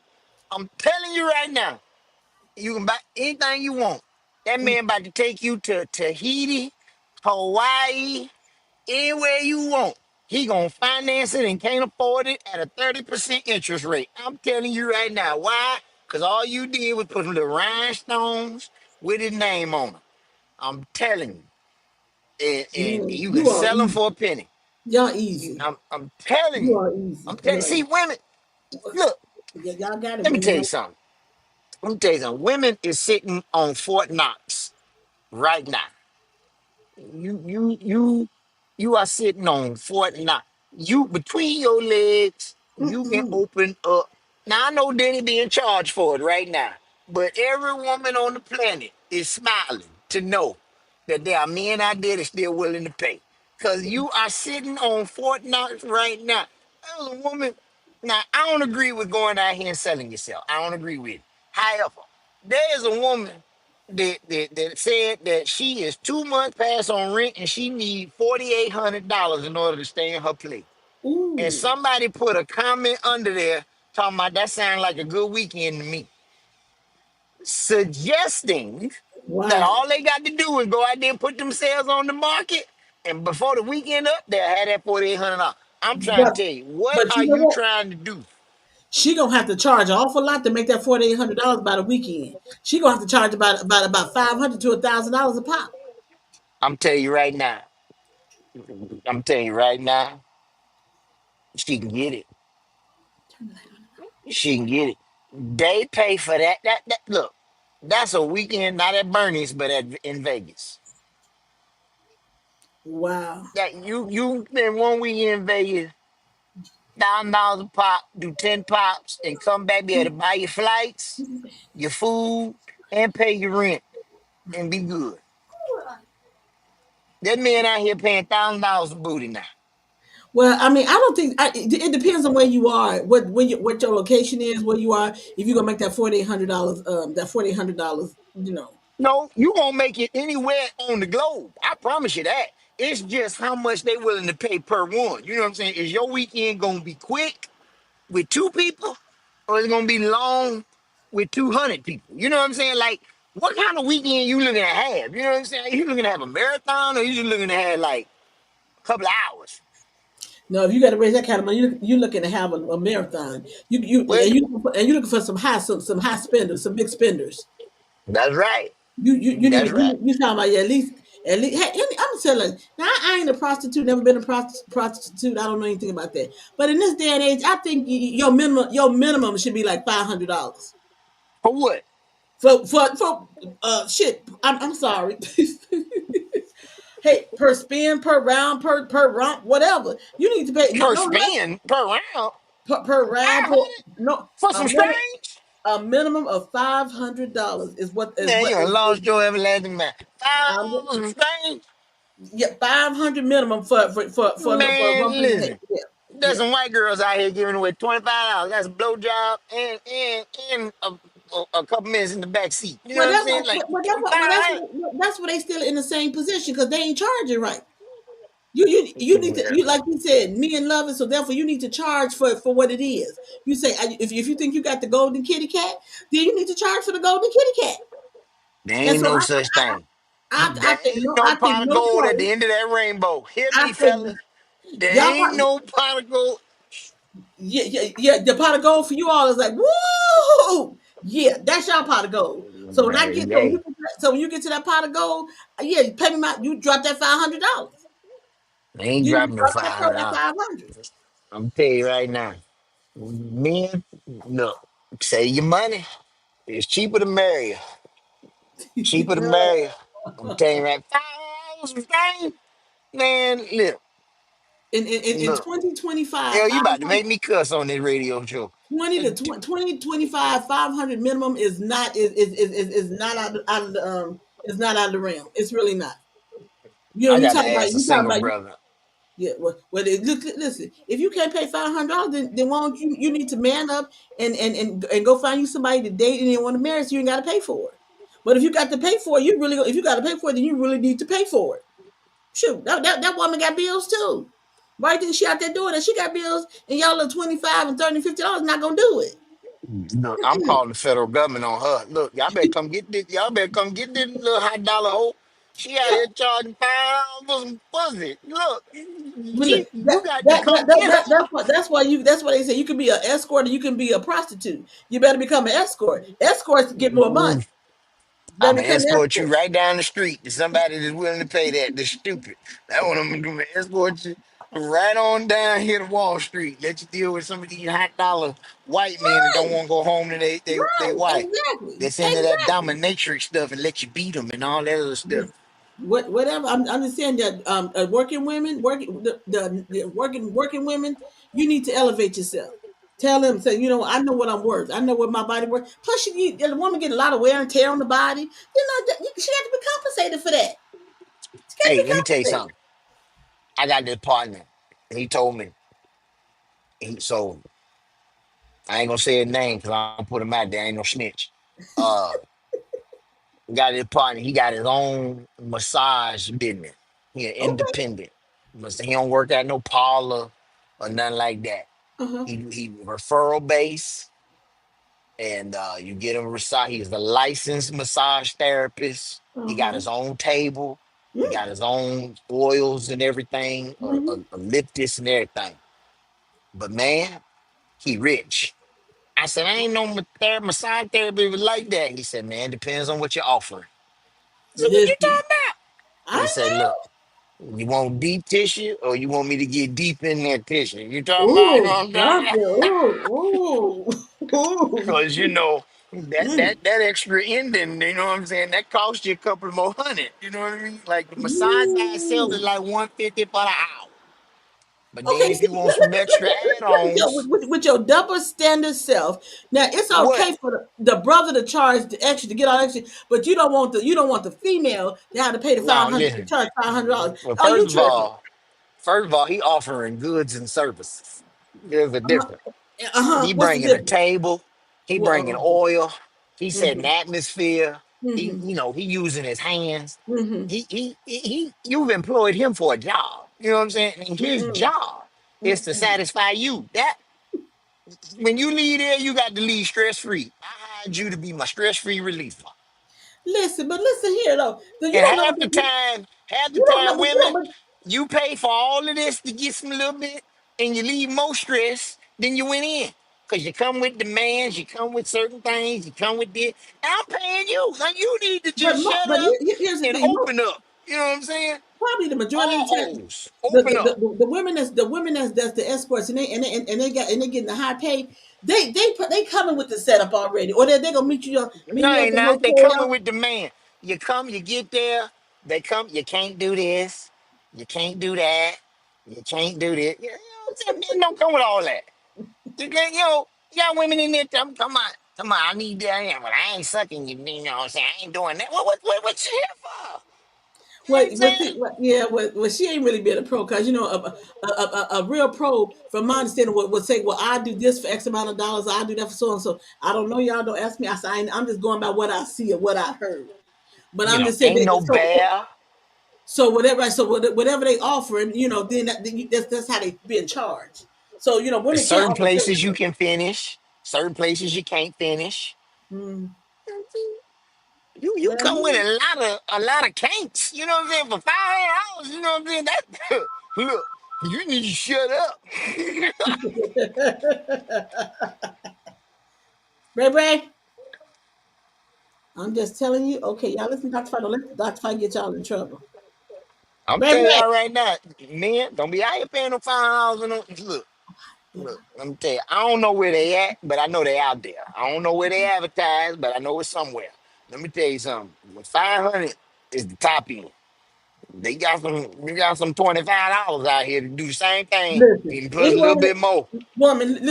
I'm telling you right now, you can buy anything you want. That man about to take you to Tahiti, Hawaii, anywhere you want. He gonna finance it and can't afford it at a 30% interest rate. I'm telling you right now. Why? Because all you did was put the rhinestones with his name on them. I'm telling you. And Man, you can you are sell them easy. for a penny. Y'all easy. I'm telling You you. are easy. I'm telling. You are See, easy. women. Look, Y'all got it, let me but tell you something. Let me tell you something. Women is sitting on Fort Knox right now. You are sitting on Fort Knox. You between your legs, you can mm-mm. open up. Now I know Denny being charged for it right now, but every woman on the planet is smiling to know that there are men out there that's still willing to pay. Cause you are sitting on Fort Knox right now. As a woman, now I don't agree with going out here and selling yourself. I don't agree with it. However, there is a woman that said that she is 2 months past on rent and she need $4,800 in order to stay in her place. And Ooh. somebody put a comment under there talking about that sound like a good weekend to me, suggesting that Wow. all they got to do is go out there and put themselves on the market, and before the weekend up, they'll have that $4,800. I'm trying But to tell you, what but are you know you what? trying to do? She gonna have to charge an awful lot to make that $4,800 by the weekend. She gonna have to charge about $500 to $1,000 a pop. I'm telling you right now. I'm telling you right now, she can get it. She can get it. They pay for that. That look, that's a weekend not at Bernie's, but in Vegas. Wow. That you spend one weekend in Vegas, $1,000 a pop, do 10 pops, and come back be able to buy your flights, your food, and pay your rent and be good. That man out here paying $1,000 for booty now. Well, I mean, I don't think it depends on where you are, what your location is, where you are. If you're gonna make that $4,800, that $4,800, No, you gonna make it anywhere on the globe. I promise you that. It's just how much they willing to pay per one. You know what I'm saying? Is your weekend gonna be quick with two people, or is it gonna be long with 200 people? You know what I'm saying? Like, what kind of weekend you looking to have? You know what I'm saying? You looking to have a marathon, or you just looking to have like a couple of hours? No, if you got to raise that kind of money, you're looking to have a marathon. Well, And you looking for some high spenders, some big spenders. that's right. You need That's right. you talking about, yeah, at least. Hey, I'm telling you, now I ain't a prostitute, never been a prostitute. I don't know anything about that. But in this day and age, I think your minimum should be like $500 For what? for shit. I'm sorry. Hey, per spin, per round, per romp, whatever. You need to pay Per no less spin, per round, per round. 500 No, for some strange? a minimum of $500 is what is Man, what you done is. lost your everlasting mind. I'm, $5 for some strange? yeah, 500 minimum for a Man, bump in the head. listen. Yeah, There's yeah. some white girls out here giving away $25. That's a blowjob and a couple minutes in the back seat. You know Well, what I'm that's saying? what, Like well, give them 500. that's what they still in the same position because they ain't charging right. You need to, you like you said, me and love it. So therefore, you need to charge for what it is. You say, if you think you got the golden kitty cat, then you need to charge for the golden kitty cat. There And ain't so no such thing. I There think ain't no, no I think pot of no gold at the place. end of that rainbow. Hear I me, think fellas. There y'all, ain't no pot of gold. yeah, yeah, yeah. The pot of gold for you all is like, woo, yeah, that's your pot of gold. So when I Man, get, hey, so when you get to that pot of gold, yeah, you pay me you drop that $500. they ain't You dropping no drop five hundred that dollars. 500. I'm tell you right now, men, look, save your money. It's cheaper to marry. Cheaper to marry. I'm telling you right, $5 for thing, man. Look, In look. 2025, Hell, you about to make me cuss on this radio show. 20 to 2025, 500 minimum is not out of the is not out of the realm. It's really not. I You got to talking about ask a single brother. yeah. Well, look, listen. If you can't pay $500, then why don't you need to man up and go find you somebody to date and you want to marry, so you ain't got to pay for it. But if you got to pay for it, if you got to pay for it, then you really need to pay for it. Shoot, that woman got bills too. Why think she out there doing it? She got bills, and y'all little 25 and 30 and $50 not gonna do it. Look, I'm calling the federal government on her. Look, y'all better come get this. Y'all better come get this little high dollar hoe. She out here charging $5 for some pussy. Look, But look, you got to come get her. that's why they say you can be an escort or you can be a prostitute. You better become an escort. Escorts get more money. I'm Better gonna become an escort you escort. right down the street to somebody that's willing to pay that. That's stupid. That's what I'm gonna do. Man. Escort you right on down here to Wall Street. Let you deal with some of these hot dollar white men that don't Right, want to go home to they right, wife. exactly, That's into that exactly. dominatrix stuff and let you beat them and all that other stuff. Whatever. I'm just saying that working women, the working women, you need to elevate yourself. Tell them, say, I know what I'm worth. I know what my body worth. Plus, the woman get a lot of wear and tear on the body. She have to be compensated for that. She got to Hey, be let me tell you compensated. something. I got this partner. And he told me. So I ain't gonna say his name because I don't put him out there. I ain't no snitch. Uh, got his partner. He got his own massage business. He an Okay. independent. He don't work at no parlor or nothing like that. Uh huh. He referral base, and you get him massage. He's a licensed massage therapist. Uh He got huh. his own table. He Mm-hmm. got his own oils and everything, Mm-hmm. a lip this and everything. But man, he rich. I said, I ain't know massage therapy was like that. He said, man, depends on what you're offering. I said, what you Listen, talking about? I He said, look, know. You want deep tissue, or you want me to get deep in that tissue? You talking about? You know Ooh, what I'm doctor. saying? Ooh, ooh, ooh. Because you know that Mm. extra ending, you know what I'm saying? That costs you a couple more hundred. You know what I mean? Like the massage by itself is Ooh. like 150 for the hour. But then Okay, if see, you want some extra look at your, add-ons, with your double standard self. Now it's what? okay for the brother to charge the extra to get all extra, but you don't want the female to have to pay the Now 500 to listen. charge $500. Well, Oh, you tripping? first of all, he offering goods and services. There's a Uh difference. huh. He What's the bringing a difference? table. He bringing Well, oil. He setting mm-hmm, atmosphere. He, mm-hmm, you know, he using his hands. mm-hmm, You've employed him for a job. You know what I'm saying? And his mm-hmm, job is to mm-hmm. satisfy you. That when you leave there, you got to leave stress free. I hired you to be my stress free reliever. Listen, but listen here though. You And don't remember? half the You don't time, remember? You women, don't. you pay for all of this to get some little bit, and you leave more stress than you went in. Cause you come with demands, you come with certain things, you come with this. And I'm paying you. Like you need to just shut But up here's the and thing. open up. You know what I'm saying? Probably the majority of All the time, holes, open up. the women that's the escorts and they getting the high pay. They coming with the setup already, or they gonna meet No, you they at the not. They coming hotel. with demand. You come, you get there. They come. You can't do this. You can't do that. You can't do this. You know what I'm saying? Men don't come with all that. You can't, you got women in there. Come on. I need that. Yeah, but I ain't sucking you. You know what I'm saying? I ain't doing that. What you here for? You know what I'm saying? Yeah, she ain't really been a pro because a real pro, from my understanding, would say, "Well, I do this for X amount of dollars. I do that for so and so." I don't know, y'all don't ask me. I'm just going by what I see or what I heard. But You I'm know, just saying ain't that. no bear. Whatever they offering, then that's how they being charged. So There's women can't certain offer places you services. can finish. Certain places you can't finish. Mm, You come with well, a lot of kinks. You know what I'm saying? For $500, you know what I'm saying? That look, you need to shut up. Ray Ray, I'm just telling you. Okay, y'all listen, Dr. Fight. Don't let Dr. Fight get y'all in trouble. I'm Ray telling Ray. y'all right now, men, don't be out here paying them $5. Yeah, Let me tell you, I don't know where they at, but I know they out there. I don't know where they advertise, but I know it's somewhere. Let me tell you something. 500 is the top end. They got some $25 out here to do the same thing, listen, even plus any a little woman, bit more.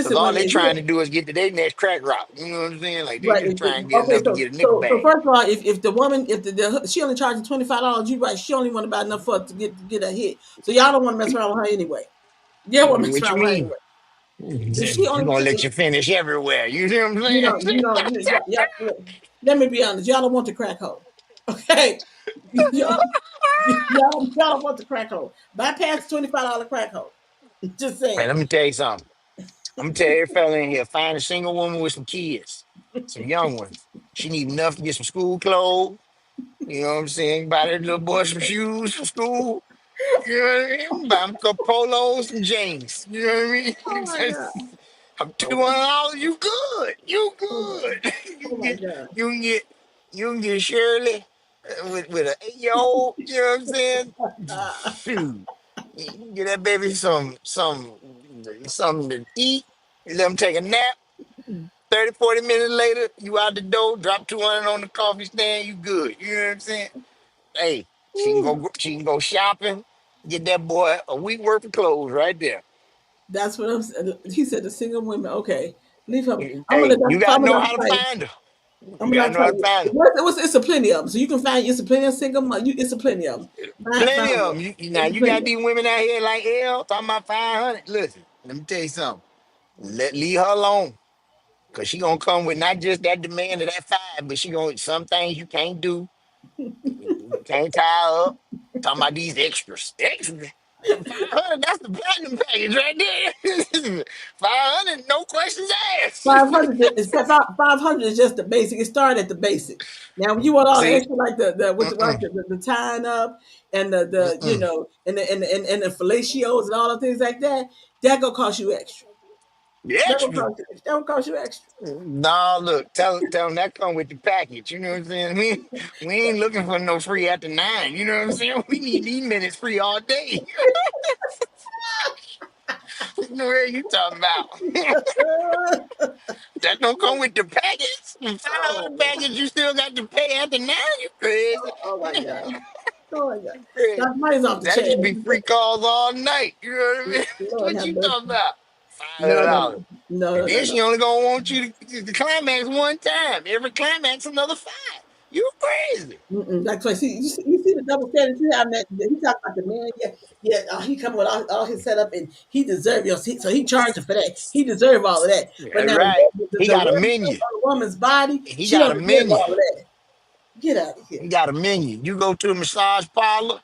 Cause listen, all woman. they If you trying to do is get to their next crack rock. You know what I'm saying? Like they right, just trying to get okay, enough to get a nickel so bag. first of all, if the woman, if she only charging $25, you right, she only want about enough for to get a hit. So y'all don't want to mess around with her anyway. You don't want to mess What you around with her mean? anyway. If she She only gonna let you finish everywhere. You see what I'm saying? let me be honest. Y'all don't want the crack hole. Okay. y'all, y'all don't want the crack hole. Bypass the $25 crack hole. Just Man, saying. let me tell you something. I'm gonna tell every fella in here, find a single woman with some kids, some young ones. She need enough to get some school clothes. You know what I'm saying? Buy that little boy some shoes for school. You know what I mean? Buy him a couple polos and jeans. You know what I mean? Oh my God. I'm Oh my, $200. You good? You oh my, good? oh my God. You can get you can get Shirley with an 8-year-old. You know what I'm saying? Shoot, you can get that baby something to eat. You let him take a nap. 30, 40 minutes later, you out the door, drop 200 on the coffee stand, you good. You know what I'm saying? Hey, she can go shopping, get that boy a week worth of clothes right there. That's what I'm saying. He said the single women. Okay. Leave her. Hey, you I'm gotta know gonna how to fight. find her. I'm You gonna gotta not know how fight. to find her. It's a plenty of them. So you can find it's a plenty of single. It's a plenty of them. Find Plenty of them. them. Now It's a you plenty got of them. these women out here like Elle talking about 500. Listen, let me tell you something. Leave her alone. Cause she gonna come with not just that demand of that five, but she gonna some things you can't do. You can't tie up. Talking about these extras. Extras. 500, that's the platinum package right there. 500, no questions asked. 500 is 500 is just the basic. It started at the basic. Now, when you want all the See? extra, like the with the right Mm-mm, the tying up and the mm-mm. and the fellatios and all the things like that, that gonna cost you extra. The That don't extra. cost you. That don't cost you extra. Nah, look, tell them that come with the package. You know what I'm saying? We ain't looking for no free after 9. You know what I'm saying? We need these minutes free all day. You know what you talking about? That don't come with the package. The $5 Oh, package you still got to pay after 9. You crazy? oh my god. Oh my god. You crazy? That's money's off the That should be chain. free calls all night. You know what I mean? Lord What have you mercy. talking about? No, no, $5. no, no, And no, no, then no. she only gonna want you to climax one time. Every climax another 5. You crazy? Mm-mm. Like so, you see the double standards you have. That he talk about the man. Yeah, yeah. He come with all his setup, and he deserve so he charging for that. He deserve all of that. But That's now right. He the got a woman, menu. a woman's body, He she got don't a deserve menu. all of that. Get out of here. He got a menu. You go to a massage parlor.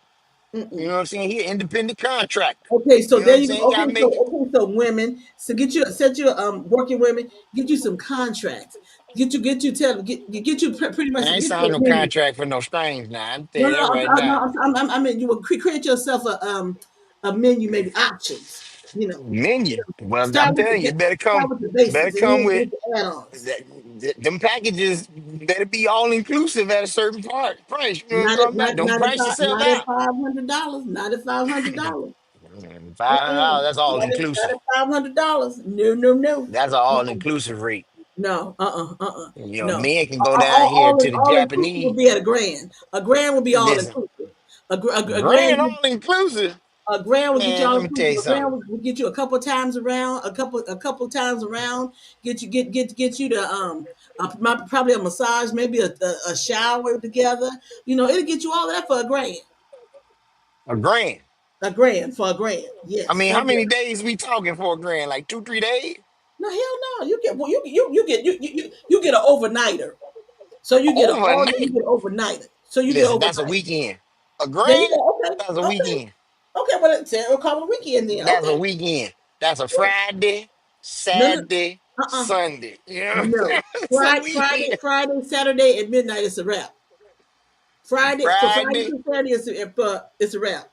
You Mm-mm. know what I'm saying? He an independent contractor. Okay, so You know what there I'm you go. saying? He gotta make it. So women, so set your working women, get you some contracts. Get you tell get you pretty much I ain't get signed you a no menu. contract for no strings now. I'm No, telling you no, that right now. I mean you will create yourself a menu, maybe options. You know, Menu. Well, I'm start with telling you, start with the basics, and come then with get the add-ons. them packages better be all inclusive at a certain price. You know what I'm talking about? Don't price yourself Not at out. $500. Not at $500. $500, that's all Not inclusive. at $500. No, no, no. That's an all inclusive rate. No, You know, no. men can go down here to the All inclusive would Japanese. be at a grand. A grand would be all Listen, inclusive. A grand grand, all inclusive. a grand would get you Man, all let me tell inclusive. you A grand something. would get you a couple times around, a couple times around. Get you to probably a massage, maybe a shower together. You know, it'll get you all of that for a grand. A grand. A grand for a grand. I Yes, mean, for a how many grand. days we talking for a grand? Like 2, 3 days? No, hell no. You get well, you get an overnighter. So you get an all day, you Overnight. get overnighter. So you get Listen, that's a overnight. weekend. A There you grand? go. Okay. That's a Okay. weekend. Okay. Well, we'll call it a weekend then. That's a Okay. weekend. That's a Yeah. Friday, No, no. Saturday, Uh-uh. Sunday. You know what I'm No. saying? It's a weekend. Friday, Saturday at midnight. It's a wrap. Friday Friday, to Saturday it's a wrap.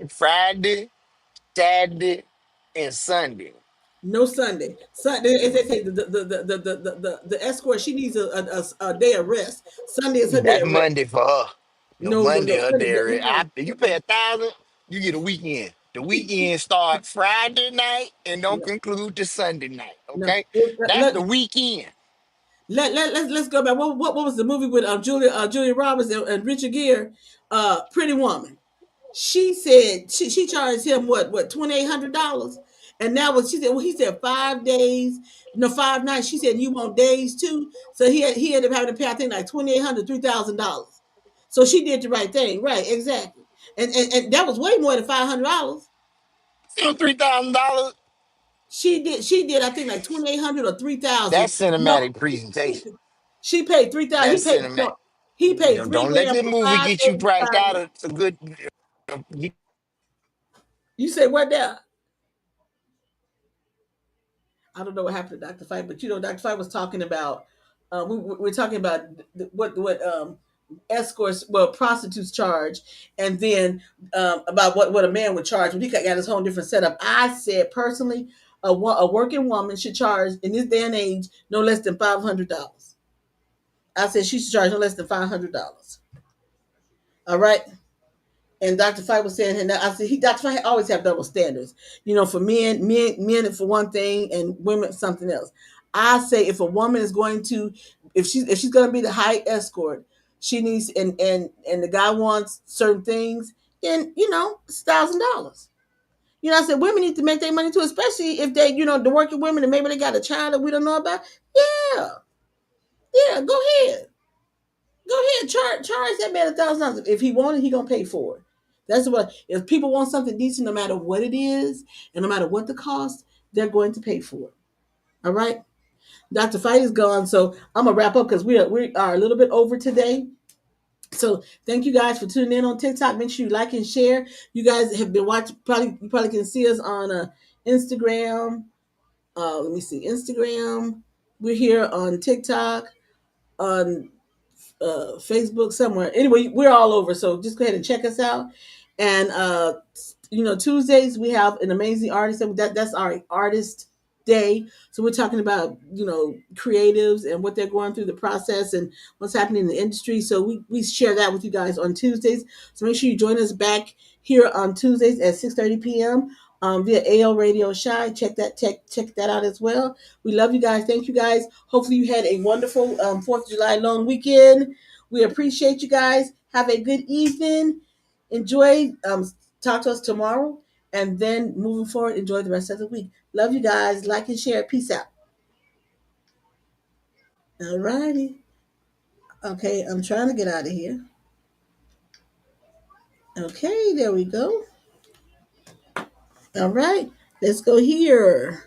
Friday, Saturday, and Sunday. No Sunday. Sunday, as they say, the escort she needs a day of rest. Sunday is her day That's of rest. Monday for her. No No, no, Monday no. her Sunday, there. You pay uh-uh. 1,000, you get a weekend. The weekend start Friday night and don't No, conclude to Sunday night. no. Okay, that's the weekend. Let's go back. What was the movie with Julia Roberts and Richard Gere? Pretty Woman. She said she charged him what $2,800, and that was she said. Well, he said 5 days, no 5 nights. She said you want days too, so he ended up having to pay I think like $2,800, $3,000. So she did the right thing, right? Exactly, and that was way more than $500. So $3,000. She did I think like $2,800 or 3,000. That's No, cinematic presentation. she paid 3,000. That's cinematic. He paid three Don't let grand this for movie get you 5 days. priced 5 out nights. of a good. You say what now? I don't know what happened to Dr. Fight, but Dr. Fight was talking about. We're talking about what escorts, well, prostitutes charge, and then about what a man would charge when he got his whole different setup. I said personally, a working woman should charge in this day and age no less than $500. I said she should charge no less than $500. All right. And Dr. Fight was saying, and I said, Dr. Fight always have double standards. For men for one thing, and women something else. I say if a woman is going to, if she's going to be the high escort, she needs, and the guy wants certain things, then it's $1,000. I said women need to make their money too, especially if they, the working women, and maybe they got a child that we don't know about. Yeah, yeah, go ahead. Go ahead, charge that man $1,000. If he wanted, he gonna pay for it. That's what. If people want something decent, no matter what it is, and no matter what the cost, they're going to pay for it. All right. Dr. Fight is gone, so I'm gonna wrap up because we are a little bit over today. So thank you guys for tuning in on TikTok. Make sure you like and share. You guys have been watching. You probably can see us on Instagram. Let me see Instagram. We're here on TikTok, on Facebook, somewhere. Anyway, we're all over. So just go ahead and check us out. And Tuesdays we have an amazing artist. That's our artist day. So we're talking about, creatives and what they're going through the process and what's happening in the industry. So we share that with you guys on Tuesdays. So make sure you join us back here on Tuesdays at 6:30 p.m. Via AL Radio Shy. Check that out as well. We love you guys. Thank you guys. Hopefully you had a wonderful 4th of July long weekend. We appreciate you guys. Have a good evening. Enjoy. Talk to us tomorrow. And then moving forward, enjoy the rest of the week. Love you guys. Like and share. Peace out. All righty. Okay, I'm trying to get out of here. Okay, there we go. All right, let's go here.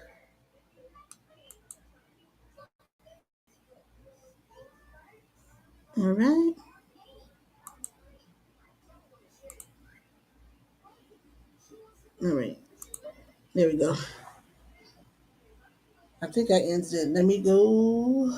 All right. All right. There we go. I think I ended it. Let me go.